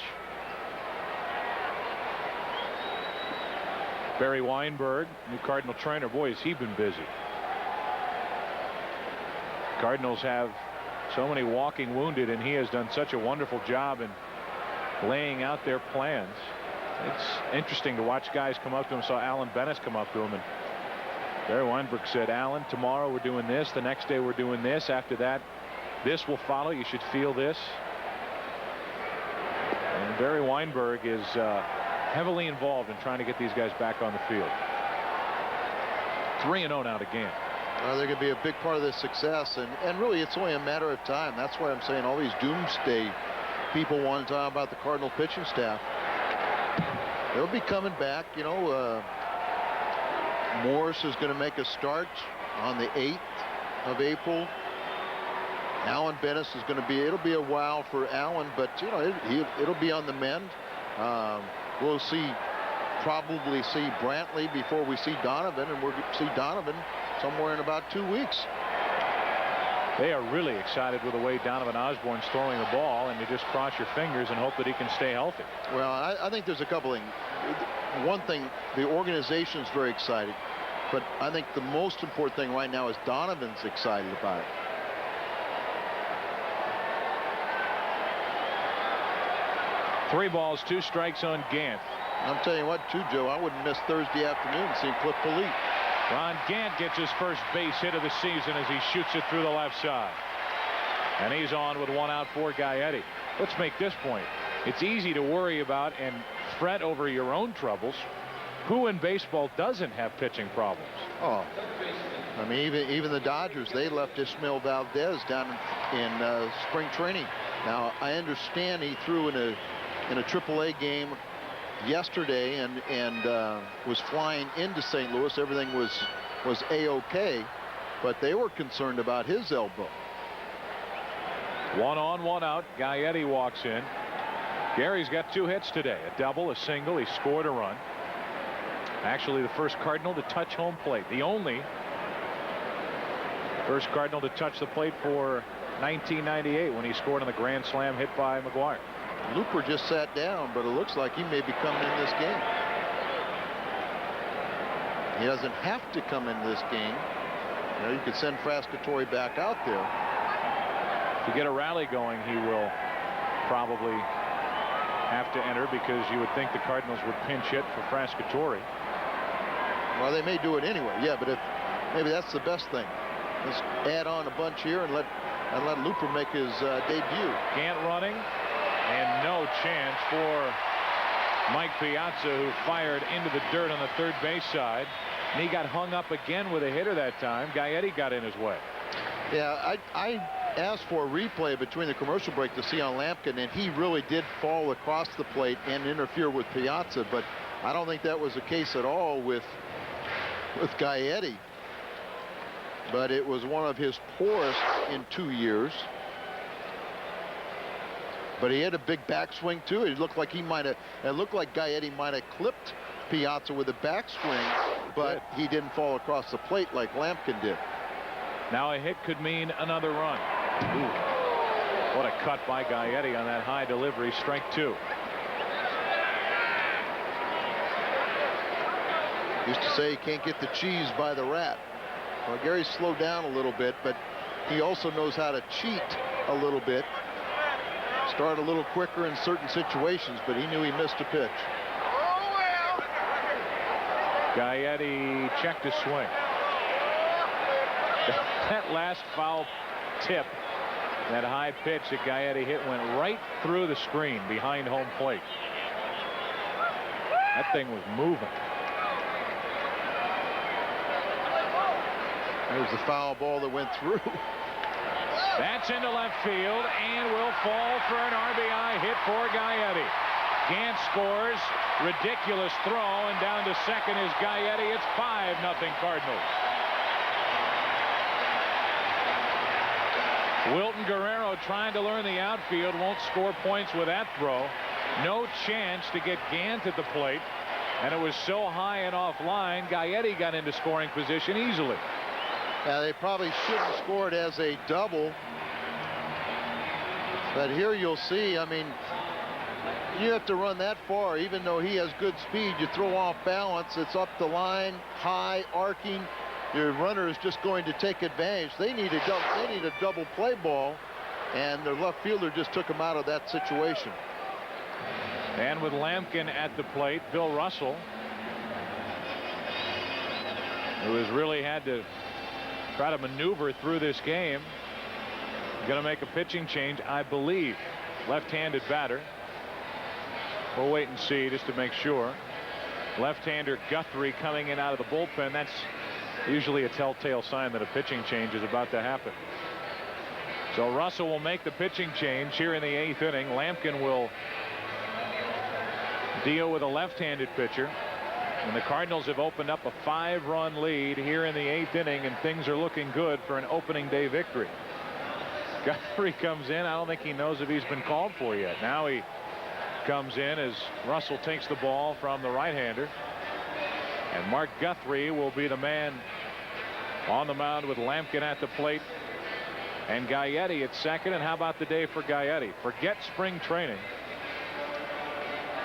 Barry Weinberg, new Cardinal trainer. Boy, has he been busy. Cardinals have so many walking wounded, and he has done such a wonderful job in laying out their plans. It's interesting to watch guys come up to him. Saw Alan Bennis come up to him, and Barry Weinberg said, Alan, tomorrow we're doing this, the next day we're doing this, after that this will follow, you should feel this. And Barry Weinberg is heavily involved in trying to get these guys back on the field. 3-0 now to Gant. They're going to be a big part of this success, and really it's only a matter of time. That's why I'm saying all these doomsday people want to talk about the Cardinal pitching staff. They'll be coming back. You know, Morris is going to make a start on the 8th of April. Alan Bennis is going to be, it'll be a while for Alan, but you know, it'll be on the mend. We'll probably see Brantley before we see Donovan, and we'll see Donovan somewhere in about 2 weeks. They are really excited with the way Donovan Osborne's throwing the ball, and you just cross your fingers and hope that he can stay healthy. Well, I think there's a couple things. One thing, the organization is very excited, but I think the most important thing right now is Donovan's excited about it. Three balls, 2 strikes on Gant. I'm telling you what, too, Joe, I wouldn't miss Thursday afternoon seeing Cliff Polite. Ron Gant gets his first base hit of the season as he shoots it through the left side. And he's on with 1 out for Gaetti. Let's make this point. It's easy to worry about and fret over your own troubles, Who in baseball doesn't have pitching problems? Oh, I mean, even the Dodgers, they left Ismael Valdez down in spring training. Now, I understand he threw in a AAA game yesterday and was flying into St. Louis. Everything was A-OK, but they were concerned about his elbow. 1 on, 1 out. Gaetti walks in. Gary's got 2 hits today, a double, a single. He scored a run. Actually, the first Cardinal to touch home plate. The only first Cardinal to touch the plate for 1998 when he scored on the grand slam hit by McGwire. Looper just sat down, but it looks like he may be coming in this game. He doesn't have to come in this game. You know, you could send Frascatore back out there. To get a rally going, he will probably have to enter, because you would think the Cardinals would pinch hit for Frascatore. Well, they may do it anyway. Yeah, but if maybe that's the best thing. Let's add on a bunch here and let Looper make his debut. Gant running, and no chance for Mike Piazza, who fired into the dirt on the third base side. And he got hung up again with a hitter that time. Gaetti got in his way. Yeah, I asked for a replay between the commercial break to see on Lampkin, and he really did fall across the plate and interfere with Piazza, but I don't think that was the case at all with Gaetti. But it was one of his poorest in 2 years. But he had a big backswing too. It looked like Gaetti might have clipped Piazza with a backswing, but he didn't fall across the plate like Lampkin did. Now a hit could mean another run. Ooh. What a cut by Gaetti on that high delivery. Strike 2. Used to say you can't get the cheese by the rat. Well, Gary slowed down a little bit, but he also knows how to cheat a little bit. Start a little quicker in certain situations, but he knew he missed a pitch. Gaetti checked his swing. That last foul tip, that high pitch that Gaetti hit, went right through the screen behind home plate. That thing was moving. There's the foul ball that went through. That's into left field and will fall for an RBI hit for Gaetti. Gant scores. Ridiculous throw, and down to second is Gaetti. It's 5-0 Cardinals. Wilton Guerrero trying to learn the outfield, won't score points with that throw. No chance to get Gant at the plate, and it was so high and offline, Gaetti got into scoring position easily. Yeah, they probably shouldn't score it as a double, but here you'll see, I mean, you have to run that far. Even though he has good speed, you throw off balance. It's up the line, high, arcing. Your runner is just going to take advantage. They need a double play ball, and their left fielder just took him out of that situation. And with Lampkin at the plate, Bill Russell, who has really had to try to maneuver through this game, going to make a pitching change, I believe. Left-handed batter. We'll wait and see just to make sure. Left-hander Guthrie coming in out of the bullpen. That's usually a telltale sign that a pitching change is about to happen. So Russell will make the pitching change here in the 8th inning. Lampkin will deal with a left-handed pitcher. And the Cardinals have opened up a 5-run lead here in the 8th inning, and things are looking good for an opening day victory. Guthrie comes in. I don't think he knows if he's been called for yet. Now he comes in as Russell takes the ball from the right-hander, and Mark Guthrie will be the man on the mound with Lampkin at the plate and Gaetti at second. And how about the day for Gaetti? Forget spring training.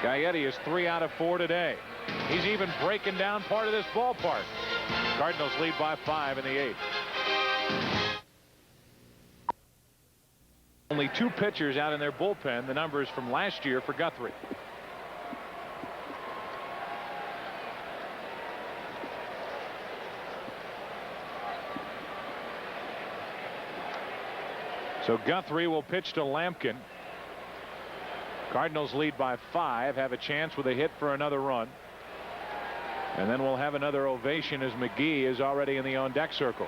Gaetti is 3 out of 4 today. He's even breaking down part of this ballpark. Cardinals lead by 5 in the 8th. Only 2 pitchers out in their bullpen. The numbers from last year for Guthrie. So Guthrie will pitch to Lampkin. Cardinals lead by 5, have a chance with a hit for another run. And then we'll have another ovation as McGee is already in the on-deck circle.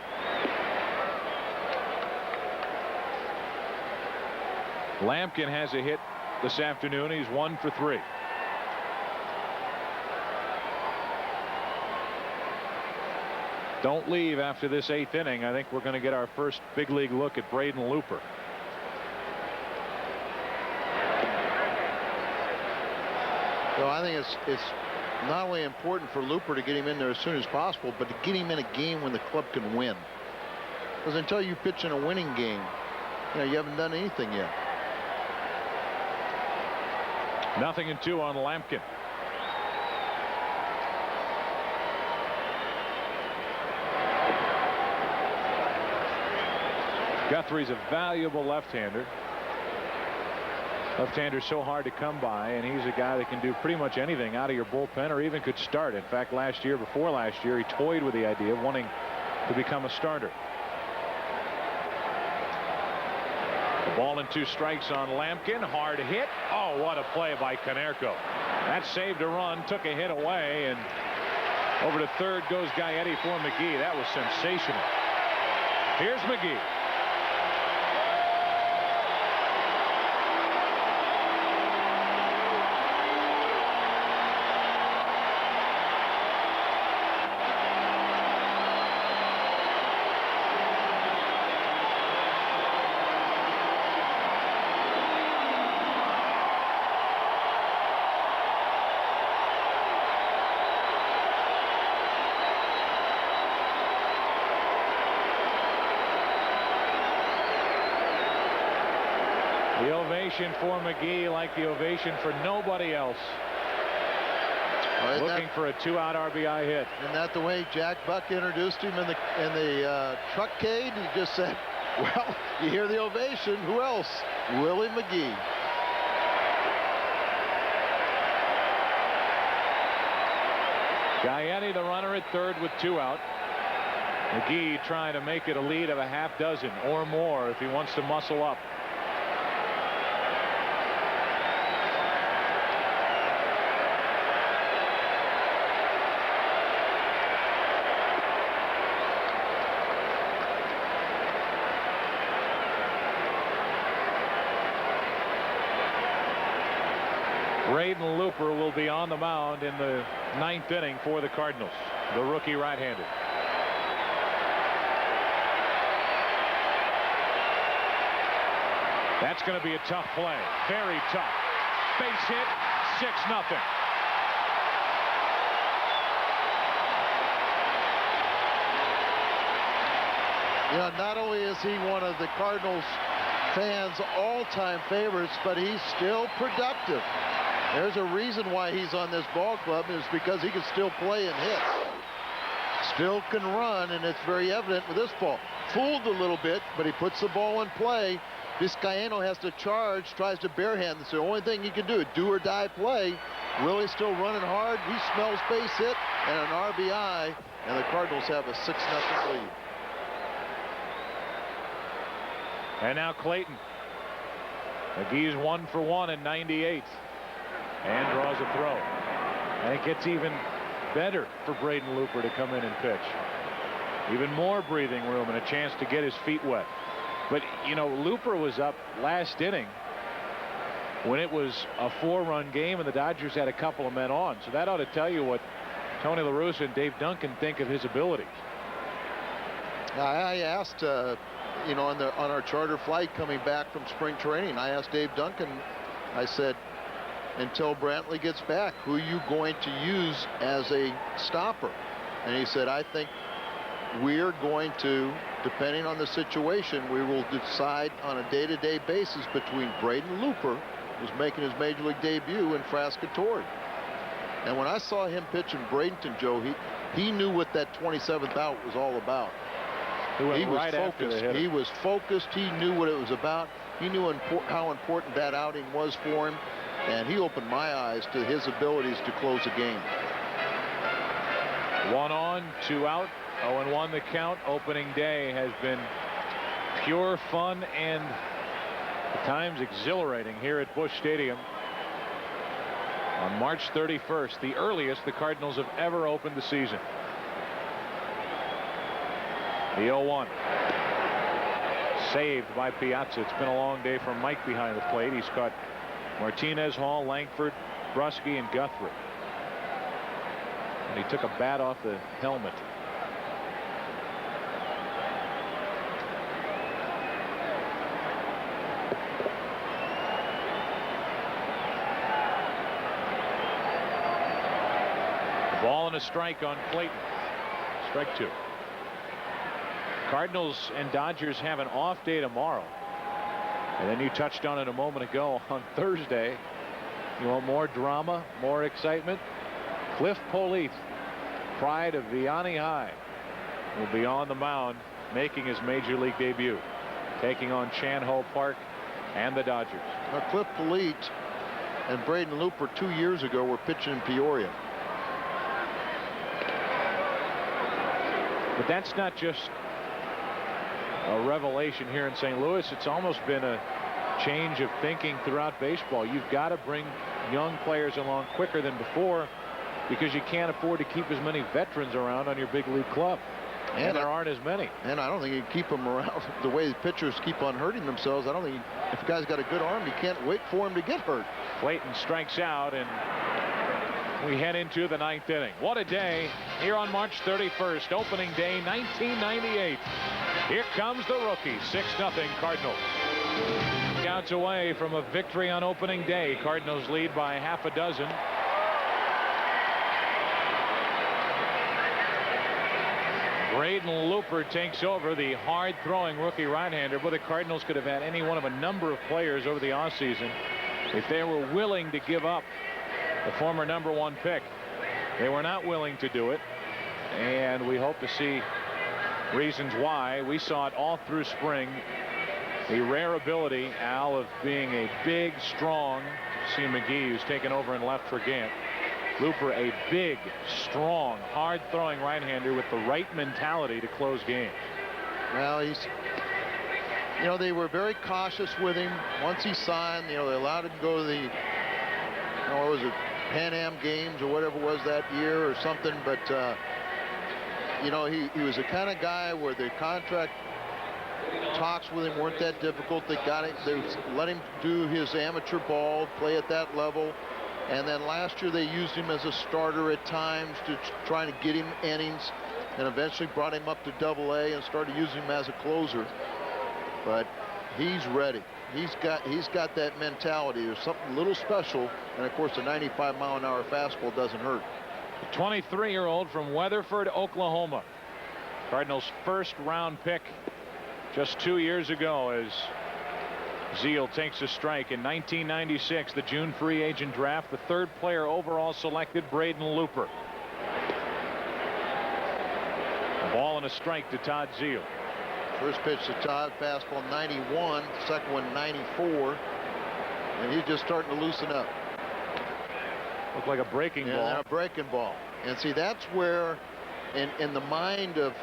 Lampkin has a hit this afternoon. He's 1 for 3. Don't leave after this 8th inning. I think we're going to get our first big league look at Braden Looper. Well, I think it's not only important for Looper to get him in there as soon as possible, but to get him in a game when the club can win. Because until you pitch in a winning game, you haven't done anything yet. 0-2 on Lampkin. Guthrie's a valuable left-hander. Left-hander's so hard to come by, and he's a guy that can do pretty much anything out of your bullpen or even could start. In fact, before last year, he toyed with the idea of wanting to become a starter. The ball and 2 strikes on Lampkin. Hard hit. Oh, what a play by Konerko. That saved a run, took a hit away, and over to third goes Gaetti for McGee. That was sensational. Here's McGee. The ovation for McGee, like the ovation for nobody else. Looking for a 2-out RBI hit. Isn't that the way Jack Buck introduced him in the truckcade? He just said, well, you hear the ovation. Who else? Willie McGee. Gaetti, the runner at third with 2 out. McGee trying to make it a lead of a half dozen or more if he wants to muscle up. Braden Looper will be on the mound in the 9th inning for the Cardinals. The rookie right-handed. That's going to be a tough play. Very tough. Base hit. 6-0. Not only is he one of the Cardinals fans' all-time favorites, but he's still productive. There's a reason why he's on this ball club, and it's because he can still play and hit. Still can run, and it's very evident with this ball. Fooled a little bit, but he puts the ball in play. Vizcaino has to charge, tries to barehand. It's the only thing he can do, do or die play. Willie's still running hard. He smells base hit and an RBI, and the Cardinals have a 6-0 lead. And now Clayton. McGee's 1 for 1 in 98. And draws a throw. And it gets even better for Braden Looper to come in and pitch. Even more breathing room and a chance to get his feet wet. But, Looper was up last inning when it was a 4-run game and the Dodgers had a couple of men on. So that ought to tell you what Tony La Russa and Dave Duncan think of his abilities. I asked, on our charter flight coming back from spring training, I asked Dave Duncan, I said, until Brantley gets back, who are you going to use as a stopper? And he said, I think we're going to, depending on the situation, we will decide on a day-to-day basis between Braden Looper, who's making his major league debut, and Frascatore. And when I saw him pitch in Bradenton, Joe, he knew what that 27th out was all about. He was right focused. He was focused. He knew what it was about. He knew how important that outing was for him. And he opened my eyes to his abilities to close a game. 1 on, 2 out, 0-1 the count. Opening day has been pure fun and at times exhilarating here at Busch Stadium. on March 31st, the earliest the Cardinals have ever opened the season. The 0-1. Saved by Piazza. It's been a long day for Mike behind the plate. He's caught Martinez, Hall, Langford, Bruschi, and Guthrie. And he took a bat off the helmet. Ball and a strike on Clayton. Strike 2. Cardinals and Dodgers have an off day tomorrow. And then you touched on it a moment ago. On Thursday, you want more drama, more excitement? Cliff Polite, pride of Vianney High, will be on the mound making his major league debut, taking on Chan Ho Park and the Dodgers. Now, Cliff Polite and Braden Looper 2 years ago were pitching in Peoria. But that's not just a revelation here in St. Louis. It's almost been a change of thinking throughout baseball. You've got to bring young players along quicker than before because you can't afford to keep as many veterans around on your big league club. And there aren't as many. And I don't think you can keep them around the way the pitchers keep on hurting themselves. I don't think if a guy's got a good arm, you can't wait for him to get hurt. Clayton strikes out, and we head into the 9th inning. What a day here on March 31st, opening day 1998. Here comes the rookie. 6-0 Cardinals. Outs away from a victory on opening day. Cardinals lead by half a dozen. Braden Looper takes over, the hard-throwing rookie right-hander. But the Cardinals could have had any one of a number of players over the offseason if they were willing to give up the former #1 pick. They were not willing to do it, and we hope to see reasons why. We saw it all through spring. The rare ability, Al, of being a big, strong, see McGee, who's taken over and left for Gant. Looper, a big, strong, hard-throwing right-hander with the right mentality to close games. Well, they were very cautious with him. Once he signed, they allowed him to go to the, what was it, Pan Am Games or whatever it was that year or something. But, he was the kind of guy where the contract talks with him weren't that difficult. They let him do his amateur ball, play at that level. And then last year they used him as a starter at times to try to get him innings, and eventually brought him up to AA and started using him as a closer. But he's ready. He's got that mentality. There's something a little special, and of course a 95-mile-an-hour fastball doesn't hurt. The 23-year-old from Weatherford, Oklahoma. Cardinals' first-round pick just 2 years ago as Zeal takes a strike in 1996, the June free agent draft. The third player overall selected, Braden Looper. A ball and a strike to Todd Zeal. First pitch to Todd, fastball 91, second one 94, and he's just starting to loosen up. Looked like a breaking ball. Yeah, a breaking ball. And see, that's where in the mind of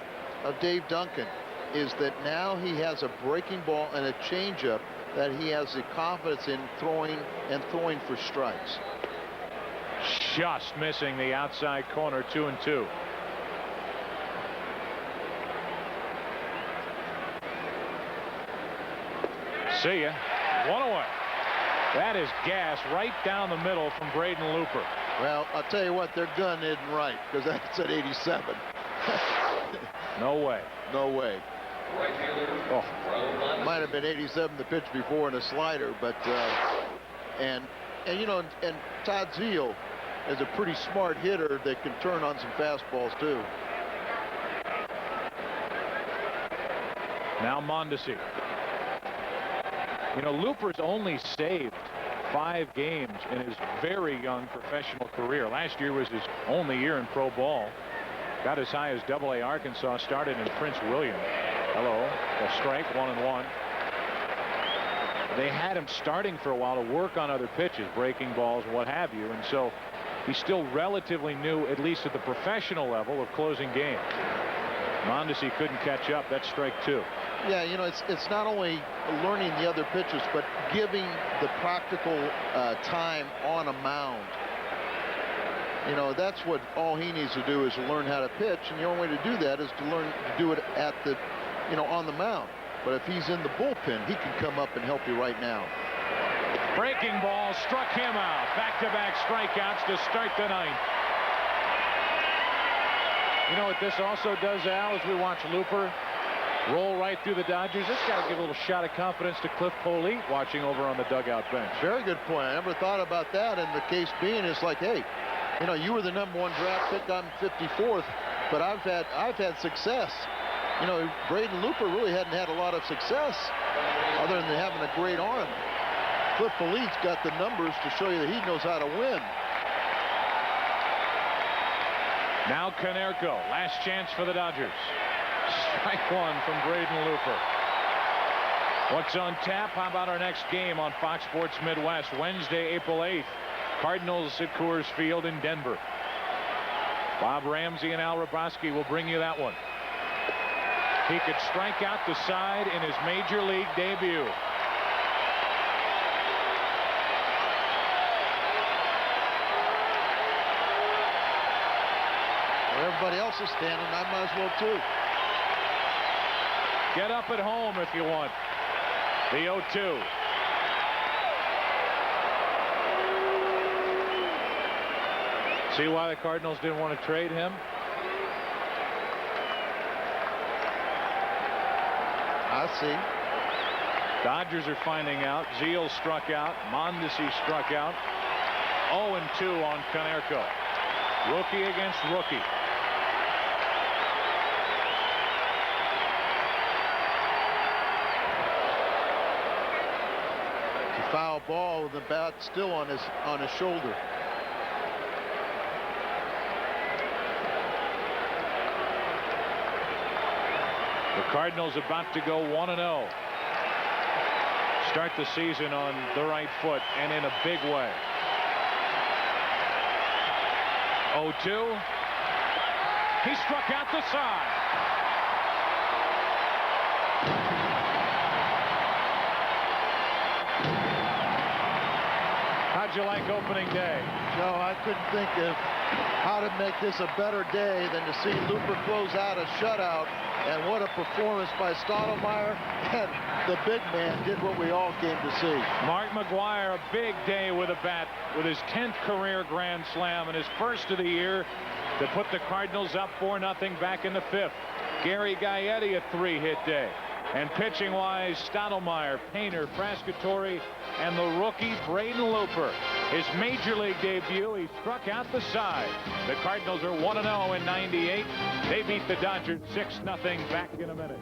Dave Duncan is that now he has a breaking ball and a changeup that he has the confidence in throwing for strikes. Just missing the outside corner, 2-2. See ya. One away. That is gas right down the middle from Braden Looper. Well, I'll tell you what, their gun isn't right because that's at 87. No way. No way. Oh. Might have been 87 the pitch before and a slider, but and Todd Zeal is a pretty smart hitter that can turn on some fastballs too. Now Mondesi. Looper's only saved 5 games in his very young professional career. Last year was his only year in pro ball. Got as high as AA Arkansas, started in Prince William. Hello, a strike, 1-1. They had him starting for a while to work on other pitches, breaking balls, what have you, and so he's still relatively new, at least at the professional level, of closing games. Mondesi couldn't catch up. That's strike 2. Yeah, it's not only learning the other pitches, but giving the practical time on a mound You know, that's what all he needs to do is to learn how to pitch, and the only way to do that is to learn to do it at the, you know, on the mound. But if he's in the bullpen, he can come up and help you right now. Breaking ball struck him out. Back-to-back strikeouts to start the ninth. You know what this also does, Al, as we watch Looper roll right through the Dodgers? This got to give a little shot of confidence to Cliff Polite watching over on the dugout bench. Very good point. I never thought about that. And the case being, it's like, hey, you know, you were the #1 draft pick. I'm 54th, but I've had success. You know, Braden Looper really hadn't had a lot of success other than having a great arm. Cliff Polite's got the numbers to show you that he knows how to win. Now Konerko, last chance for the Dodgers. Strike one from Braden Looper. What's on tap? How about our next game on Fox Sports Midwest, Wednesday, April 8th? Cardinals at Coors Field in Denver. Bob Ramsey and Al Hrabosky will bring you that one. He could strike out the side in his major league debut. Where everybody else is standing, I might as well too. Get up at home if you want. The 0-2. See why the Cardinals didn't want to trade him? I see. Dodgers are finding out. Zeal struck out. Mondesi struck out. 0-2 on Konerko. Rookie against rookie. Foul ball with the bat still on his shoulder. The Cardinals about to go 1-0. Start the season on the right foot and in a big way. 0-2. He struck out the side. How'd you like opening day? No, I couldn't think of how to make this a better day than to see Looper close out a shutout. And what a performance by Stottlemyre. And the big man did what we all came to see. Mark McGwire, a big day with a bat with his 10th career grand slam and his first of the year to put the Cardinals up 4-0 back in the 5th. Gary Gaetti, a 3-hit day. And pitching-wise, Stottlemyre, Painter, Frascatore, and the rookie Braden Looper. His major league debut, he struck out the side. The Cardinals are 1-0 in '98. They beat the Dodgers 6-0 back in a minute.